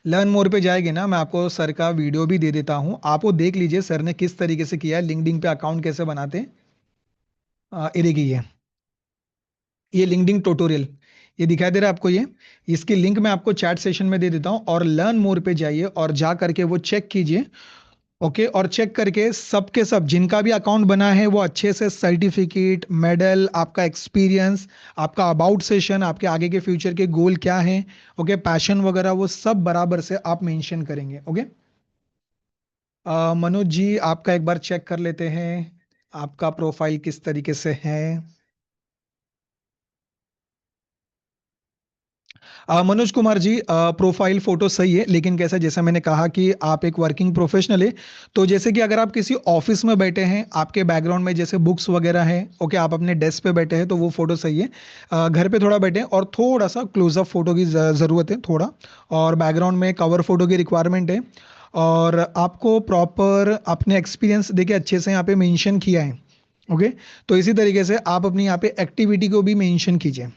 लर्न मोर पे जाएंगे ना, मैं आपको सर का वीडियो भी दे देता हूँ, आप वो देख लीजिए सर ने किस तरीके से किया है, लिंक्डइन पे अकाउंट कैसे बनाते हैं। ये देखिए, ये लिंक्डइन ट्यूटोरियल, ये दिखाई दे रहा है आपको ये, इसकी लिंक मैं आपको चैट सेशन में दे देता हूँ, और लर्न मोर पे जाइए और जा करके वो चेक कीजिए। ओके, और चेक करके सबके सब जिनका भी अकाउंट बना है वो अच्छे से सर्टिफिकेट, मेडल, आपका एक्सपीरियंस, आपका अबाउट सेशन, आपके आगे के फ्यूचर के गोल क्या है, ओके, पैशन वगैरह, वो सब बराबर से आप मेंशन करेंगे। ओके, मनोज जी आपका एक बार चेक कर लेते हैं, आपका प्रोफाइल किस तरीके से है। मनोज कुमार जी, प्रोफाइल फोटो सही है, लेकिन कैसा, जैसा मैंने कहा कि आप एक वर्किंग प्रोफेशनल है, तो जैसे कि अगर आप किसी ऑफिस में बैठे हैं, आपके बैकग्राउंड में जैसे बुक्स वगैरह हैं, ओके, आप अपने डेस्क पे बैठे हैं तो वो फोटो सही है। घर पे थोड़ा बैठे हैं और थोड़ा सा क्लोजअप फोटो की ज़रूरत है थोड़ा, और बैकग्राउंड में कवर फोटो की रिक्वायरमेंट है, और आपको प्रॉपर अपने एक्सपीरियंस देखिए अच्छे से यहाँ पे मेंशन किया है। ओके, तो इसी तरीके से आप अपनी यहाँ पे एक्टिविटी को भी मेंशन कीजिए,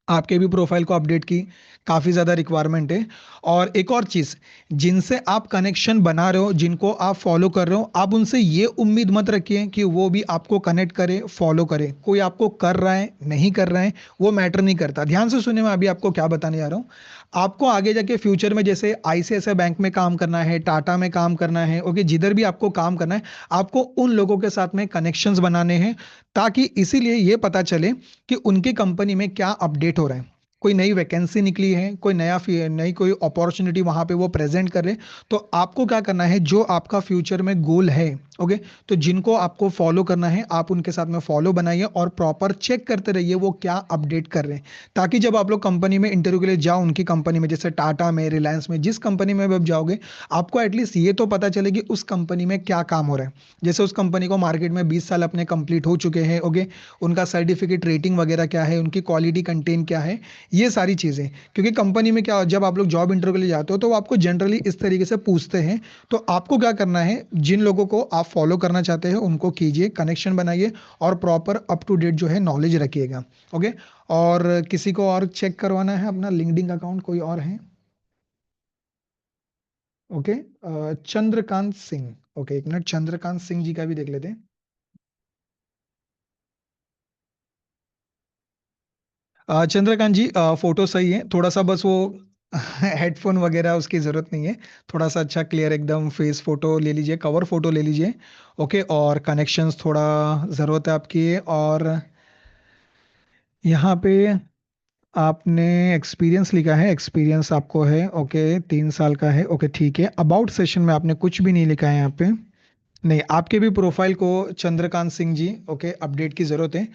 आपके भी प्रोफाइल को अपडेट की काफ़ी ज़्यादा रिक्वायरमेंट है। और एक और चीज़, जिनसे आप कनेक्शन बना रहे हो, जिनको आप फॉलो कर रहे हो, आप उनसे ये उम्मीद मत रखिए कि वो भी आपको कनेक्ट करे, फॉलो करे, कोई आपको कर रहा है नहीं कर रहा है वो मैटर नहीं करता। ध्यान से सुनिए, मैं अभी आपको क्या बताने जा रहा हूँ। आपको आगे जाके फ्यूचर में जैसे आईसीआईसीआई बैंक में काम करना है, टाटा में काम करना है, ओके, जिधर भी आपको काम करना है, आपको उन लोगों के साथ में कनेक्शंस बनाने हैं, ताकि इसीलिए ये पता चले कि उनकी कंपनी में क्या अपडेट हो रहा है, कोई नई वैकेंसी निकली है, कोई नई कोई अपॉर्चुनिटी वहां पे वो प्रेजेंट कर रहे हैं, तो आपको क्या करना है, जो आपका फ्यूचर में गोल है, ओके, तो जिनको आपको फॉलो करना है आप उनके साथ में फॉलो बनाइए और प्रॉपर चेक करते रहिए वो क्या अपडेट कर रहे हैं, ताकि जब आप लोग कंपनी में इंटरव्यू के लिए जाओ, उनकी कंपनी में जैसे टाटा में, रिलायंस में, जिस कंपनी में भी आप जाओगे, आपको एटलीस्ट ये तो पता चले कि उस कंपनी में क्या काम हो रहा है। जैसे उस कंपनी को मार्केट में 20 साल अपने कंप्लीट हो चुके हैं, ओके, उनका सर्टिफिकेट रेटिंग वगैरह क्या है, उनकी क्वालिटी कंटेंट क्या है, ये सारी चीज़ें, क्योंकि कंपनी में क्या, जब आप लोग जॉब इंटरव्यू के लिए जाते हो तो वो आपको जनरली इस तरीके से पूछते हैं, तो आपको क्या करना है, जिन लोगों को आप फॉलो करना चाहते हैं उनको कीजिए, कनेक्शन बनाइए, और प्रॉपर अप टू डेट जो है नॉलेज रखिएगा। ओके, और किसी को और चेक करवाना है अपना लिंक्डइन अकाउंट, कोई और है? ओके, चंद्रकांत सिंह, ओके, एक मिनट, चंद्रकांत सिंह जी का भी देख लेते हैं। चंद्रकांत जी, फोटो सही है, थोड़ा सा बस वो हेडफोन वगैरह उसकी ज़रूरत नहीं है, थोड़ा सा अच्छा क्लियर एकदम फेस फोटो ले लीजिए, कवर फोटो ले लीजिए। ओके, और कनेक्शंस थोड़ा ज़रूरत है आपकी, और यहाँ पे आपने एक्सपीरियंस लिखा है, एक्सपीरियंस आपको है, ओके, 3 साल का है, ओके ठीक है। अबाउट सेशन में आपने कुछ भी नहीं लिखा है यहाँ पे, नहीं, आपके भी प्रोफाइल को चंद्रकांत सिंह जी, ओके, अपडेट की ज़रूरत है,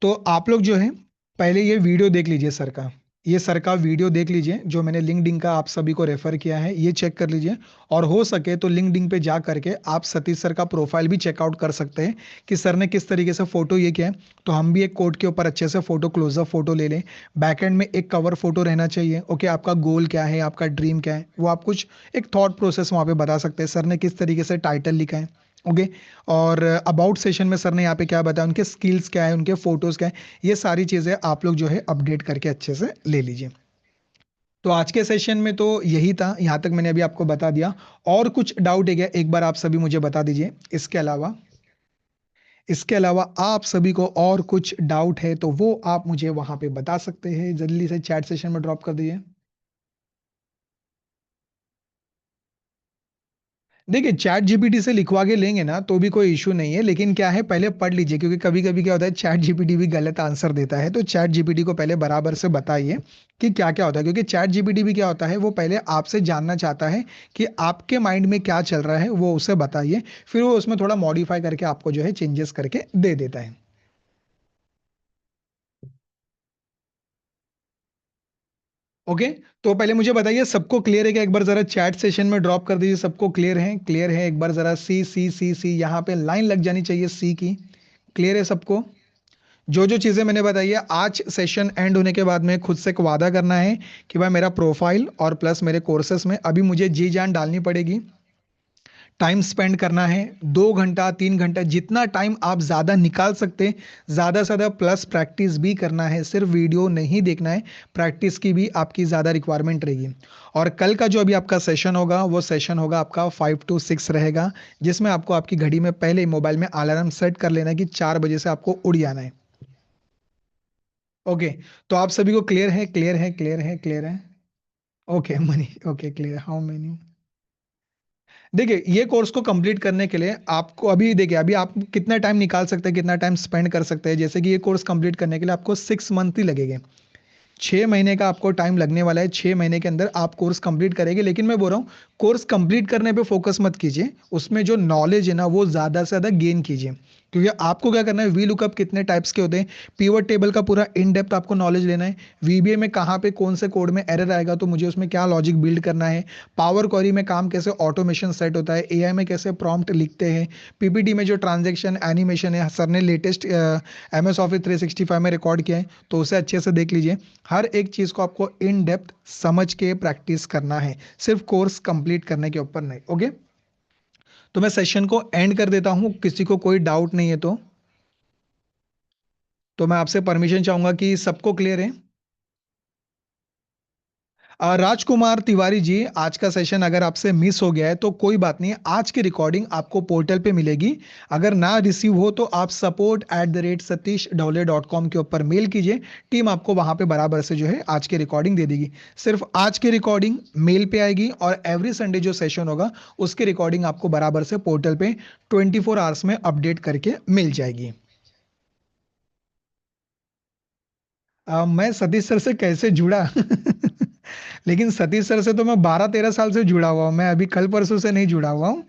तो आप लोग जो है पहले ये वीडियो देख लीजिए सर का। ये सर का वीडियो देख लीजिए, जो मैंने लिंक्डइन का आप सभी को रेफर किया है, ये चेक कर लीजिए। और हो सके तो लिंक्डइन पे जा करके आप सतीश सर का प्रोफाइल भी चेकआउट कर सकते हैं कि सर ने किस तरीके से फोटो ये किया है। तो हम भी एक कोट के ऊपर अच्छे से फोटो, क्लोजअप फोटो ले लें। बैकएंड में एक कवर फोटो रहना चाहिए। ओके, आपका गोल क्या है, आपका ड्रीम क्या है, वो आप कुछ एक थॉट प्रोसेस वहाँ पे बता सकते हैं, सर ने किस तरीके से टाइटल लिखा है। ओके। और अबाउट सेशन में सर ने यहाँ पे क्या बताया, उनके स्किल्स क्या है, उनके फोटोज क्या है, ये सारी चीजें आप लोग जो है अपडेट करके अच्छे से ले लीजिए। तो आज के सेशन में तो यही था, यहाँ तक मैंने अभी आपको बता दिया। और कुछ डाउट है क्या, एक बार आप सभी मुझे बता दीजिए। इसके अलावा आप सभी को और कुछ डाउट है तो वो आप मुझे वहां पे बता सकते हैं, जल्दी से चैट सेशन में ड्रॉप कर दीजिए। देखिए, चैट जीपीटी से लिखवा के लेंगे ना तो भी कोई इशू नहीं है, लेकिन क्या है, पहले पढ़ लीजिए, क्योंकि कभी कभी क्या होता है, चैट जीपीटी भी गलत आंसर देता है। तो चैट जीपीटी को पहले बराबर से बताइए कि क्या क्या होता है, क्योंकि चैट जीपीटी भी क्या होता है, वो पहले आपसे जानना चाहता है कि आपके माइंड में क्या चल रहा है, वो उसे बताइए। फिर वो उसमें थोड़ा मॉडिफाई करके आपको जो है चेंजेस करके दे देता है। ओके। तो पहले मुझे बताइए, सबको क्लियर है क्या? एक बार जरा चैट सेशन में ड्रॉप कर दीजिए, सबको क्लियर है? क्लियर है? एक बार जरा सी सी सी सी, यहाँ पे लाइन लग जानी चाहिए सी की। क्लियर है सबको? जो जो चीजें मैंने बताई है, आज सेशन एंड होने के बाद में खुद से एक वादा करना है कि भाई मेरा प्रोफाइल और प्लस मेरे कोर्सेस में अभी मुझे जी जान डालनी पड़ेगी। टाइम स्पेंड करना है, 2 घंटा 3 घंटा, जितना टाइम आप ज्यादा निकाल सकते हैं, ज्यादा से ज्यादा। प्लस प्रैक्टिस भी करना है, सिर्फ वीडियो नहीं देखना है, प्रैक्टिस की भी आपकी ज्यादा रिक्वायरमेंट रहेगी। और कल का जो अभी आपका सेशन होगा, वो सेशन होगा आपका 5 to 6 रहेगा, जिसमें आपको आपकी घड़ी में पहले मोबाइल में अलार्म सेट कर लेना है कि 4 बजे से आपको उड़ जाना है। ओके। तो आप सभी को क्लियर है? क्लियर है? क्लियर है? क्लियर है? Okay money. Okay, clear. How many? देखिए, ये कोर्स को कंप्लीट करने के लिए आपको अभी, देखिए अभी आप कितना टाइम निकाल सकते हैं, कितना टाइम स्पेंड कर सकते हैं। जैसे कि ये कोर्स कंप्लीट करने के लिए आपको 6 मंथ ही लगेंगे। 6 महीने का आपको टाइम लगने वाला है, 6 महीने के अंदर आप कोर्स कंप्लीट करेंगे। लेकिन मैं बोल रहा हूँ, कोर्स कंप्लीट करने पे फोकस मत कीजिए, उसमें जो नॉलेज है ना, वो ज्यादा से ज्यादा गेन कीजिए। क्योंकि आपको क्या करना है, वी लुकअप कितने टाइप्स के होते हैं, पीवट टेबल का पूरा इन डेप्थ आपको नॉलेज लेना है। वीबीए में कहाँ पे कौन से कोड में एरर आएगा तो मुझे उसमें क्या लॉजिक बिल्ड करना है। पावर क्वेरी में काम कैसे ऑटोमेशन सेट होता है, एआई में कैसे प्रॉम्प्ट लिखते हैं, पीपीटी में जो ट्रांजेक्शन एनिमेशन है, सर ने लेटेस्ट एमएस ऑफिस 365 में रिकॉर्ड किया है, तो उसे अच्छे से देख लीजिए। हर एक चीज को आपको इन डेप्थ समझ के प्रैक्टिस करना है, सिर्फ कोर्स कंप्लीट करने के ऊपर नहीं। ओके। तो मैं सेशन को एंड कर देता हूं, किसी को कोई डाउट नहीं है तो मैं आपसे परमिशन चाहूंगा कि सबको क्लियर है। राजकुमार तिवारी जी, आज का सेशन अगर आपसे मिस हो गया है तो कोई बात नहीं, आज की रिकॉर्डिंग आपको पोर्टल पे मिलेगी। अगर ना रिसीव हो तो आप support@satish.com के ऊपर मेल कीजिए, टीम आपको वहां पे बराबर से जो है आज की रिकॉर्डिंग दे देगी। सिर्फ आज की रिकॉर्डिंग मेल पे आएगी, और एवरी संडे जो सेशन होगा उसकी रिकॉर्डिंग आपको बराबर से पोर्टल पे 24 आवर्स में अपडेट करके मिल जाएगी। मैं सतीश सर से कैसे जुड़ा? लेकिन सतीश सर से तो मैं 12-13 साल से जुड़ा हुआ हूँ, मैं अभी कल परसों से नहीं जुड़ा हुआ हूँ।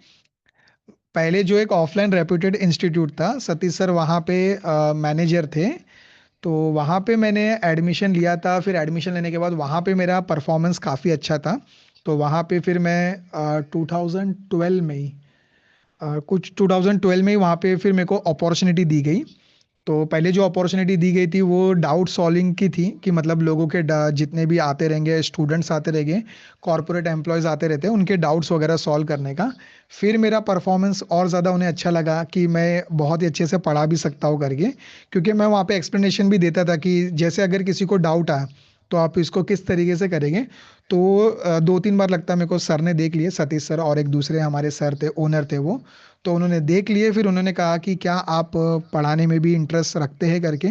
पहले जो एक ऑफलाइन रेप्यूटेड इंस्टीट्यूट था, सतीश सर वहाँ पे मैनेजर थे। तो वहाँ पे मैंने एडमिशन लिया था, फिर एडमिशन लेने के बाद वहाँ पे मेरा परफॉर्मेंस काफ़ी अच्छा था। तो वहाँ पे फिर मैं 2012 में ही, कुछ 2012 में ही वहाँ पे फिर मेरे को अपॉर्चुनिटी दी गई। तो पहले जो अपॉर्चुनिटी दी गई थी वो डाउट सॉल्विंग की थी, कि मतलब लोगों के जितने भी आते रहेंगे, स्टूडेंट्स आते रहेंगे, कॉर्पोरेट एम्प्लॉयज़ आते रहते हैं, उनके डाउट्स वगैरह सॉल्व करने का। फिर मेरा परफॉर्मेंस और ज़्यादा उन्हें अच्छा लगा कि मैं बहुत ही अच्छे से पढ़ा भी सकता हूँ करके, क्योंकि मैं वहाँ पे एक्सप्लेनेशन भी देता था कि जैसे अगर किसी को डाउट आया तो आप इसको किस तरीके से करेंगे। तो 2-3 बार लगता है मेरे को, सर ने देख लिए, सतीश सर और एक दूसरे हमारे सर थे, ओनर थे वो। तो उन्होंने देख लिए, फिर उन्होंने कहा कि क्या आप पढ़ाने में भी इंटरेस्ट रखते हैं करके।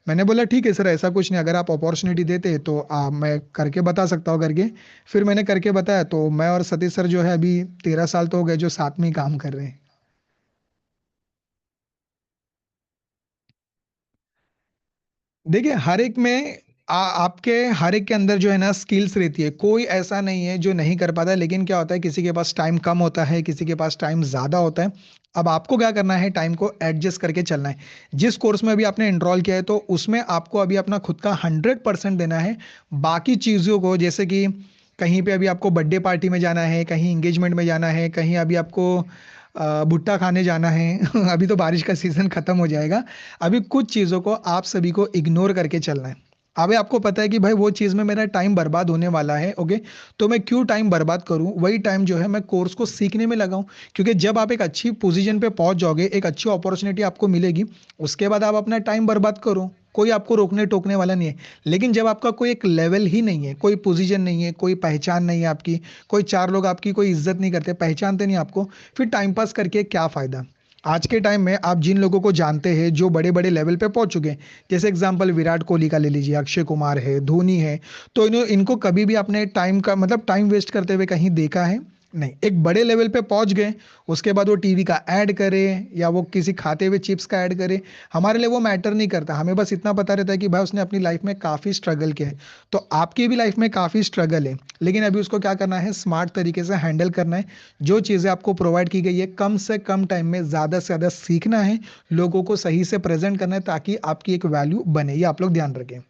मैंने बोला ठीक है सर, ऐसा कुछ नहीं, अगर आप अपॉर्चुनिटी देते हैं तो मैं करके बता सकता हूँ करके। फिर मैंने करके बताया, तो मैं और सतीश सर जो है अभी 13 साल तो हो गए जो साथ में ही काम कर रहे हैं। देखिए, हर एक में आपके हर एक के अंदर जो है ना स्किल्स रहती है, कोई ऐसा नहीं है जो नहीं कर पाता है, लेकिन क्या होता है किसी के पास टाइम कम होता है, किसी के पास टाइम ज्यादा होता है। अब आपको क्या करना है, टाइम को एडजस्ट करके चलना है। जिस कोर्स में अभी आपने एनरोल किया है तो उसमें आपको अभी अपना खुद का 100% देना है। बाकी चीजों को, जैसे कि कहीं पे अभी आपको बर्थडे पार्टी में जाना है, कहीं एंगेजमेंट में जाना है, कहीं अभी आपको भुट्टा खाने जाना है अभी तो बारिश का सीजन खत्म हो जाएगा। अभी कुछ चीजों को आप सभी को इग्नोर करके चलना है। अभी आपको पता है कि भाई वो चीज में मेरा टाइम बर्बाद होने वाला है, ओके। तो मैं क्यों टाइम बर्बाद करूं, वही टाइम जो है मैं कोर्स को सीखने में लगाऊं। क्योंकि जब आप एक अच्छी पोजीशन पे पहुंच जाओगे, एक अच्छी अपॉर्चुनिटी आपको मिलेगी, उसके बाद आप अपना टाइम बर्बाद करो, कोई आपको रोकने टोकने वाला नहीं है। लेकिन जब आपका कोई एक लेवल ही नहीं है, कोई पोजीशन नहीं है, कोई पहचान नहीं है आपकी, कोई चार लोग आपकी कोई इज्जत नहीं करते, पहचानते नहीं आपको, फिर टाइम पास करके क्या फायदा। आज के टाइम में आप जिन लोगों को जानते हैं जो बड़े बड़े लेवल पे पहुंच चुके हैं, जैसे एग्जांपल विराट कोहली का ले लीजिए, अक्षय कुमार है, धोनी है, तो इनको कभी भी अपने टाइम का मतलब टाइम वेस्ट करते हुए कहीं देखा है? नहीं। एक बड़े लेवल पे पहुंच गए, उसके बाद वो टीवी का ऐड करे या वो किसी खाते हुए चिप्स का ऐड करे, हमारे लिए वो मैटर नहीं करता। हमें बस इतना पता रहता है कि भाई उसने अपनी लाइफ में काफी स्ट्रगल किया है। तो आपकी भी लाइफ में काफी स्ट्रगल है, लेकिन अभी उसको क्या करना है, स्मार्ट तरीके से हैंडल करना है। जो चीजें आपको प्रोवाइड की गई है, कम से कम टाइम में ज्यादा से ज्यादा सीखना है, लोगों को सही से प्रेजेंट करना है, ताकि आपकी एक वैल्यू बने। ये आप लोग ध्यान रखें।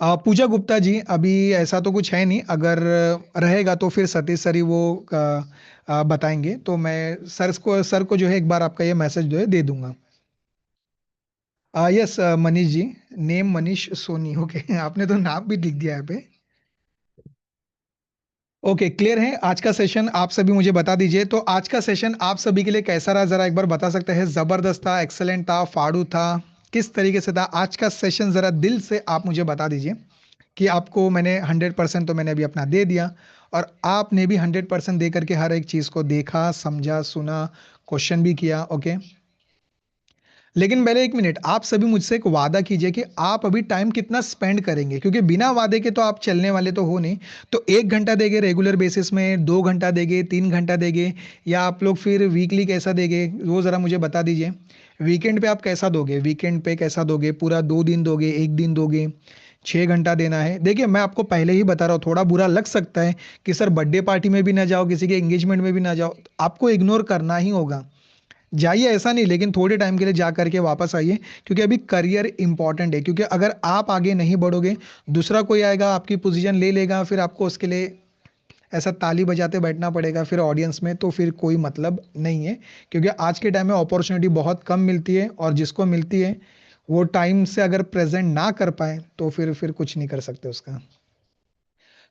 पूजा गुप्ता जी, अभी ऐसा तो कुछ है नहीं, अगर रहेगा तो फिर सतीश सर ही वो बताएंगे। तो मैं सर को जो है एक बार आपका ये मैसेज जो है दे दूंगा। Yes Manish ji, name Manish Soni, okay आपने तो नाम भी लिख दिया है यहाँ पे। ओके, क्लियर है। आज का सेशन आप सभी मुझे बता दीजिए, तो आज का सेशन आप सभी के लिए कैसा रहा, जरा एक बार बता सकते हैं? जबरदस्त था, एक्सेलेंट था, फाड़ू था, किस तरीके से था आज का सेशन? जरा दिल से आप मुझे बता दीजिए कि आपको मैंने 100% तो मैंने अभी अपना दे दिया, और आपने भी 100% दे करके हर एक चीज को देखा, समझा, सुना, क्वेश्चन भी किया, ओके। लेकिन पहले एक मिनट, आप सभी मुझसे एक वादा कीजिए कि आप अभी टाइम कितना स्पेंड करेंगे, क्योंकि बिना वादे के तो आप चलने वाले तो हो नहीं। तो 1 घंटा देंगे रेगुलर बेसिस में, 2 घंटा देंगे, 3 घंटा देंगे, या आप लोग फिर वीकली कैसा देंगे, वो जरा मुझे बता दीजिए। वीकेंड पे आप कैसा दोगे, वीकेंड पे कैसा दोगे, पूरा 2 दिन दोगे, एक दिन दोगे, 6 घंटा देना है? देखिए मैं आपको पहले ही बता रहा हूँ, थोड़ा बुरा लग सकता है कि सर बर्थडे पार्टी में भी ना जाओ, किसी के एंगेजमेंट में भी ना जाओ, आपको इग्नोर करना ही होगा। जाइए ऐसा नहीं, लेकिन थोड़े टाइम के लिए जा करके वापस आइए, क्योंकि अभी करियर इंपॉर्टेंट है। क्योंकि अगर आप आगे नहीं बढ़ोगे, दूसरा कोई आएगा आपकी पोजीशन ले लेगा, फिर आपको उसके लिए ऐसा ताली बजाते बैठना पड़ेगा फिर ऑडियंस में, तो फिर कोई मतलब नहीं है। क्योंकि आज के टाइम में अपॉर्चुनिटी बहुत कम मिलती है, और जिसको मिलती है वो टाइम से अगर प्रेजेंट ना कर पाए तो फिर कुछ नहीं कर सकते उसका।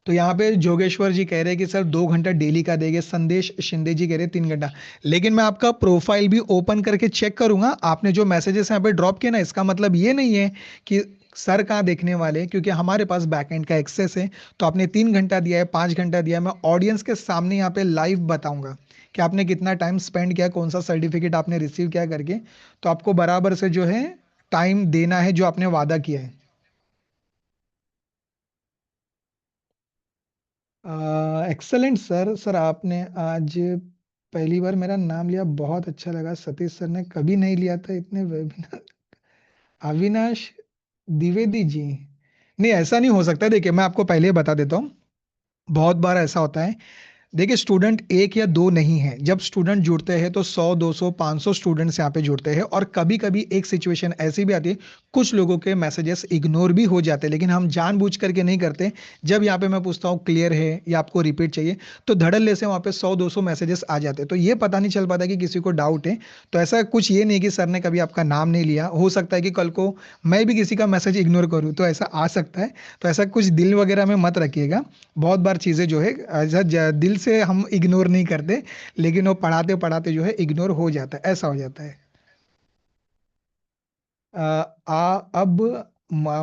तो यहाँ पे जोगेश्वर जी कह रहे हैं कि सर 2 घंटा डेली का देंगे, संदेश शिंदे जी कह रहे हैं 3 घंटा। लेकिन मैं आपका प्रोफाइल भी ओपन करके चेक करूंगा, आपने जो मैसेजेस यहाँ पे ड्रॉप किए ना, इसका मतलब ये नहीं है कि सर कहाँ देखने वाले, क्योंकि हमारे पास बैकएंड का एक्सेस है। तो आपने 3 घंटा दिया है, 5 घंटा दिया है, मैं ऑडियंस के सामने यहाँ पे लाइव बताऊंगा कि आपने कितना टाइम स्पेंड किया, कौन सा सर्टिफिकेट आपने रिसीव किया करके। तो आपको बराबर से जो है टाइम देना है, जो आपने वादा किया है। Excellent sir. सर आपने आज पहली बार मेरा नाम लिया, बहुत अच्छा लगा। सतीश सर ने कभी नहीं लिया था इतने वेबिनार। अविनाश द्विवेदी जी, नहीं ऐसा नहीं हो सकता। देखिए मैं आपको पहले ही बता देता हूँ, बहुत बार ऐसा होता है। देखिए स्टूडेंट एक या दो नहीं है, जब स्टूडेंट जुड़ते हैं तो 100 200 500 स्टूडेंट्स यहाँ पे जुड़ते हैं। और कभी कभी एक सिचुएशन ऐसी भी आती है, कुछ लोगों के मैसेजेस इग्नोर भी हो जाते हैं, लेकिन हम जानबूझ करके नहीं करते। जब यहाँ पे मैं पूछता हूँ क्लियर है या आपको रिपीट चाहिए, तो धड़ल्ले से वहाँ पे 100 200 मैसेजेस आ जाते हैं, तो ये पता नहीं चल पाता कि किसी को डाउट है। तो ऐसा कुछ ये नहीं कि सर ने कभी आपका नाम नहीं लिया, हो सकता है कि कल को मैं भी किसी का मैसेज इग्नोर करूँ, तो ऐसा आ सकता है। तो ऐसा कुछ दिल वगैरह में मत रखिएगा। बहुत बार चीजें जो है ऐसा दिल से हम इग्नोर नहीं करते, लेकिन वो पढ़ाते पढ़ाते जो है इग्नोर हो जाता है, ऐसा हो जाता है। अब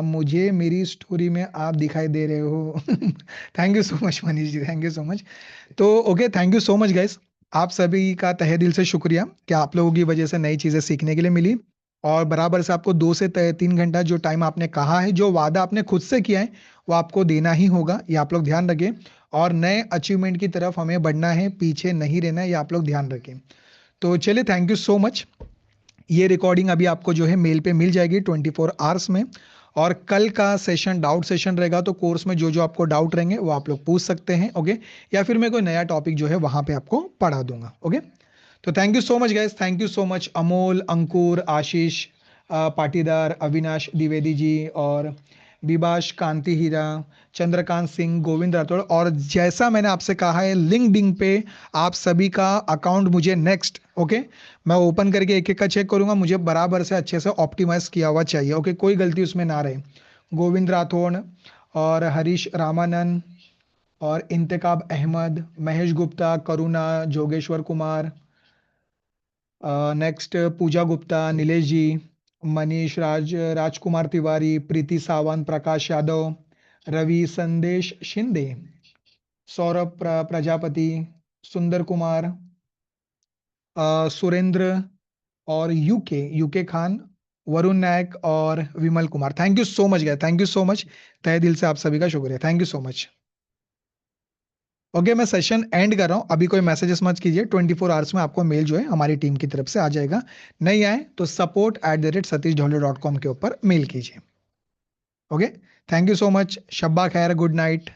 मुझे मेरी स्टोरी में आप दिखाई दे रहे हो thank you so much Manish ji, thank you so much. तो okay, thank you so much guys. आप सभी का तहे दिल से शुक्रिया कि आप लोगों की वजह से नई चीजें सीखने के लिए मिली। और बराबर से आपको 2 से 3 घंटा जो टाइम आपने कहा है, जो वादा आपने खुद से किया है, वो आपको देना ही होगा, ये आप लोग ध्यान रखें। और नए अचीवमेंट की तरफ हमें बढ़ना है, पीछे नहीं रहना है, ये आप लोग ध्यान रखें। तो चलिए, थैंक यू सो मच। ये रिकॉर्डिंग अभी आपको जो है मेल पे मिल जाएगी 24 आवर्स में। और कल का सेशन डाउट सेशन रहेगा, तो कोर्स में जो जो आपको डाउट रहेंगे वो आप लोग पूछ सकते हैं, ओके। या फिर मैं कोई नया टॉपिक जो है वहां पे आपको पढ़ा दूंगा, ओके। तो thank you so much guys, thank you so much Amol, Ankur, Ashish Patidar, Avinash Dwivedi ji, और विभाष कांति हीरा, चंद्रकांत सिंह, गोविंद राठौड़। और जैसा मैंने आपसे कहा है, लिंक्डइन पे आप सभी का अकाउंट मुझे नेक्स्ट, ओके, मैं ओपन करके एक एक का चेक करूंगा, मुझे बराबर से अच्छे से ऑप्टिमाइज किया हुआ चाहिए, ओके, कोई गलती उसमें ना रहे। गोविंद राठौड़ और हरीश रामानंद और इंतकाब अहमद, महेश गुप्ता, करुणा, जोगेश्वर कुमार, नेक्स्ट पूजा गुप्ता, नीलेश जी, मनीष राज, राजकुमार तिवारी, प्रीति सावंत, प्रकाश यादव, रवि, संदेश शिंदे, सौरभ प्रजापति, सुंदर कुमार, सुरेंद्र, और यूके यूके खान, वरुण नायक और Vimal Kumar. Thank you so much गया, थैंक यू सो मच, तहे दिल से आप सभी का शुक्रिया, thank you so much. Okay, मैं सेशन एंड कर रहा हूँ अभी, कोई मैसेजेस मत कीजिए, 24 आवर्स में आपको मेल जो है हमारी टीम की तरफ से आ जाएगा। नहीं आए तो support@satish dhole.com के ऊपर मेल कीजिए, okay. Thank you so much, शब्बा खैर, गुड नाइट।